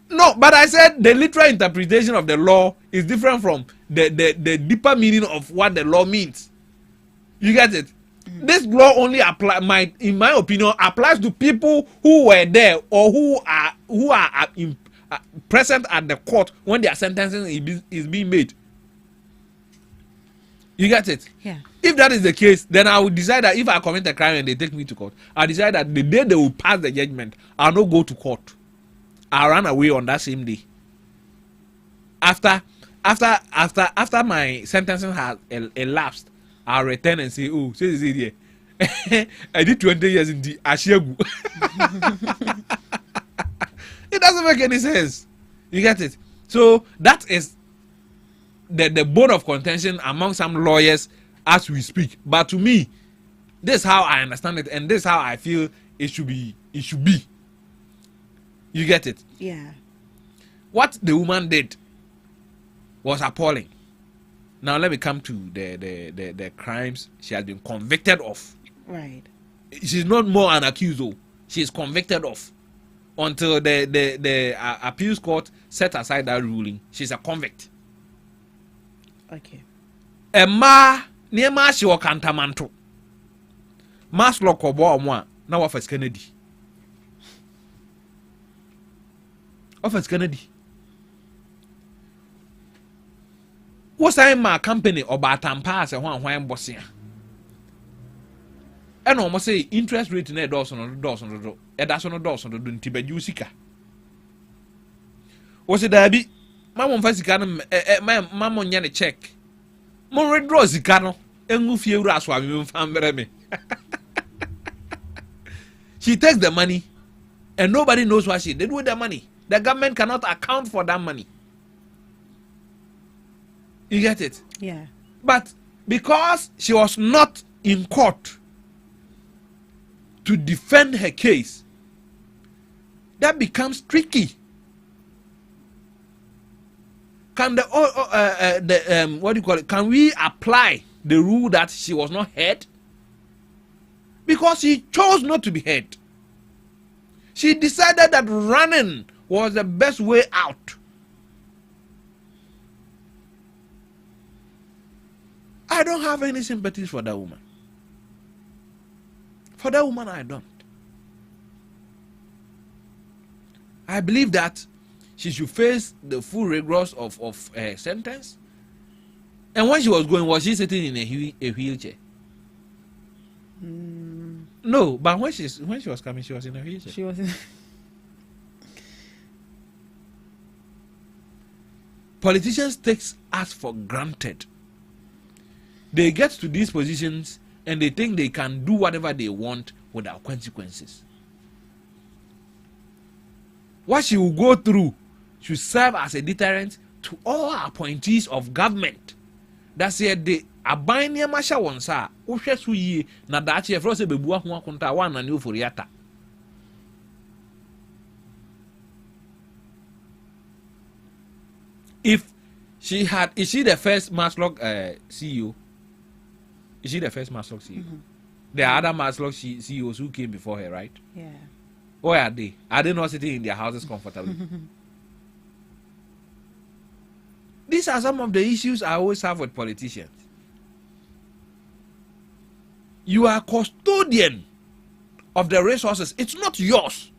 No, but I said the literal interpretation of the law is different from the deeper meaning of what the law means. You get it? This law only in my opinion, applies to people who were there or who are present at the court when their sentencing is being made. You get it? Yeah. If that is the case, then I will decide that if I commit a crime and they take me to court, I decide that the day they will pass the judgment, I'll not go to court. I'll run away on that same day. After my sentencing has elapsed, I'll return and say, oh, say here. I did 20 years in the Ashegu. It doesn't make any sense. You get it? So that is the bone of contention among some lawyers as we speak. But to me, this is how I understand it, and this is how I feel it should be. You get it? Yeah. What the woman did was appalling. Now let me come to the crimes she has been convicted of. Right. She's not more an accused, though. She's convicted of. Until the appeals court set aside that ruling, she's a convict. Okay. Emma niema she o kantamanto. Mas lokobo omwa na wa first Kennedy. Office Kennedy. What's I my company or batampa as a one bossia? And almost say interest rate in a dozen on the dozen, a dozen on the dozen to do Tibet. Was it there be? Mamma Fasican, Mamma Yanni check. Mon red rosy cano, and move you ras while you found me. She takes the money, and nobody knows what she did with the money. The government cannot account for that money. You get it? Yeah. But because she was not in court to defend her case, that becomes tricky. Can what do you call it? Can we apply the rule that she was not heard? Because she chose not to be heard. She decided that running was the best way out. I don't have any sympathies for that woman. For that woman, I don't. I believe that she should face the full rigors of her sentence. And when she was going, was she sitting in a wheelchair? No, but when she was coming, she was in a wheelchair. She was in. Politicians take us for granted. They get to these positions and they think they can do whatever they want without consequences. What she will go through should serve as a deterrent to all appointees of government. That's it. They aban near Masha Wonsa, Usha Suyi, Nadachi, Frose Bebua Hunta, one and new Furiata. If she had, is she the first Maslog CEO? Is she the first Maslog CEO? There are other Maslog CEOs who came before her, right? Yeah. Where are they? Are they not sitting in their houses comfortably? These are some of the issues I always have with politicians. You are custodian of the resources. It's not yours.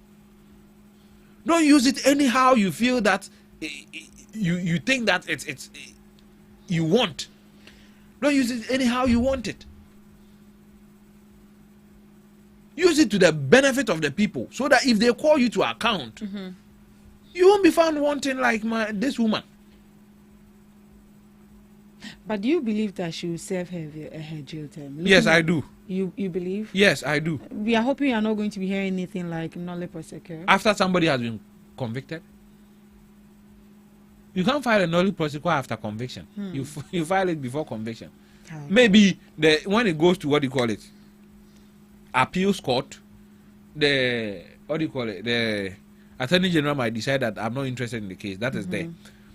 Don't use it anyhow you feel that you think that it's you want. Don't use it anyhow you want it. Use it to the benefit of the people, so that if they call you to account, you won't be found wanting like this woman. But do you believe that she will serve her jail term? Yes, I do. You believe? Yes, I do. We are hoping you are not going to be hearing anything like nolle prosecutor. After somebody has been convicted, you can't file a nolle prosecutor after conviction. You file it before conviction. Maybe when it goes to what do you call it, appeals court, the Attorney General might decide that I'm not interested in the case. That is there.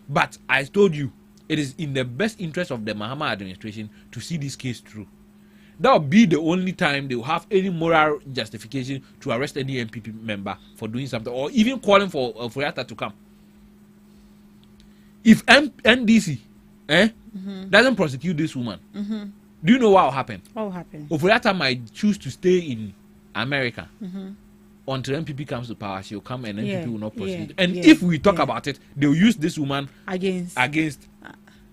But I told you, it is in the best interest of the Mahama administration to see this case through. That will be the only time they will have any moral justification to arrest any MPP member for doing something, or even calling for Oforiatta to come. If NDC doesn't prosecute this woman, do you know what will happen? What will happen? Oforiatta might choose to stay in America until MPP comes to power. She'll come and MPP will not prosecute. And if we talk about it, they'll use this woman against the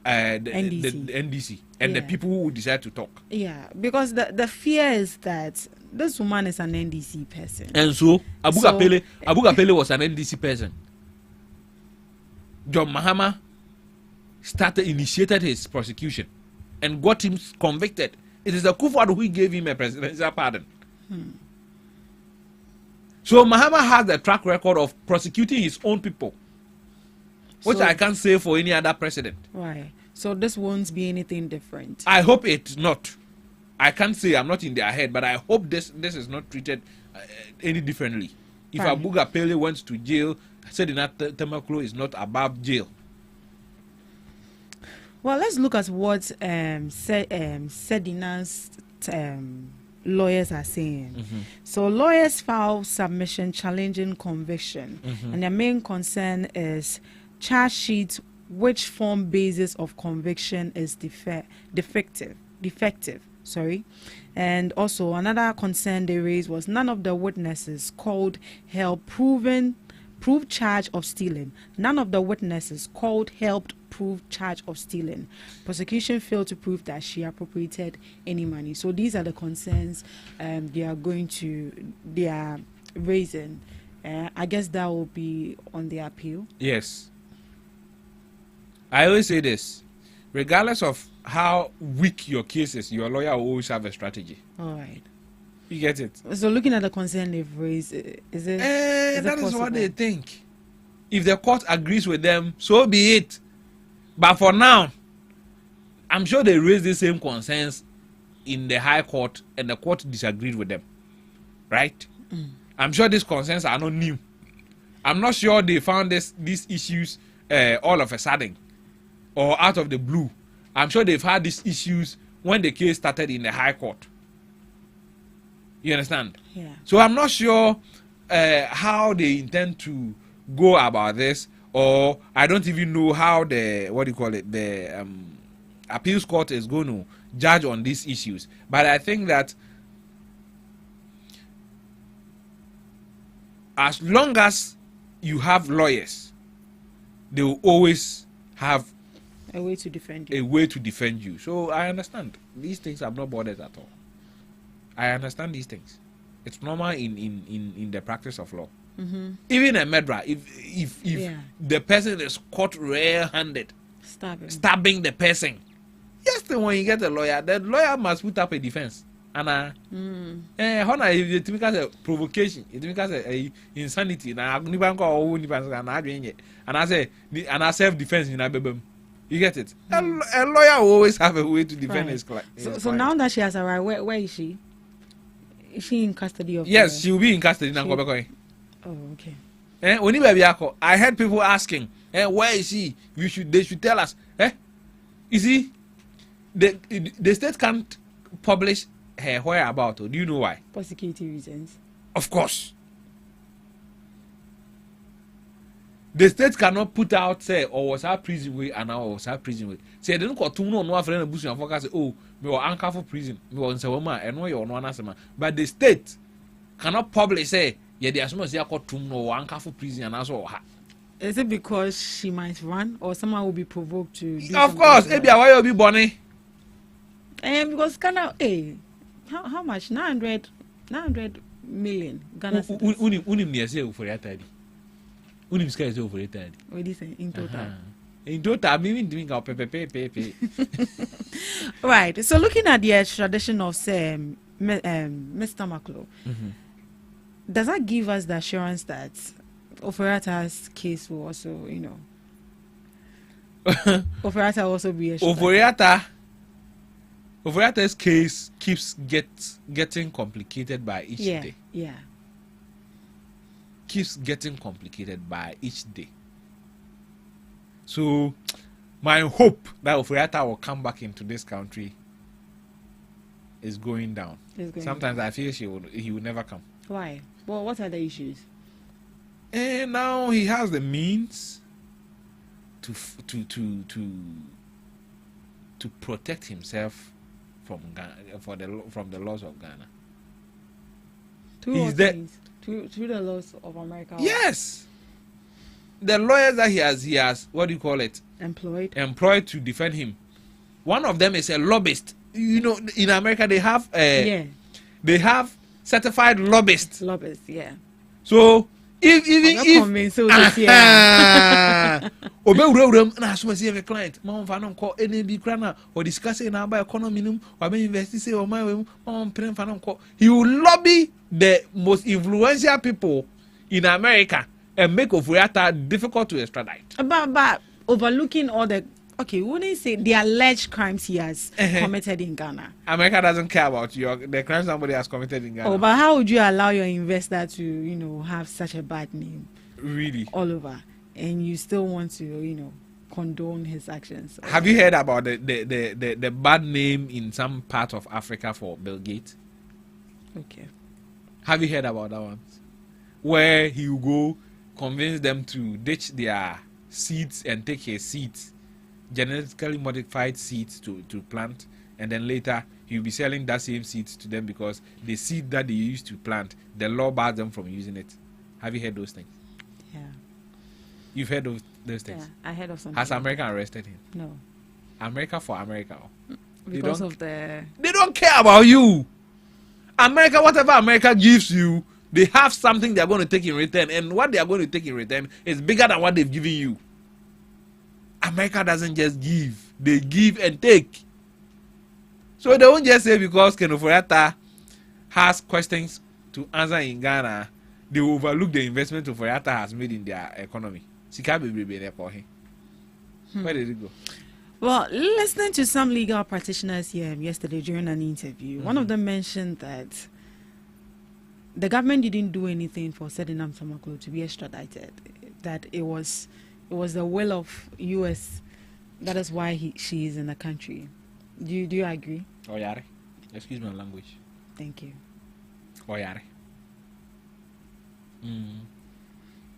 NDC and the people who decide to talk. Yeah, because the fear is that this woman is an NDC person. And so Abu was an NDC person. John Mahama initiated his prosecution and got him convicted. It is the Kufuor who gave him a presidential pardon. So Mahama has the track record of prosecuting his own people, which I can't say for any other president. Right. So this won't be anything different. I hope it's not. I can't say, I'm not in their head, but I hope this is not treated any differently. If Abu Gapele went to jail, Sedina Temaklo is not above jail. Well, let's look at what Sedina's lawyers are saying. So lawyers filed submission challenging conviction, and their main concern is charge sheet which form basis of conviction is defective. And also another concern they raised was none of the witnesses called helped prove charge of stealing. None of the witnesses called helped prove charge of stealing. Prosecution failed to prove that she appropriated any money. So these are the concerns they are raising. I guess that will be on the appeal. Yes. I always say this. Regardless of how weak your case is, your lawyer will always have a strategy. All right. You get it? So looking at the concern they've raised, is it that is what they think. If the court agrees with them, so be it. But for now, I'm sure they raised the same concerns in the High Court and the court disagreed with them. Right? I'm sure these concerns are not new. I'm not sure they found these issues all of a sudden or out of the blue. I'm sure they've had these issues when the case started in the High Court. You understand? Yeah. So I'm not sure how they intend to go about this, or I don't even know how the appeals court is going to judge on these issues. But I think that as long as you have lawyers, they will always have a way to defend you. So I understand. These things are not bothered at all. I understand these things. It's normal in the practice of law. Even a murderer, if the person is caught red-handed stabbing the person, yes, then when you get a lawyer, the lawyer must put up a defense. And it becomes a provocation, it becomes a insanity. And I say, and I self-defense in a you get it? A lawyer will always have a way to defend his client. So now that she has arrived, where is she? Is she in custody of? Yes, she will be in custody. Oh, okay. I heard people asking, where is she? They should tell us. You see, the state can't publish her whereabouts. Do you know why? For security reasons. Of course. The state cannot put out say or was our prison way and now was our prison way. Say they don't got two no friend of bush and focus oh me or anchor for prison me was woman and no you no answer. But the state cannot publish say yeah there's no say got two no anchor for prison and also her. Is it because she might run or someone will be provoked to do of course maybe why you be bonny. Because Ghana how much 900 million Ghana cedis. Unim near say for that time. Unim sky is over it. What do you say in total? In total, I'm even doing our pay. Right. So looking at the extradition of say Mr. Maklo, does that give us the assurance that Oforiatta's case will also, Oforiatta will also be extradited? Oforiatta's case keeps getting complicated by each day. Yeah. Keeps getting complicated by each day. So, my hope that Oforiatta will come back into this country is going down. Sometimes I feel he will never come. Why? Well, what are the issues? And now he has the means to protect himself from Ghana, from the laws of Ghana. Through the laws of America. Yes. The lawyers that he has, what do you call it? Employed to defend him. One of them is a lobbyist. In America they have they have certified lobbyists. Lobbyists, yeah. So if na so say client mom fa no ko NB krana or discussing now about economy or invest say o my mom pray fa no ko he will lobby the most influential people in America and make Oforiatta difficult to extradite. But overlooking all the wouldn't say the alleged crimes he has committed in Ghana. America doesn't care about the crimes somebody has committed in Ghana. Oh, but how would you allow your investor to, have such a bad name? Really? All over. And you still want to, condone his actions. Have you heard about the bad name in some part of Africa for Bill Gates? Okay. Have you heard about that one? Where he will go convince them to ditch their seeds and take his seeds, genetically modified seeds to plant, and then later he'll be selling that same seeds to them because the seed that they used to plant, the law bars them from using it. Have you heard those things? Yeah. You've heard of those things? Yeah, I heard of something. Has America arrested him? No. America for America. Because of the... They don't care about you. America, whatever America gives you, they have something they're going to take in return. And what they are going to take in return is bigger than what they've given you. America doesn't just give. They give and take. So they won't just say because Ken Oforiatta has questions to answer in Ghana, they will overlook the investment Oforiatta has made in their economy. Where did it go? Well, listening to some legal practitioners here yesterday during an interview, one of them mentioned that the government didn't do anything for Ferdinand Maklo to be extradited. That it was the will of US. That is why she is in the country. Do you agree? Oyare. Excuse my language. Thank you. Oyare.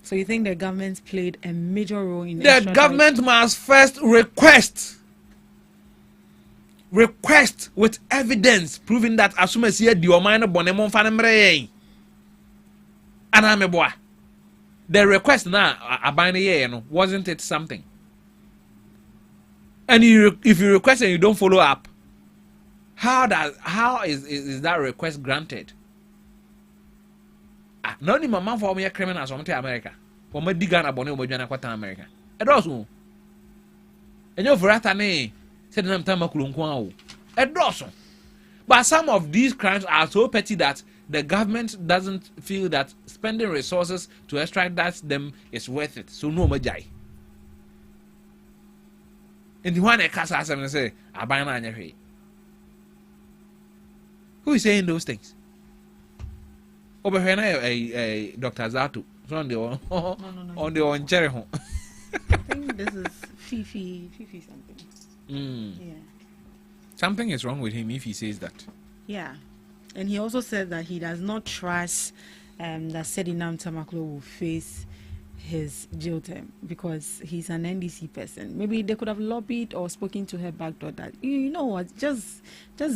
So you think the government played a major role in the government must first request with evidence proving that as soon as the Omana Bonemon Fanemre Anameboa. The request now wasn't it something? And if you request and you don't follow up, how is that request granted? No ni mama for me criminals from America. For me digana bone o Ghana kwata America. E doso. Enyo Oforiatta ne said na mtama kulonko awo. E doso. But some of these crimes are so petty that the government doesn't feel that spending resources to extradite them is worth it. So no majai. And the one that cast us and say, "Abana anya." Who is saying those things? Over here, a Dr. Zato. On the on cherry home. I think this is Fifi something. Yeah. Something is wrong with him if he says that. Yeah. And he also said that he does not trust that Ferdinand Maklo will face his jail term because he's an NDC person. Maybe they could have lobbied or spoken to her backdoor that, you know what, just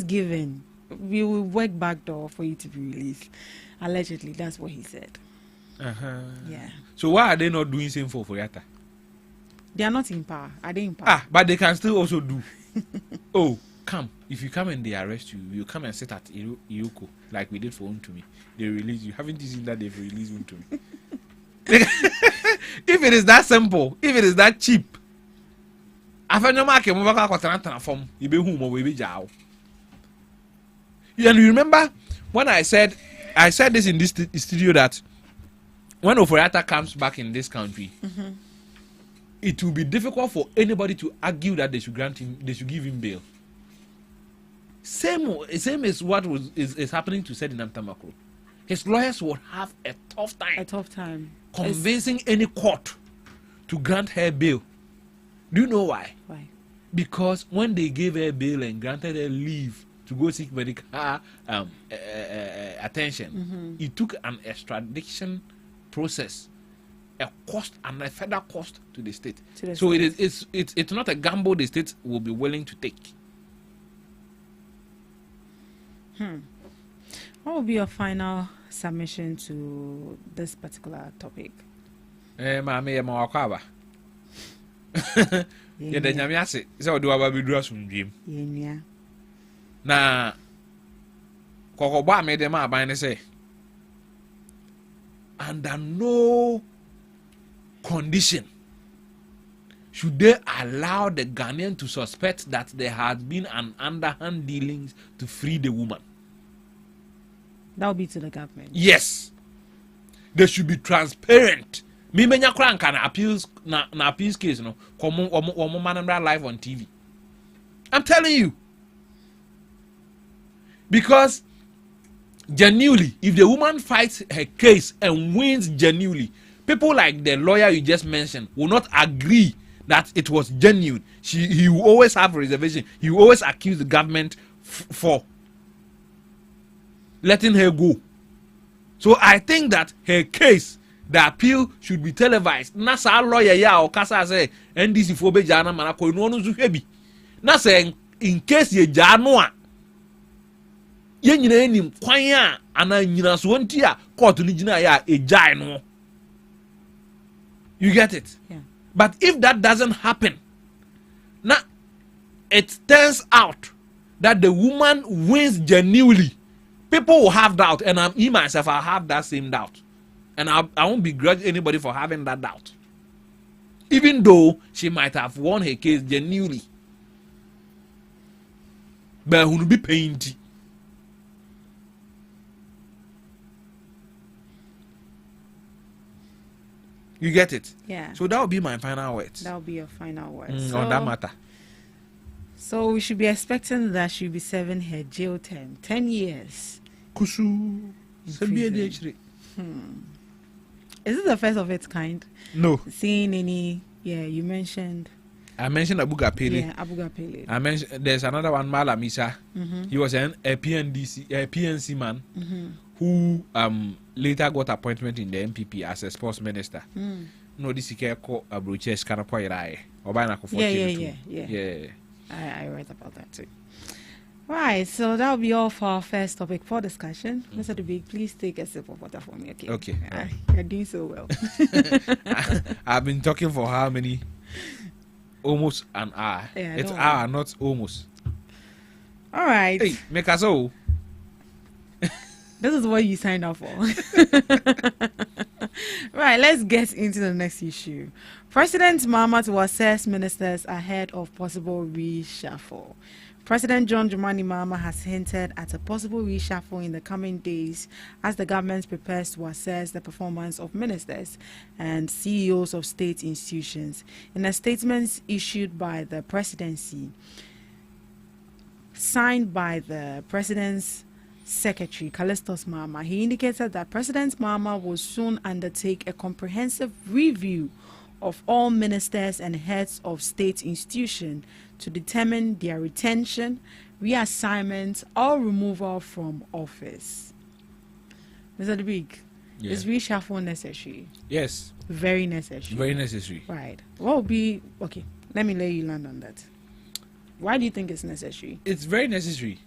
give in. We will work backdoor for you to be released. Allegedly, that's what he said. Yeah. So why are they not doing same for Foriata? They are not in power. Are they in power? But they can still also do. Oh, come. If you come and they arrest you, you come and sit at Iroko, like we did for Untumi. They release you. Haven't you seen that they've released Untumi? If it is that simple, if it is that cheap, and you remember when I said this in this studio that when Oforiatta comes back in this country, it will be difficult for anybody to argue that they should give him bail. Same as what is happening to Sedinam Tamakro. His lawyers will have a tough time convincing any court to grant her bail. Do you know why? Why? Because when they gave her bail and granted her leave to go seek medical attention, it took an extradition process, a cost and a further cost to the state. So it's not a gamble the state will be willing to take. What will be your final submission to this particular topic? Na kokoba me dem aban say under no condition should they allow the Ghanaian to suspect that there has been an underhand dealings to free the woman. That will be to the government. Yes, they should be transparent. Me menya kranka na appeals case no komo manambra live on TV. I'm telling you. Because genuinely, if the woman fights her case and wins genuinely, people like the lawyer you just mentioned will not agree that it was genuine. He will always have a reservation. He will always accuse the government for letting her go. So I think that her case, the appeal should be televised. Nasa lawyer ya or kasa say NDC fobe jana manako no no zuhebi. Na say in case ye janoa ye nyina enim kwan a ana nyina so nti a court ni gina ya ejai no. You get it? Yeah. But if that doesn't happen, now it turns out that the woman wins genuinely, people will have doubt, and me myself, I have that same doubt, and I won't begrudge anybody for having that doubt, even though she might have won her case genuinely. But who will be paying? You get it? Yeah. So that will be my final words. That will be your final words. On that matter. So we should be expecting that she'll be serving her jail term, 10 years. Kusu. Is this the first of its kind? No. Seeing any? Yeah, you mentioned. I mentioned Abuga Pele. Yeah, Abuga Pele. I mentioned there's another one, Malamisa. He was a PNC man who later got appointment in the MPP as a sports minister. No, this is called Abroches Kanapoirai. Yeah. I read about that too. Right, so that will be all for our first topic for discussion. Mr. Dubig, please take a sip of water for me, okay? Okay. You're doing so well. I've been talking for how many? Almost an hour. Yeah, it's hour, not almost. All right. Hey, make us all. This is what you signed up for. Right, let's get into the next issue. President Mahama to assess ministers ahead of possible reshuffle. President John Dramani Mahama has hinted at a possible reshuffle in the coming days as the government prepares to assess the performance of ministers and CEOs of state institutions. In a statement issued by the presidency, signed by the president's Secretary Callistus Mahama, he indicated that President Mahama will soon undertake a comprehensive review of all ministers and heads of state institutions to determine their retention, reassignment, or removal from office. Mr. Dubig, is reshuffle necessary? Yes, Very necessary. Very necessary. Right. What would be okay? Let me let you land on that. Why do you think it's necessary? It's very necessary.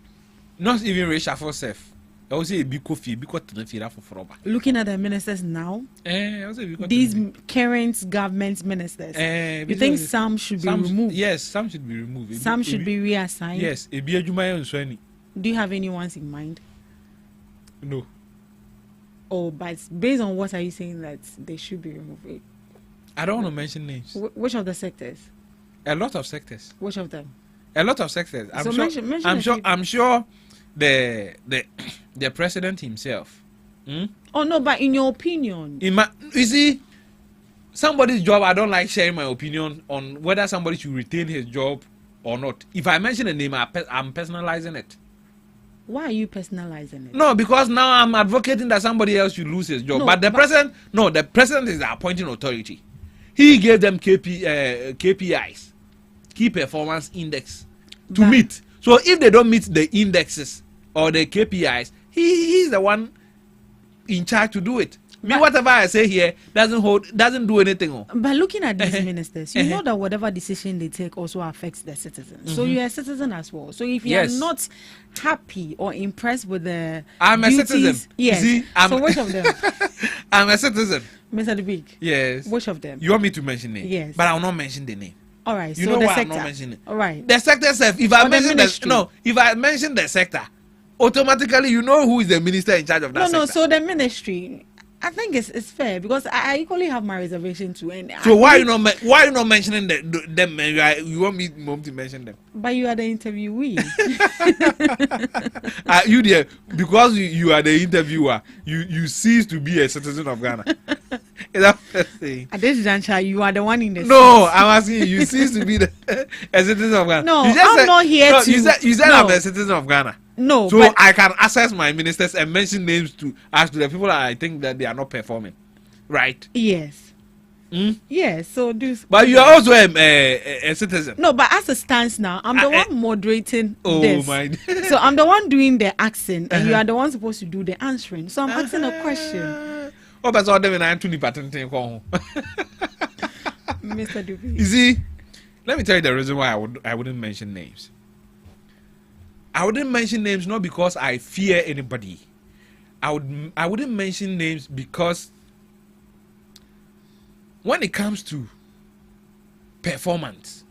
Not even reshuffle self. I would say a big coffee, because looking at the ministers now, these current government ministers, you think some should be removed? Yes, some should be removed. Some should be reassigned. Yes, do you have anyone in mind? No. Oh, but based on what are you saying that they should be removed? I don't want to mention names. Which of the sectors? A lot of sectors. Which of them? A lot of sectors. I'm sure the president himself. Oh no, but in your opinion, you see, somebody's job, I don't like sharing my opinion on whether somebody should retain his job or not. If I mention a name, I'm personalizing it. Why are you personalizing it? No, because now I'm advocating that somebody else should lose his job. No, but the president is the appointing authority. He gave them KPIs, key performance index, to meet. So if they don't meet the indexes or the KPIs, he's the one in charge to do it. Whatever I say here doesn't do anything. But looking at these ministers, you know that whatever decision they take also affects the citizens. So you're a citizen as well. So if you're not happy or impressed with the I'm duties, a citizen. Yes. See, so which of them? I'm a citizen. Mr. Debig. Yes. Which of them? You want me to mention it? Yes. But I will not mention the name. All right. You so know the why sector. I'm not mentioning it? All right. The sector itself. If I mention the sector, automatically you know who is the minister in charge of that sector. No. So the ministry, I think it's fair because I equally have my reservation too. And so why you not mentioning them? You want me to mention them? But you are the interviewee. You there because you are the interviewer. You cease to be a citizen of Ghana. Is that what I'm saying? At this juncture, you are the one in the. No, I'm asking you. You cease to be a citizen of Ghana. No, I'm not here to. You said I'm a citizen of Ghana. No, so but I can access my ministers and mention names to the people that I think that they are not performing, right? Yes. Yes. So do. But you are also a citizen. No, but as it stands now, I'm the one moderating this. Oh my! So I'm the one doing the asking, and you are the one supposed to do the answering. So I'm asking a question. Oh, but all them in Anthony Patton thing. Mr. Duby. You see, let me tell you the reason why I wouldn't mention names. I wouldn't mention names not because I fear anybody. I wouldn't mention names because when it comes to performance,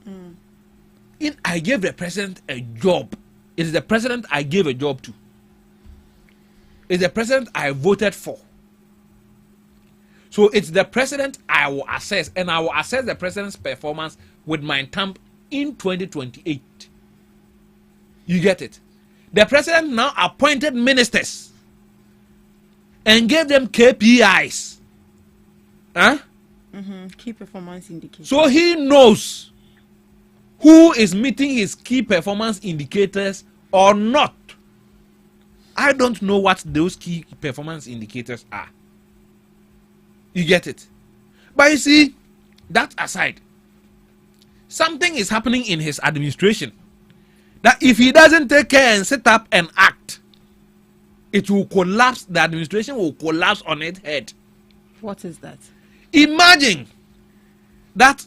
if I gave the president a job, it is the president I gave a job to. It's the president I voted for. So it's the president I will assess, and I will assess the president's performance with my thumb in 2028. You get it? The president now appointed ministers and gave them KPIs. Key performance indicators. So he knows who is meeting his key performance indicators or not. I don't know what those key performance indicators are. You get it? But you see, that aside, something is happening in his administration that if he doesn't take care and sit up and act, it will collapse. The administration will collapse on its head. What is that? Imagine that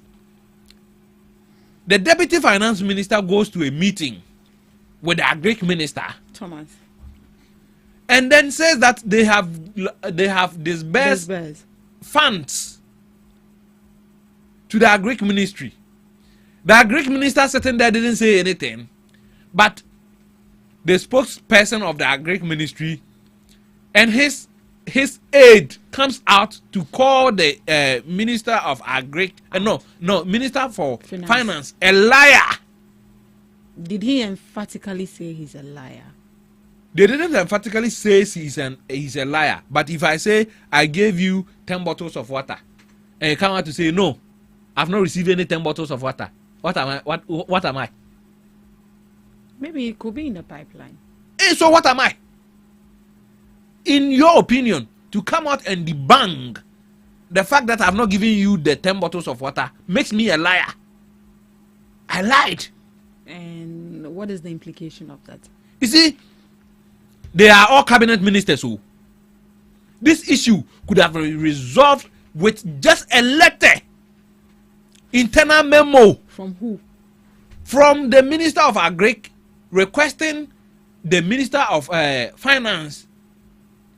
the deputy finance minister goes to a meeting with the agric minister, Thomas, and then says that they have disbursed funds to the agric ministry. The agric minister sitting there didn't say anything, but the spokesperson of the agric ministry and his aide comes out to call the minister of agric minister for finance a liar. Did he emphatically say he's a liar? They didn't emphatically say he's a liar. But if I say I gave you 10 bottles of water and you come out to say no, I've not received any 10 bottles of water, what am I? What am I? Maybe it could be in the pipeline. So what am I? In your opinion, to come out and debunk the fact that I've not given you the 10 bottles of water makes me a liar. I lied. And what is the implication of that? You see, they are all cabinet ministers who this issue could have been resolved with just a letter, internal memo. From who? From the Minister of Agric, requesting the Minister of Finance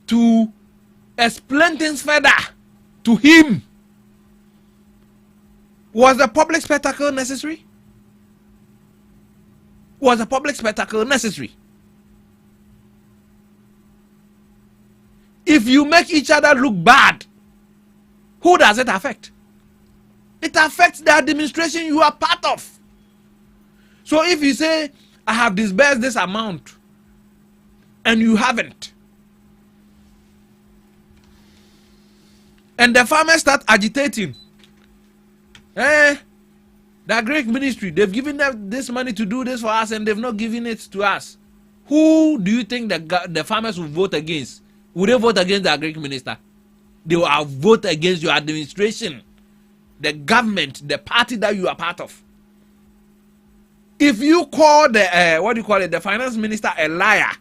to explain things further to him. Was the public spectacle necessary? Was the public spectacle necessary? If you make each other look bad, who does it affect? It affects the administration you are part of. So if you say, I have disbursed this amount, and you haven't, and the farmers start agitating, the Greek ministry, they've given them this money to do this for us and they've not given it to us. Who do you think the farmers will vote against? Would they vote against the Greek minister? They will vote against your administration, the government, the party that you are part of. If you call the the finance minister a liar,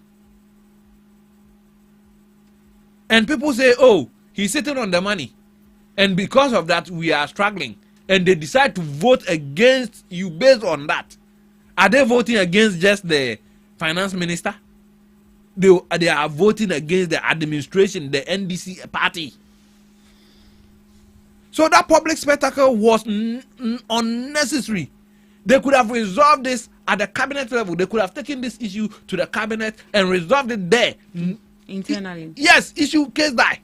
and people say, oh, he's sitting on the money, and because of that we are struggling, and they decide to vote against you based on that, are they voting against just the finance minister? They are voting against the administration, the NDC party. So that public spectacle was unnecessary. They could have resolved this at the cabinet level. They could have taken this issue to the cabinet and resolved it there. Internally. Yes, issue case die.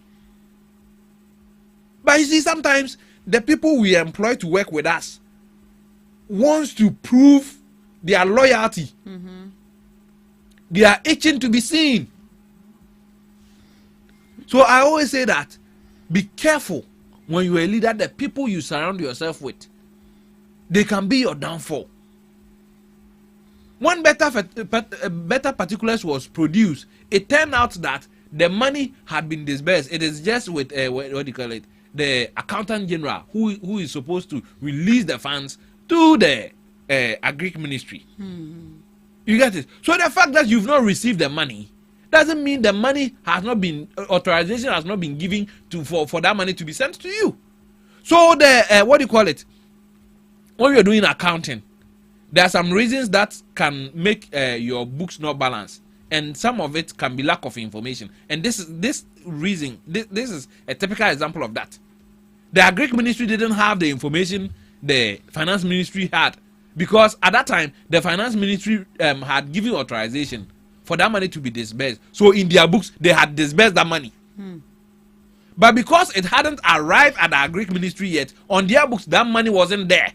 But you see, sometimes the people we employ to work with us wants to prove their loyalty. Mm-hmm. They are itching to be seen. So I always say that be careful when you are a leader. The people you surround yourself with, they can be your downfall. When better particulars was produced, it turned out that the money had been disbursed. It is just with what do you call it? The accountant general who is supposed to release the funds to the Agric ministry. You get it? So the fact that you've not received the money doesn't mean the money has not been, authorization has not been given for that money to be sent to you. So the what do you call it? When you're doing accounting, there are some reasons that can make your books not balanced, and some of it can be lack of information. And this is a typical example of that. The Agric ministry didn't have the information the finance ministry had, because at that time the finance ministry had given authorization for that money to be disbursed. So in their books they had disbursed that money. But because it hadn't arrived at the Agric ministry yet, on their books that money wasn't there.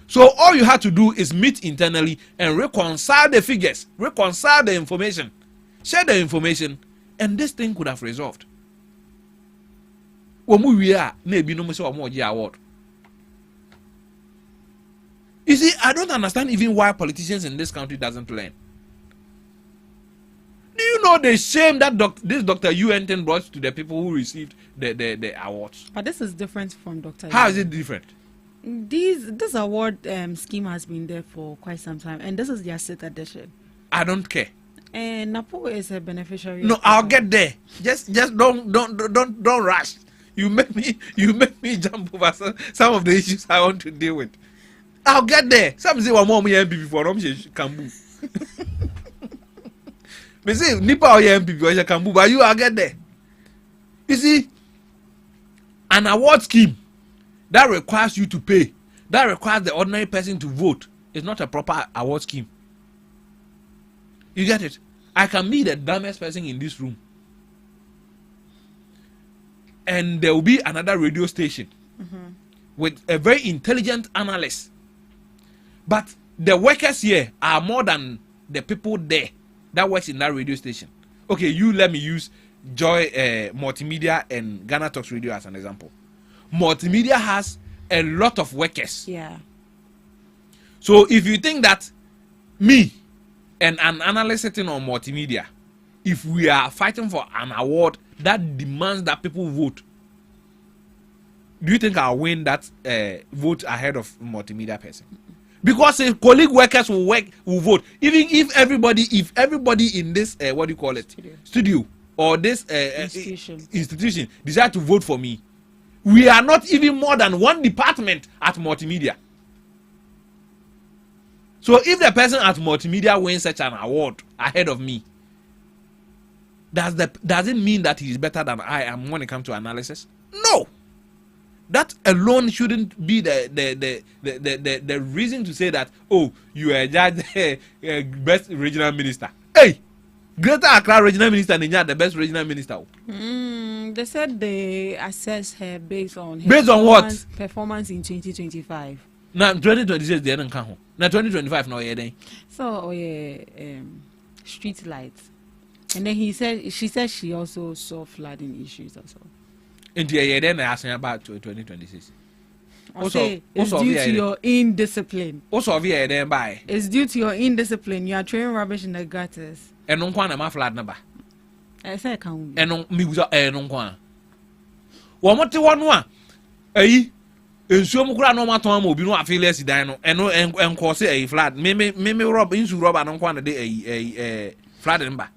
So all you had to do is meet internally and reconcile the figures, reconcile the information, share the information, and this thing could have resolved. You see, I don't understand even why politicians in this country doesn't learn. Do you know the shame that this Dr. Uenten brought to the people who received the awards? But this is different from Dr. How is it different? This award scheme has been there for quite some time, and this is their 6th edition. I don't care. And Napo is a beneficiary. No, I'll get there. Just don't rush. You make me jump over some of the issues I want to deal with. I'll get there. Some say one more MPP for them Kambu. Me say Nipa or MPP or Kambu, but I'll get there. You see, an award scheme that requires you to pay, that requires the ordinary person to vote, is not a proper award scheme. You get it? I can be the dumbest person in this room, and there will be another radio station with a very intelligent analyst. But the workers here are more than the people there that works in that radio station. Okay, you let me use Joy Multimedia and GhanaTalks Radio as an example. Multimedia has a lot of workers. Yeah. So if you think that me and an analyst sitting on Multimedia, if we are fighting for an award that demands that people vote, do you think I'll win that vote ahead of Multimedia person? Because colleague workers will vote. Even if everybody in this what do you call it, studio or this institution decide to vote for me, We are not even more than one department at multimedia. So if the person at multimedia wins such an award ahead of me, does it mean that he is better than I am when it comes to analysis? No. That alone shouldn't be the reason to say that, oh, you are judge best regional minister. Hey, Greater Accra regional minister, the best regional minister. They said they assess her based on what? Performance in 2025. Now 2026 they don't come. Now 2025 no yeah. So street lights. And then she said she also saw flooding issues also. And yeah, then I asked about 2026. Also, it's due to your indiscipline. Also, then by. It's due to your indiscipline. You are throwing rubbish in the gutters. And no one am flat number. I say I can't. And no me was no one. What one? Eh? Nsuo mu kura no maton ma obi no afeelesi dan no eno enko se a flat me rob insu rob anon kwa na de flat number.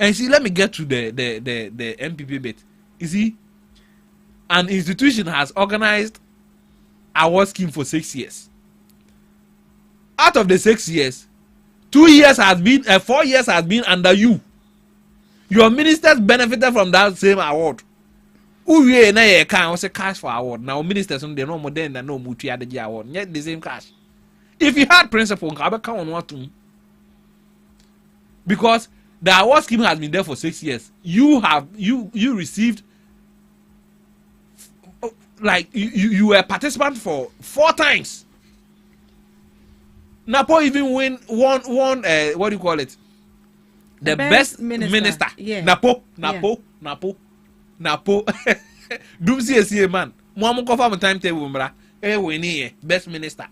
And see, let me get to the MPP bit. You see, an institution has organized award scheme for 6 years. Out of the 6 years, 4 years has been under you. Your ministers benefited from that same award. Who you na ye can also cash for award. Now ministers they no more than no mutu the award. Yet the same cash. If you had principle, come on what to. Because the award scheme has been there for 6 years. You received like you were a participant for 4 times. Napo even won what do you call it? The best minister. Yeah. Napo. Doom see man. Mo confirm timetable mbra. We best minister.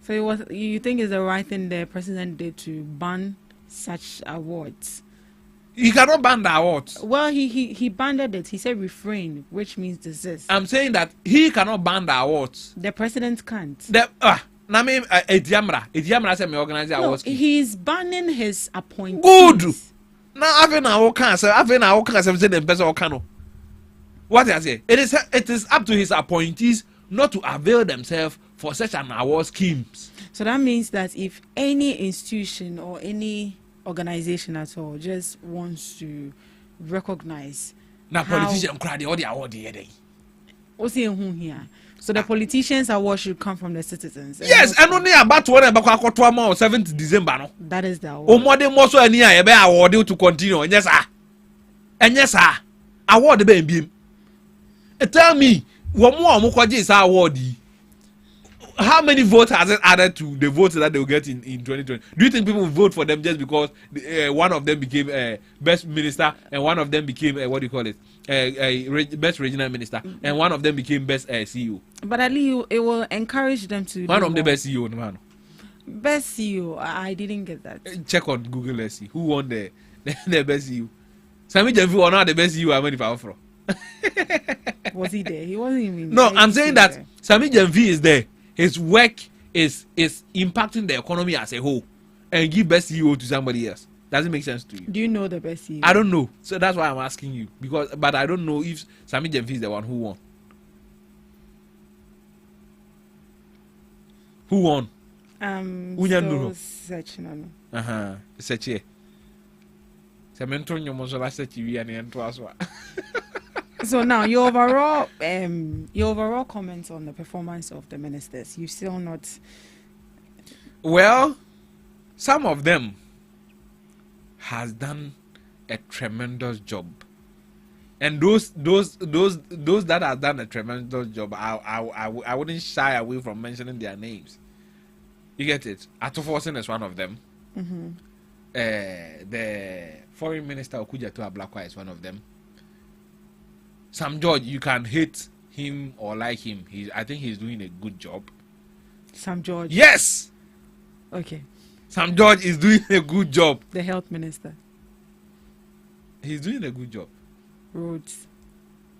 So you think it's the right thing the president did to ban such awards? He cannot ban the awards. Well, he banned it. He said refrain, which means desist. I'm saying that he cannot ban the awards. The president can't. Ediamra said me organize the awards. He's banning his appointees. Good. Now having our cancer, the person cano. What I say? It is up to his appointees not to avail themselves for such an award schemes. So that means that if any institution or any organization at all just wants to recognize now politicians cry the award here. So the politicians' award should come from the citizens. Yes, and only about 7th December. No? That is the award. More than most any award to continue. And yes, sir. And yes, sir. Award the baby. Tell me, what more is award? How many votes has it added to the votes that they will get in 2020? Do you think people will vote for them just because one of them became best minister and one of them became what do you call it? Best regional minister and one of them became best CEO? But at least it will encourage them to. One of the best CEO, man. Best CEO, I didn't get that. Check on Google. Let's see who won the best CEO. Sammy Jemfi was not the best CEO. I mean, if I offer. Was he there? He wasn't even. No, I'm saying that Sammy Jemfi is there. His work is impacting the economy as a whole, and give best CEO to somebody else. Does it make sense to you? Do you know the best CEO? I don't know, so that's why I'm asking you but I don't know if Sammy Jemfi is the one who won. Who won? Still searching. Search here. Samento nyomozola search we and ento aswa. So now your overall comments on the performance of the ministers, you still not. Well, some of them has done a tremendous job, and those that have done a tremendous job, I wouldn't shy away from mentioning their names. You get it? Atoforsen is one of them. Mm-hmm. The foreign minister Okujato Ablakwa is one of them. Sam George, you can hate him or like him. I think he's doing a good job. Sam George? Yes! Okay. Sam George is doing a good job. The health minister? He's doing a good job. Roads?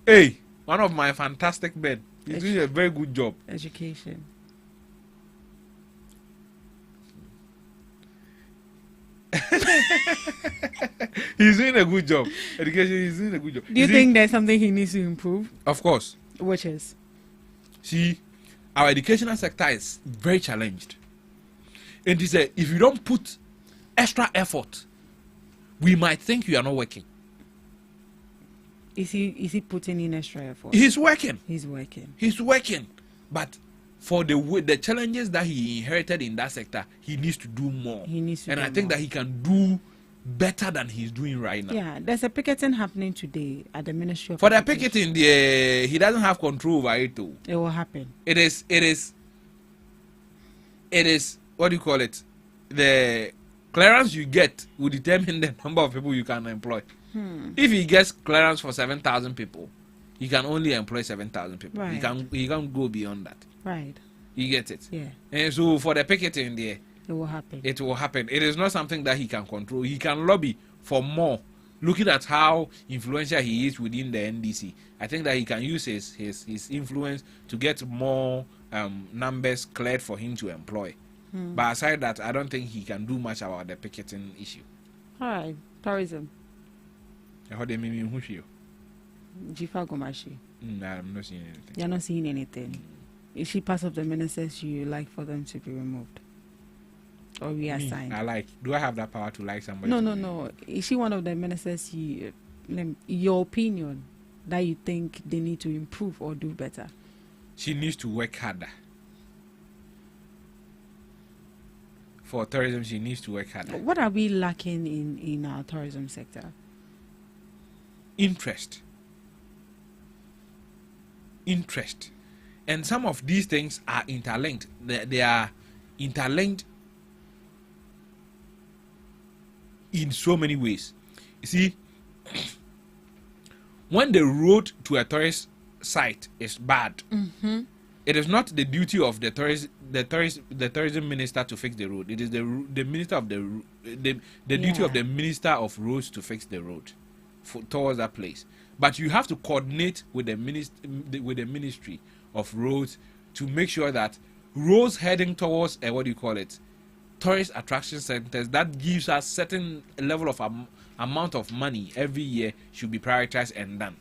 Hey, one of my fantastic men. He's doing a very good job. Education? He's doing a good job. Education, he's doing a good job. Do you think there's something he needs to improve? Of course. Which is? See, our educational sector is very challenged. And it's if you don't put extra effort, we might think you are not working. Is he putting in extra effort? He's working. He's working. He's working. But for the challenges that he inherited in that sector, he needs to do more. He needs to and do I think more. that he can do better than he's doing right now. Yeah, there's a picketing happening today at the Ministry of For the Education. picketing, he doesn't have control over it too. It will happen. It is what do you call it? The clearance you get will determine the number of people you can employ. If he gets clearance for 7,000 people, he can only employ 7,000 people. Right. He can't go beyond that. Right. You get it? Yeah. And so for the picketing there, it will happen. It will happen. It is not something that he can control. He can lobby for more. Looking at how influential he is within the NDC, I think that he can use his influence to get more numbers cleared for him to employ. But aside that, I don't think he can do much about the picketing issue. All right. Tourism. How they mean who you? Jifa Gomashi. I'm not seeing anything. You're not seeing anything. Is she part of the ministers you like for them to be removed? Or reassigned? I like. Do I have that power to like somebody? No. Is she one of the ministers your opinion that you think they need to improve or do better? She needs to work harder. For tourism, she needs to work harder. What are we lacking in our tourism sector? Interest. And some of these things are interlinked. They are interlinked in so many ways. You see, when the road to a tourist site is bad, it is not the duty of the tourism minister to fix the road. It is the minister of the duty of the minister of roads to fix the road towards that place. But you have to coordinate with the ministry of roads to make sure that roads heading towards tourist attraction centers that gives us certain level of amount of money every year should be prioritized and done.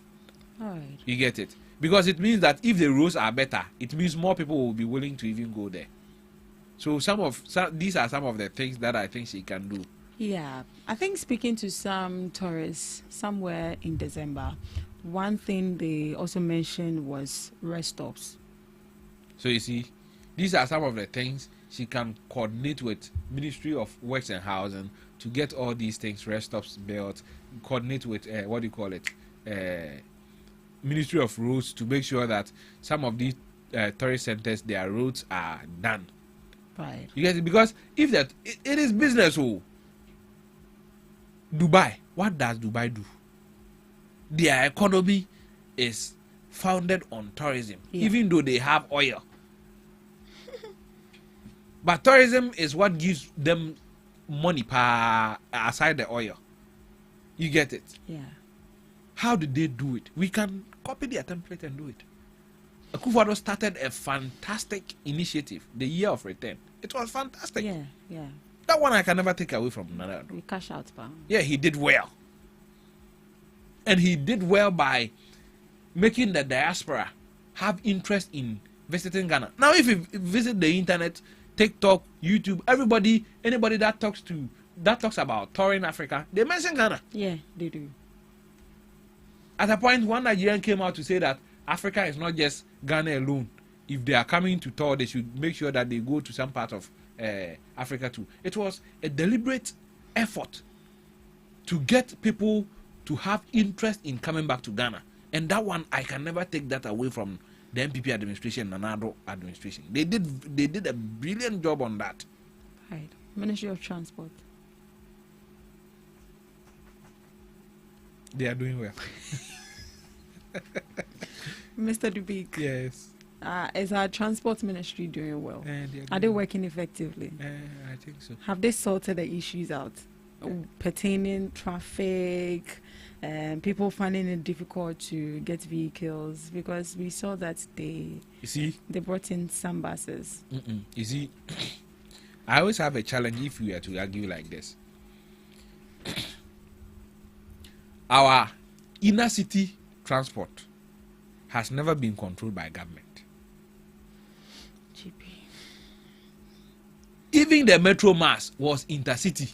All right. You get it? Because it means that if the roads are better, it means more people will be willing to even go there. So these are some of the things that I think she can do. Yeah, I think speaking to some tourists somewhere in December, one thing they also mentioned was rest stops. So you see, these are some of the things she can coordinate with Ministry of Works and Housing to get all these things, rest stops built, coordinate with Ministry of Roads to make sure that some of these tourist centers, their roads are done. Right. You get it? Because if that it is business. Dubai, what does Dubai do? Their economy is founded on tourism, even though they have oil. But tourism is what gives them money aside the oil. You get it? Yeah. How did they do it? We can copy their template and do it. Akufo-Addo started a fantastic initiative, the Year of Return. It was fantastic. Yeah. That one I can never take away from Nana. We cash out, pa. Yeah, he did well. And he did well by making the diaspora have interest in visiting Ghana. Now, if you visit the internet, TikTok, YouTube, anybody that talks about touring Africa, they mention Ghana. Yeah, they do. At a point, one Nigerian came out to say that Africa is not just Ghana alone. If they are coming to tour, they should make sure that they go to some part of Africa too. It was a deliberate effort to get people to have interest in coming back to Ghana. And that one, I can never take that away from the MPP administration and Nana administration. They did a brilliant job on that. Right. Ministry of Transport. They are doing well. Mr. Dubik. Yes. Is our transport ministry doing well? Are they working effectively? I think so. Have they sorted the issues out pertaining traffic and people finding it difficult to get vehicles? Because we saw that they brought in some buses. You see, I always have a challenge if we are to argue like this. Our inner city transport has never been controlled by government. GP. Even the Metro Mass was intercity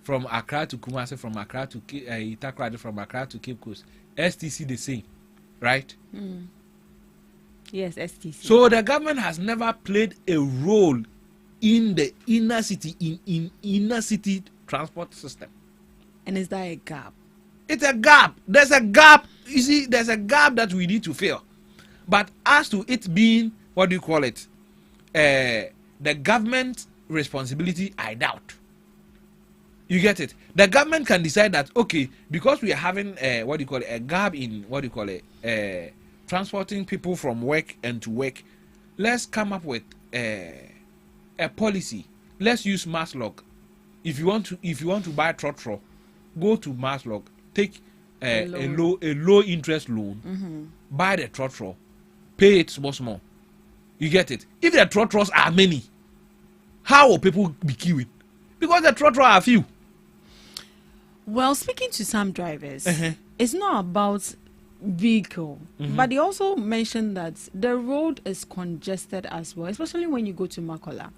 from Accra to Kumasi, from Accra to Itakradi, from Accra to Cape Coast. STC the same, right? Yes, STC. So the government has never played a role in the inner city, in inner city transport system. And is that a gap? It's a gap. There's a gap. You see, there's a gap that we need to fill. But as to it being, what do you call it? The government responsibility, I doubt. You get it? The government can decide that, okay, because we are having a gap in transporting people from work and to work, let's come up with a policy. Let's use Maslog. If you want to buy trotro, go to Maslog, take a low interest loan, buy the trotro, pay it small. You get it? If the trotros are many, how will people be queuing? Because the trotro are few. Well, speaking to some drivers, it's not about vehicle, but they also mentioned that the road is congested as well, especially when you go to Makola.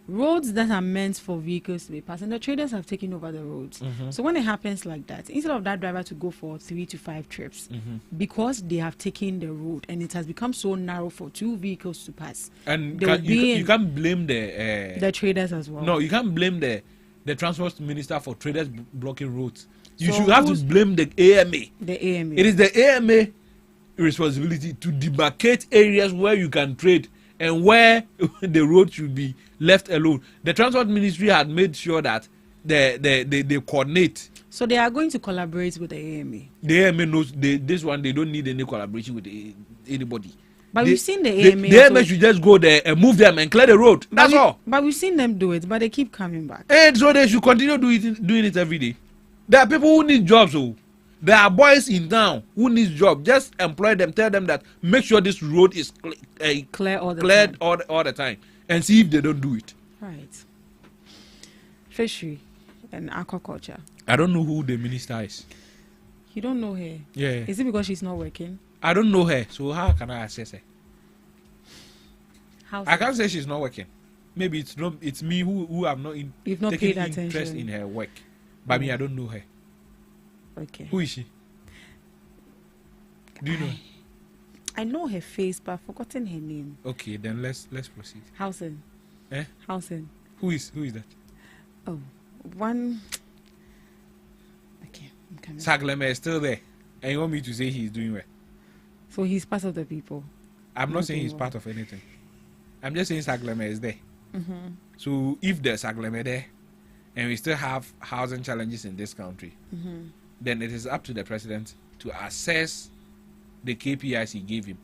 Roads that are meant for vehicles to be passed, and the traders have taken over the roads. So when it happens like that, instead of that driver to go for 3 to 5 trips, because they have taken the road and it has become so narrow for 2 vehicles to pass, and you can't blame the traders as well. No, you can't blame the transport minister for traders blocking roads. You should have to blame the AMA. The AMA. It is the AMA responsibility to demarcate areas where you can trade and where the road should be left alone. The transport ministry had made sure that they coordinate. So they are going to collaborate with the AMA. The AMA knows this one. They don't need any collaboration with anybody. But we've seen the AMA. The AMA should just go there and move them and clear the road. That's all. But we've seen them do it, but they keep coming back. And so they should continue doing it every day. There are people who need jobs. So there are boys in town who need jobs. Just employ them. Tell them that make sure this road is cleared all the time, and see if they don't do it. Right. Fishery and aquaculture. I don't know who the minister is. You don't know her? Yeah. Is it because she's not working? I don't know her, so how can I assess her? How I can't say she's not working. Maybe it's me who have not taken interest in her work. But me, I don't know her. Okay. Who is she? Do you know? I know her face, but I've forgotten her name. Okay, then let's proceed. Housen. Housen. Who is that? Oh, one. Okay, I'm coming. Sagleme is still there, and you want me to say he's doing well? So he's part of the people. I'm not saying he's part of anything. I'm just saying Sagleme is there. So if there's Sagleme there, and we still have housing challenges in this country, then it is up to the president to assess the KPIs he gave him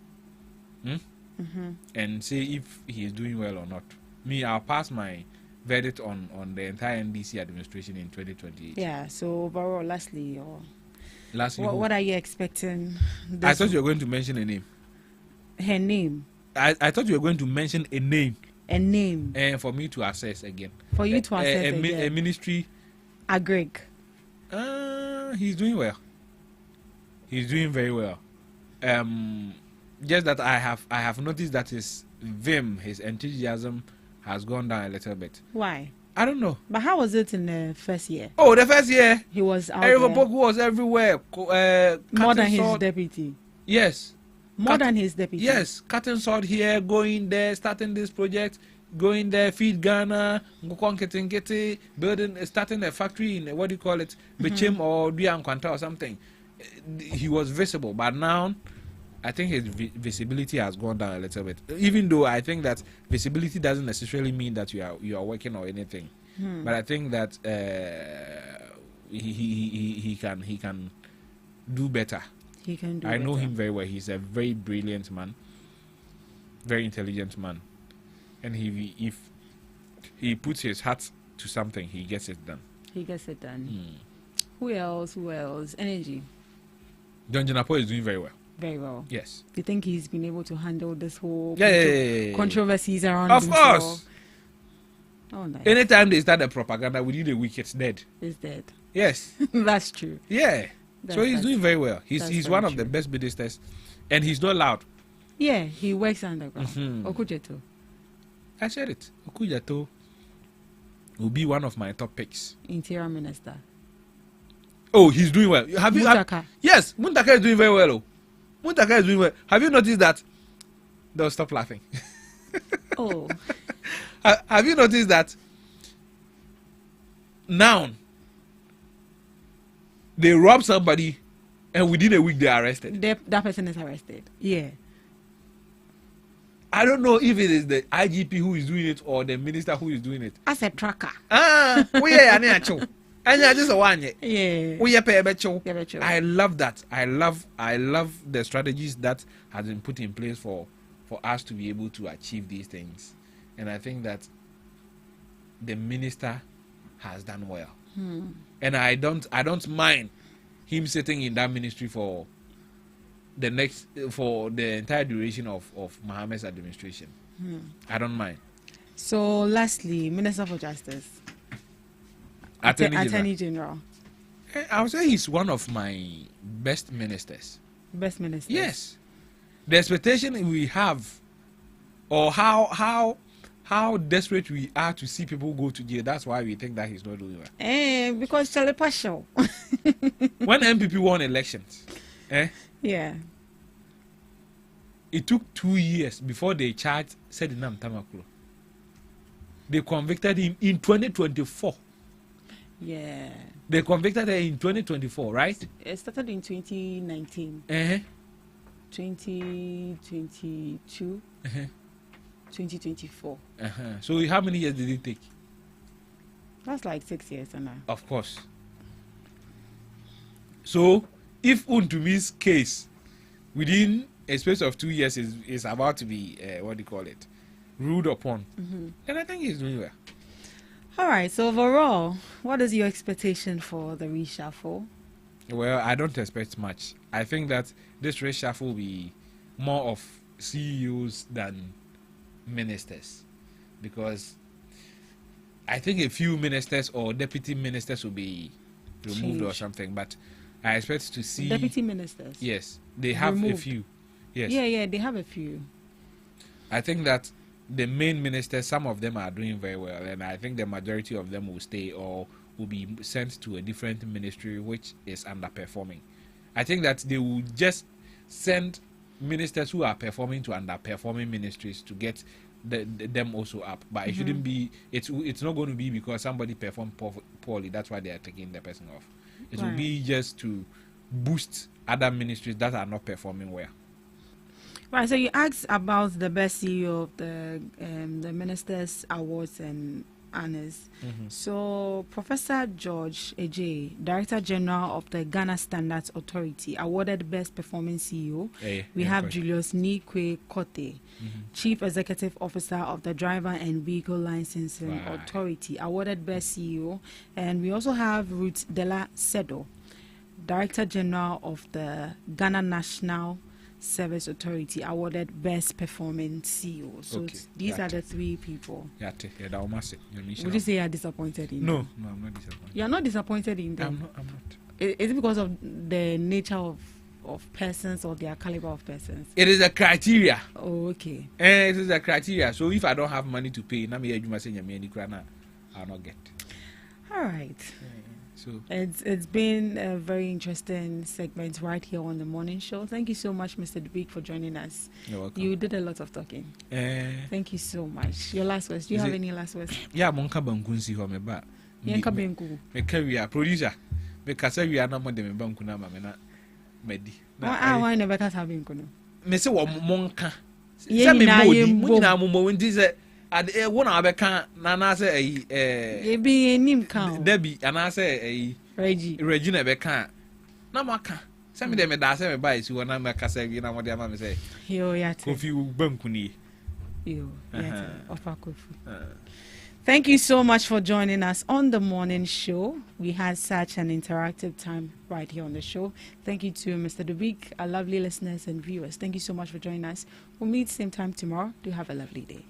and say if he is doing well or not. Me, I'll pass my verdict on the entire NDC administration in 2028. Yeah, so overall, lastly, what are you expecting? I thought you were going to mention a name. Her name? I thought you were going to mention a name. A name? And for me to assess again. For you to assess again? A ministry. Agreg. He's doing well. He's doing very well. Just that I have noticed that his vim, his enthusiasm has gone down a little bit. Why? I don't know. But how was it in the first year? Oh, the first year he was out there. Boku was everywhere. More than his deputy. Yes. More than his deputy. Yes, cutting sword here, going there, starting this project, going there, feed Ghana, building, starting a factory in what do you call it, Bichim or Dianquanta or something. He was visible, but now I think his visibility has gone down a little bit. Even though I think that visibility doesn't necessarily mean that you are working or anything, but I think that he can do better. He can do I know better. him very well. He's a very brilliant man, very intelligent man, and if he puts his heart to something, he gets it done. He gets it done. Who else? Energy. John Janapo is doing very well. Very well. Yes. Do you think he's been able to handle this whole yeah. controversies around Of himself? course. Oh, nice. Anytime they start the propaganda, within a week it's dead. It's dead. Yes. That's true. Yeah. So he's doing very well. He's one of the best ministers and he's not loud. Yeah, he works underground. Okujeto. I said it. Okujeto will be one of my top picks. Interior Minister. Oh, he's doing well. Have you? Yes, Muntaka is doing very well. Oh. Muntaka is doing well. Have you noticed that? Don't stop laughing. Oh. Have you noticed that? Now, they rob somebody, and within a week they are arrested. That person is arrested. Yeah. I don't know if it is the IGP who is doing it or the minister who is doing it. As a tracker. We are an and I just one. Yeah. We are I love that. I love the strategies that has been put in place for us to be able to achieve these things, and I think that the minister has done well. And I don't mind him sitting in that ministry for the entire duration of Mohammed's administration. I don't mind. So lastly, Minister for Justice, Attorney General. I would say he's one of my best ministers. Best minister. Yes. The expectation we have, or how desperate we are to see people go to jail, that's why we think that he's not doing well. Because Charlie partial. When MPP won elections, yeah, it took 2 years before they charged Sedinam Tamaklo. They convicted him in 2024. Yeah. They convicted her in 2024, right? It started in 2019. 2022. 2024. So how many years did it take? That's like 6 years now. Of course. So if Untumi's case within a space of 2 years is about to be ruled upon, then I think he's doing well. All right. So overall, what is your expectation for the reshuffle? Well, I don't expect much. I think that this reshuffle will be more of CEOs than ministers, because I think a few ministers or deputy ministers will be removed or something, but I expect to see deputy ministers. Yes, they have removed. A few. Yes. Yeah, they have a few. I think that the main ministers, some of them are doing very well, and I think the majority of them will stay or will be sent to a different ministry which is underperforming. I think that they will just send ministers who are performing to underperforming ministries to get them also up, but it shouldn't be. It's not going to be because somebody performed poorly. That's why they are taking the person off. It will be just to boost other ministries that are not performing well. Right. So you asked about the best CEO of the Ministers Awards and honors. So Professor George Ejay, Director General of the Ghana Standards Authority, awarded Best Performing CEO. We have Julius Nikwe Kote, Chief Executive Officer of the Driver and Vehicle Licensing Authority, awarded Best CEO. And we also have Ruth Della Sedo, Director General of the Ghana National Service Authority, awarded Best Performing CEO. So these are the three people. Would you say you are disappointed in them? No, I'm not disappointed. You are not disappointed in them? I'm not. Is it because of the nature of persons or their caliber of persons? It is a criteria. Oh, okay. It is a criteria. So if I don't have money to pay, I'll not get. All right. So it's been a very interesting segment right here on the morning show. Thank you so much, Mr. Dubik, for joining us. You're welcome. You did a lot of talking. Thank you so much. Your last words. Do you have any last words? Yeah, Monka Bankunsi for me back. Yanka Benku. Me career producer. Me kasa we are not more than Banku na mama medi. Why never kasa Benku? Me say wa Monka. Say me modi. Muna mo wenti say ade won abeka na na say e bi enim kan Debbie ana say Regina beka na maka say me dem da say me buy si wona me kasa wi na mo de ama me say yo yate Kofi Banku ni yo yate ofa Kofi. Thank you so much for joining us on the morning show. We had such an interactive time right here on the show. Thank you to Mr. Dubik, our lovely listeners and viewers. Thank you so much for joining us. We'll meet same time tomorrow. Do have a lovely day.